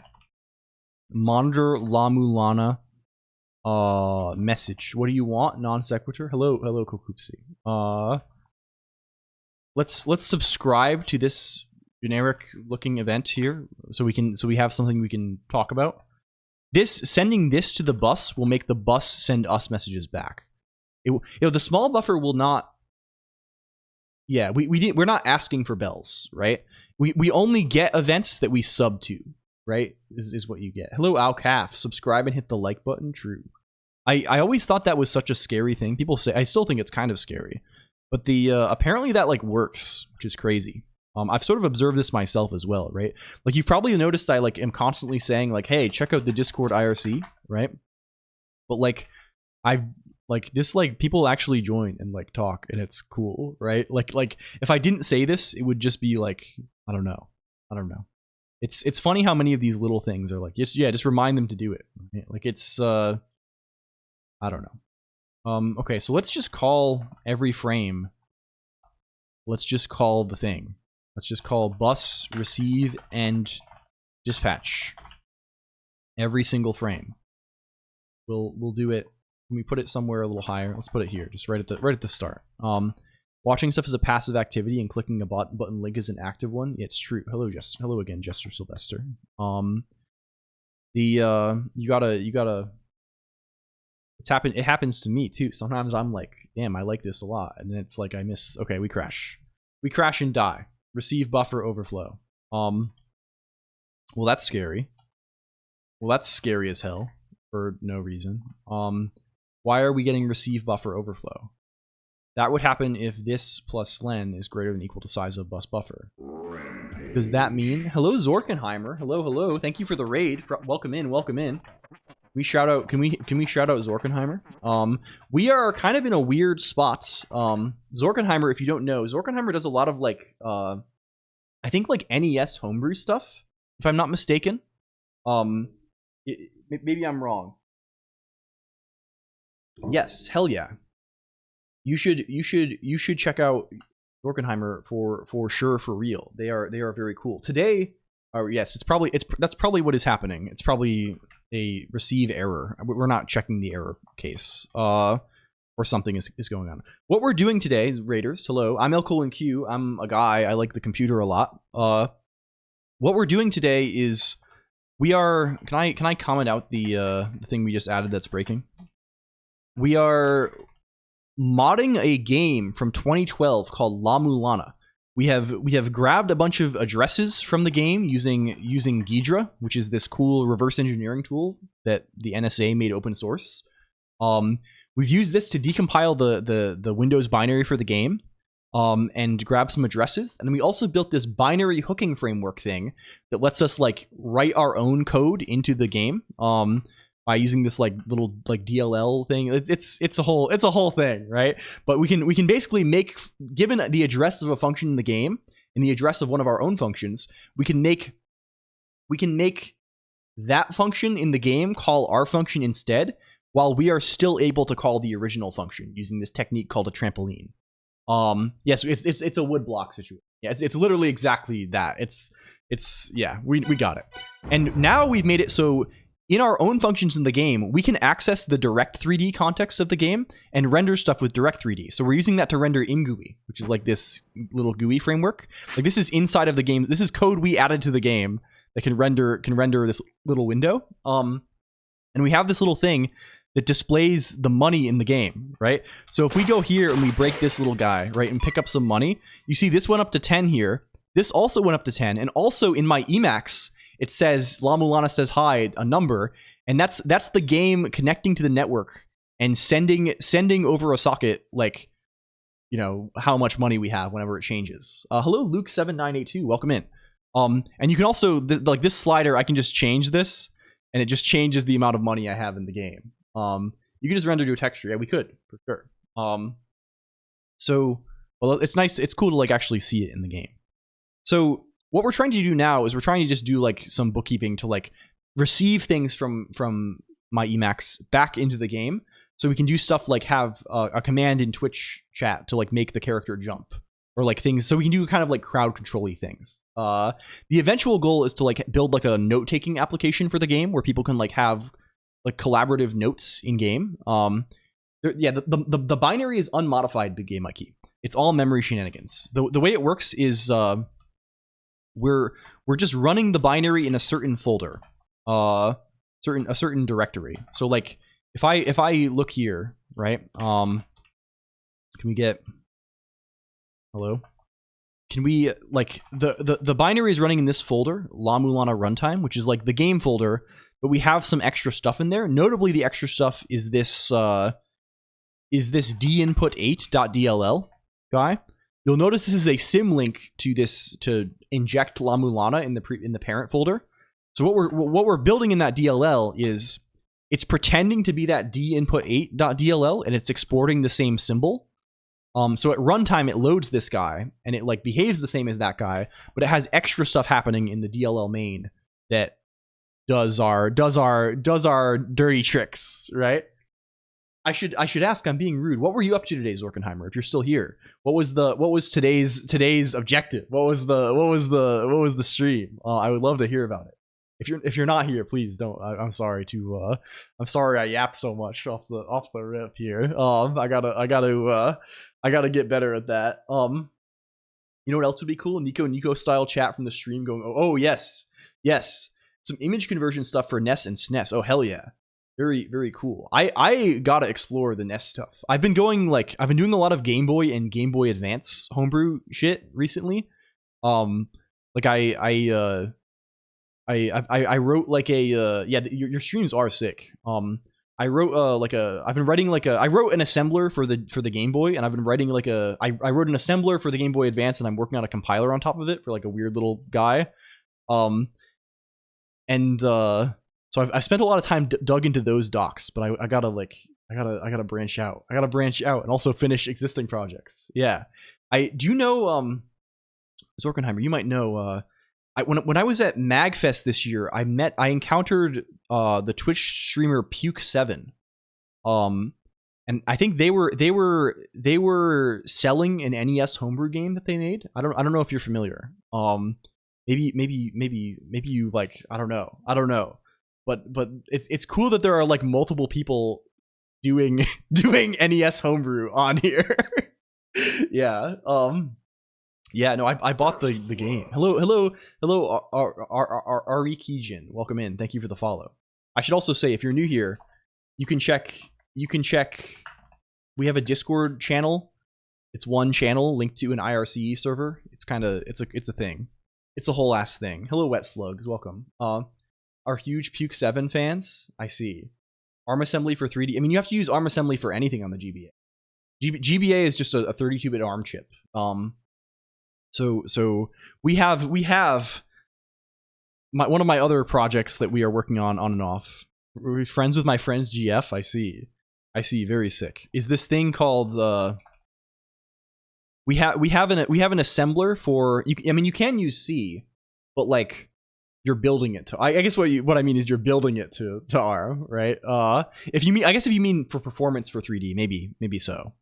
monitor la-mulana message. What do you want? Non sequitur. Hello Kokoopsi. Let's subscribe to this generic looking event here so we have something we can talk about. Sending this to the bus will make the bus send us messages back. The small buffer will not. Yeah, we're not asking for bells, right? We only get events that we sub to, right? Is what you get. Hello Alcaf, subscribe and hit the like button. True. I always thought that was such a scary thing. People say, I still think it's kind of scary, but apparently that like works, which is crazy. I've sort of observed this myself as well, right? Like you've probably noticed I like am constantly saying like, hey, check out the Discord IRC, right? But like people actually join and like talk and it's cool, right? Like if I didn't say this, it would just be like, I don't know. It's funny how many of these little things are like, just remind them to do it. Right? Like it's I don't know. Okay, so let's just call every frame. Let's just call the thing. Let's just call bus, receive, and dispatch. Every single frame. We'll do it. Can we put it somewhere a little higher? Let's put it here, just right at the start. Watching stuff is a passive activity, and clicking a button link is an active one. Yeah, it's true. Hello again, Jester Sylvester. You gotta. It happens to me too. Sometimes I'm like, damn, I like this a lot, and then it's like I miss. Okay, we crash and die. Receive buffer overflow. Well, that's scary. Well, that's scary as hell for no reason. Why are we getting receive buffer overflow? That would happen if this plus len is greater than or equal to size of bus buffer. Does that mean? Hello, Zorkenheimer. Hello. Thank you for the raid. Welcome in. We shout out. Can we shout out Zorkenheimer? We are kind of in a weird spot. Zorkenheimer, if you don't know, Zorkenheimer does a lot of like I think like NES homebrew stuff, if I'm not mistaken. Maybe I'm wrong. Yes, hell yeah. You should check out Zorkenheimer for sure, for real. They are very cool. Today, yes, that's probably what is happening. It's probably a receive error. We're not checking the error case, or something is going on. What we're doing today, Raiders, hello, I'm LCOLONQ. I'm a guy. I like the computer a lot. What we're doing today is we are. Can I comment out the thing we just added that's breaking? We are modding a game from 2012 called la-mulana. We have grabbed a bunch of addresses from the game using Ghidra, which is this cool reverse engineering tool that the NSA made open source. We've used this to decompile the Windows binary for the game, and grab some addresses. And we also built this binary hooking framework thing that lets us like write our own code into the game. By using this like little like DLL thing. It's a whole thing, right? But we can basically make, given the address of a function in the game and the address of one of our own functions, we can make that function in the game call our function instead, while we are still able to call the original function using this technique called a trampoline. Yes, it's a wood block situation. Yeah, it's literally exactly that. Yeah, we got it. And now we've made it so in our own functions in the game, we can access the direct 3D context of the game and render stuff with direct 3D. So we're using that to render in GUI, which is like this little GUI framework. Like this is inside of the game. This is code we added to the game that can render this little window. And we have this little thing that displays the money in the game, right? So if we go here and we break this little guy, right, and pick up some money, you see this went up to 10 here. This also went up to 10. And also in my Emacs, it says, la-mulana says hi, a number. And that's the game connecting to the network and sending over a socket, like, you know, how much money we have whenever it changes. Hello, Luke7982, welcome in. And you can also, like this slider, I can just change this and it just changes the amount of money I have in the game. You can just render to a texture. Yeah, we could, for sure. So, well, it's nice. It's cool to like actually see it in the game. So what we're trying to do now is we're trying to just do like some bookkeeping to like receive things from my Emacs back into the game. So we can do stuff like have a command in Twitch chat to like make the character jump or like things. So we can do kind of like crowd control-y things. The eventual goal is to like build like a note-taking application for the game where people can like have like collaborative notes in game. The binary is unmodified big game IQ. It's all memory shenanigans. The way it works is we're just running the binary in a certain folder, a certain directory. So like if I look here, right? Can we get hello? Can we like the binary is running in this folder, la-mulana runtime, which is like the game folder, but we have some extra stuff in there. Notably, the extra stuff is this dinput8.dll guy. You'll notice this is a symlink to this to inject la-mulana in the parent folder. So what we're building in that DLL is it's pretending to be that dinput8.dll and it's exporting the same symbol. So at runtime it loads this guy and it like behaves the same as that guy, but it has extra stuff happening in the DLL main that does our dirty tricks, right? I should ask. I'm being rude. What were you up to today, Zorkenheimer? If you're still here, what was today's objective? What was the stream? I would love to hear about it. If you're not here, please don't. I'm sorry I yapped so much off the rip here. I gotta get better at that. You know what else would be cool? Nico style chat from the stream going. Oh yes. Some image conversion stuff for NES and SNES. Oh hell yeah. Very, very cool. I gotta explore the NES stuff. I've been doing a lot of Game Boy and Game Boy Advance homebrew shit recently. Like I wrote like a your streams are sick. I wrote I wrote an assembler for the Game Boy, and I've been writing like I wrote an assembler for the Game Boy Advance, and I'm working on a compiler on top of it for like a weird little guy. So I've spent a lot of time dug into those docs, but I gotta branch out. I gotta branch out and also finish existing projects. Yeah, do you know Zorkenheimer? You might know. When I was at MagFest this year, I encountered the Twitch streamer Puke7, and I think they were selling an NES homebrew game that they made. I don't know if you're familiar. Maybe you like I don't know. But it's cool that there are like multiple people doing NES homebrew on here. Yeah. Yeah, no, I bought the game. Hello, Ari Kijin. Welcome in. Thank you for the follow. I should also say, if you're new here, you can check. We have a Discord channel. It's one channel linked to an IRC server. It's a thing. It's a whole ass thing. Hello, Wet Slugs. Welcome. Are huge Puke7 fans? I see. ARM assembly for 3D. I mean, you have to use ARM assembly for anything on the GBA. GBA is just a 32-bit ARM chip. So we have one of my other projects that we are working on and off. We're friends with my friends GF. I see. Very sick. Is this thing called we have an assembler for. I mean, you can use C, but like you're building it to. I guess what I mean is you're building it to ARM, right? If you mean for performance for 3D, maybe so.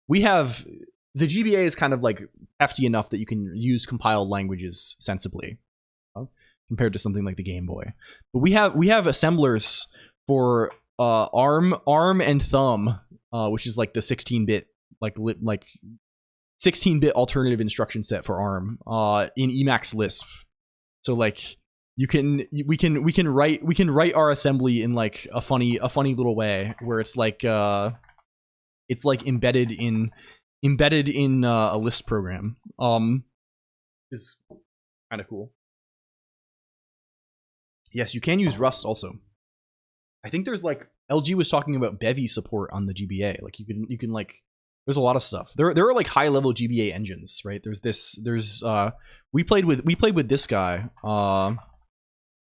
We have the GBA is kind of like hefty enough that you can use compiled languages sensibly, compared to something like the Game Boy. But we have assemblers for ARM and Thumb, which is like the 16-bit like 16-bit alternative instruction set for ARM in Emacs Lisp. So like we can write our assembly in like a funny little way where it's like embedded in a Lisp program. Is kind of cool. Yes, you can use Rust also. I think there's like LG was talking about Bevy support on the GBA. Like you can like there's a lot of stuff. There are like high level GBA engines, right? We played with this guy a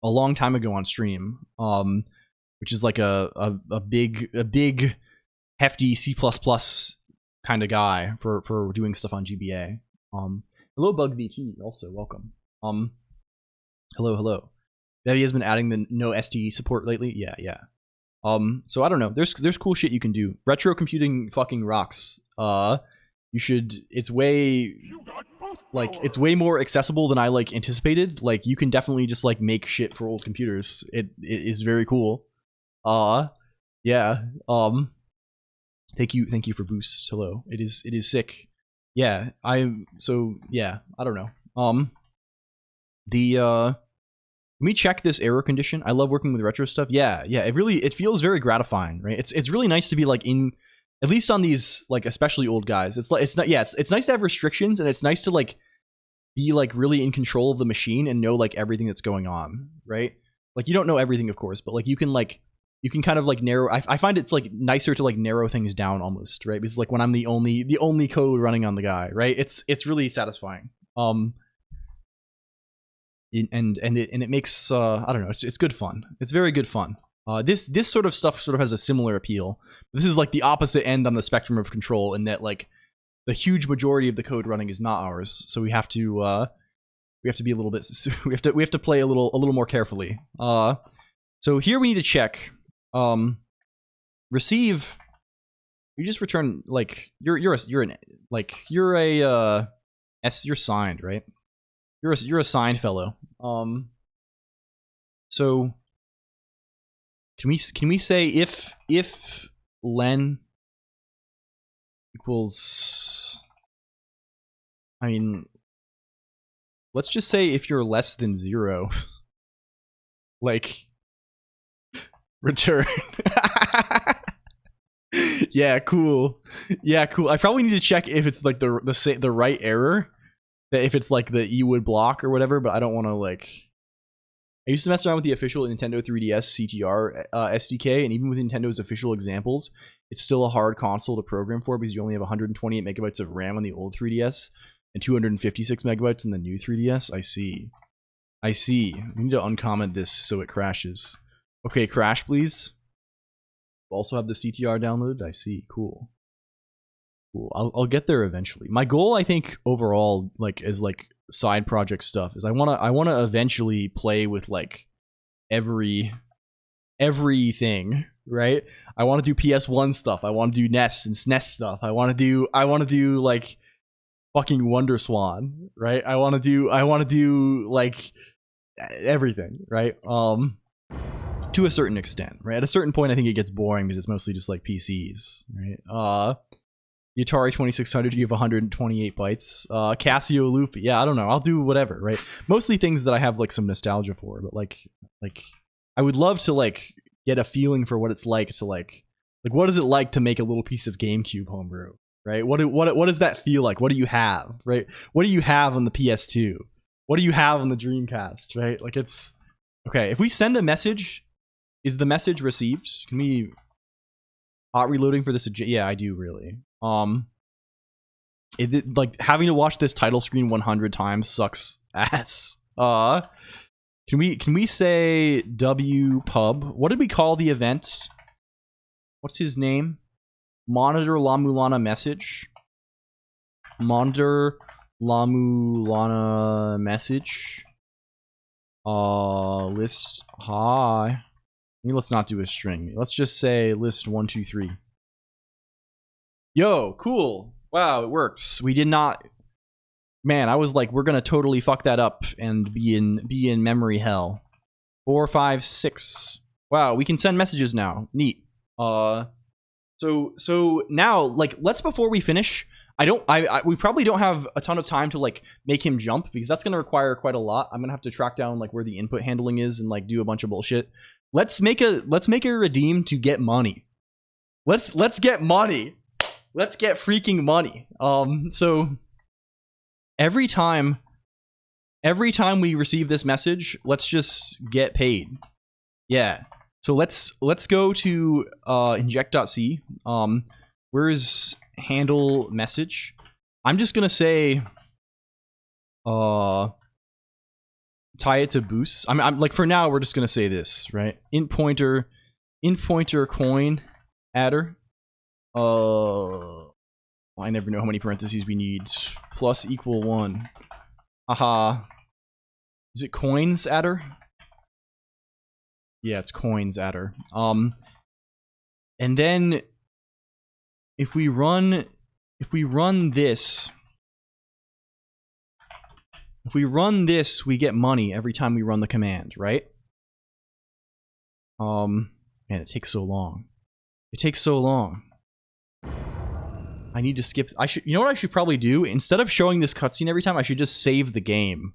long time ago on stream, which is like a big hefty C++ kind of guy for doing stuff on GBA. Hello Bug VT, also welcome. Hello. Bevy has been adding the no STE support lately. Yeah. So I don't know. There's cool shit you can do. Retro computing fucking rocks. You should. It's way more accessible than I like anticipated. Like you can definitely just like make shit for old computers. It is very cool. Yeah. Thank you for boosts. Hello. It is sick. Yeah. I don't know. Let me check this error condition. I love working with retro stuff. Yeah. It feels very gratifying, right? It's really nice to be like in, at least on these like especially old guys. It's nice to have restrictions, and it's nice to like be like really in control of the machine and know like everything that's going on, right? Like you don't know everything, of course, but like you can kind of like narrow. I find it's like nicer to like narrow things down almost, right? Because like when I'm the only code running on the guy, right? It's really satisfying. And it makes I don't know, it's good fun. It's very good fun. This sort of stuff sort of has a similar appeal. This is like the opposite end on the spectrum of control in that like the huge majority of the code running is not ours, so we have to be a little bit we have to play a little more carefully. So here we need to check receive. You just return like you're signed, right? You're a signed fellow. So can we say if len equals, I mean, let's just say if you're less than 0, like return. Yeah, cool. I probably need to check if it's like the right error. If it's like the E would block or whatever, but I don't want to like. I used to mess around with the official Nintendo 3DS CTR SDK, and even with Nintendo's official examples, it's still a hard console to program for because you only have 128 megabytes of RAM on the old 3DS and 256 megabytes in the new 3DS. I see. We need to uncomment this so it crashes. Okay, crash please. Also have the CTR downloaded. I see. Cool. I'll get there eventually. My goal, I think, overall, like, is like side project stuff, is I wanna eventually play with like everything, right? I want to do PS1 stuff. I want to do NES and SNES stuff. I want to do like fucking WonderSwan, right? I want to do like everything, right? To a certain extent, right? At a certain point, I think it gets boring because it's mostly just like PCs, right? The Atari 2600, you have 128 bytes. Casio Loop, yeah, I don't know. I'll do whatever, right? Mostly things that I have like some nostalgia for, but like I would love to like get a feeling for what it's like to like what is it like to make a little piece of GameCube homebrew, right? What does that feel like? What do you have, right? What do you have on the PS2? What do you have on the Dreamcast, right? Like it's okay. If we send a message, is the message received? Can we hot reloading for this? Yeah, I do really. Like having to watch this title screen 100 times sucks ass. Can we say wpub? What did we call the event? What's his name? Monitor la-mulana message. Monitor la-mulana message. List hi. Maybe let's not do a string. Let's just say list 1, 2, 3. Yo, cool. Wow, it works. We did not. Man, I was like, we're gonna totally fuck that up and be in memory hell. 4, 5, 6. Wow, we can send messages now. Neat. So now, like, let's before we finish. We probably don't have a ton of time to like make him jump because that's gonna require quite a lot. I'm gonna have to track down like where the input handling is and like do a bunch of bullshit. Let's make a redeem to get money. Let's get money. Let's get freaking money. So every time we receive this message, let's just get paid. Yeah. So let's go to inject.c. Where's handle message? I'm just gonna say tie it to boost. I'm like for now we're just gonna say this, right? Int pointer coin adder. I never know how many parentheses we need. Plus equal 1. Aha. Is it coins adder? Yeah, it's coins adder. And then if we run this, we get money every time we run the command, right? Man, it takes so long. It takes so long. I need to skip. You know what I should probably do? Instead of showing this cutscene every time, I should just save the game.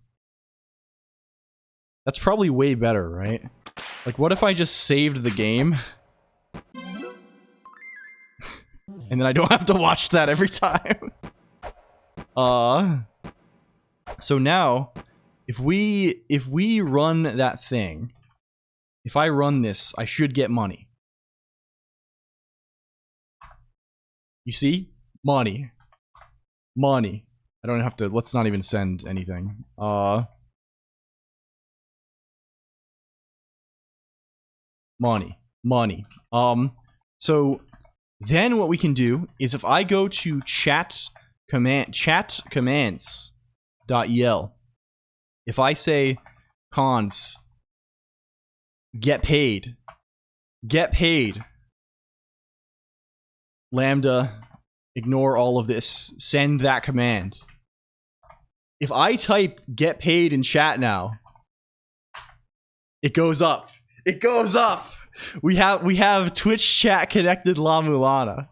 That's probably way better, right? Like, what if I just saved the game? And then I don't have to watch that every time. So now, if we run that thing, if I run this, I should get money. You see? Money. Money. I don't have to, let's not even send anything. Money. Money. So then what we can do is if I go to chatcommands.el, if I say cons get paid, lambda, ignore all of this, send that command. If I type get paid in chat now, it goes up. It goes up. We have Twitch chat connected la-mulana.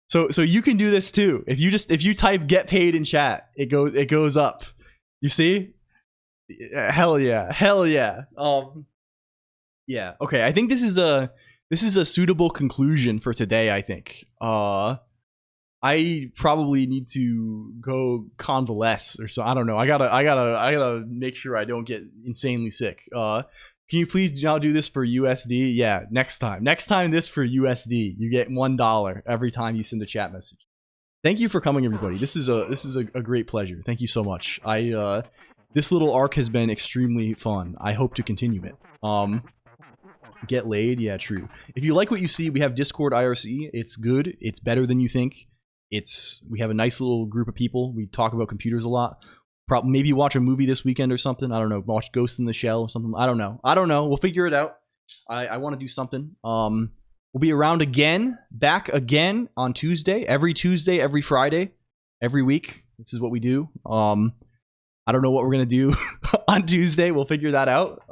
So you can do this too. If you type get paid in chat, it goes up. You see? Hell yeah. Hell yeah. Yeah. Okay, I think this is a suitable conclusion for today, I think. I probably need to go convalesce or so. I don't know. I gotta make sure I don't get insanely sick. Can you please now do this for USD? Yeah, next time. Next time this for USD. You get $1 every time you send a chat message. Thank you for coming, everybody. This is a great pleasure. Thank you so much. This little arc has been extremely fun. I hope to continue it. Get laid? Yeah, true. If you like what you see, we have Discord IRC. It's good. It's better than you think. We have a nice little group of people. We talk about computers a lot. Probably maybe watch a movie this weekend or something. I don't know. Watch Ghost in the Shell or something. I don't know. We'll figure it out. I want to do something. We'll be around again, back again on Tuesday, every Friday, every week. This is what we do. I don't know what we're gonna do on Tuesday. We'll figure that out.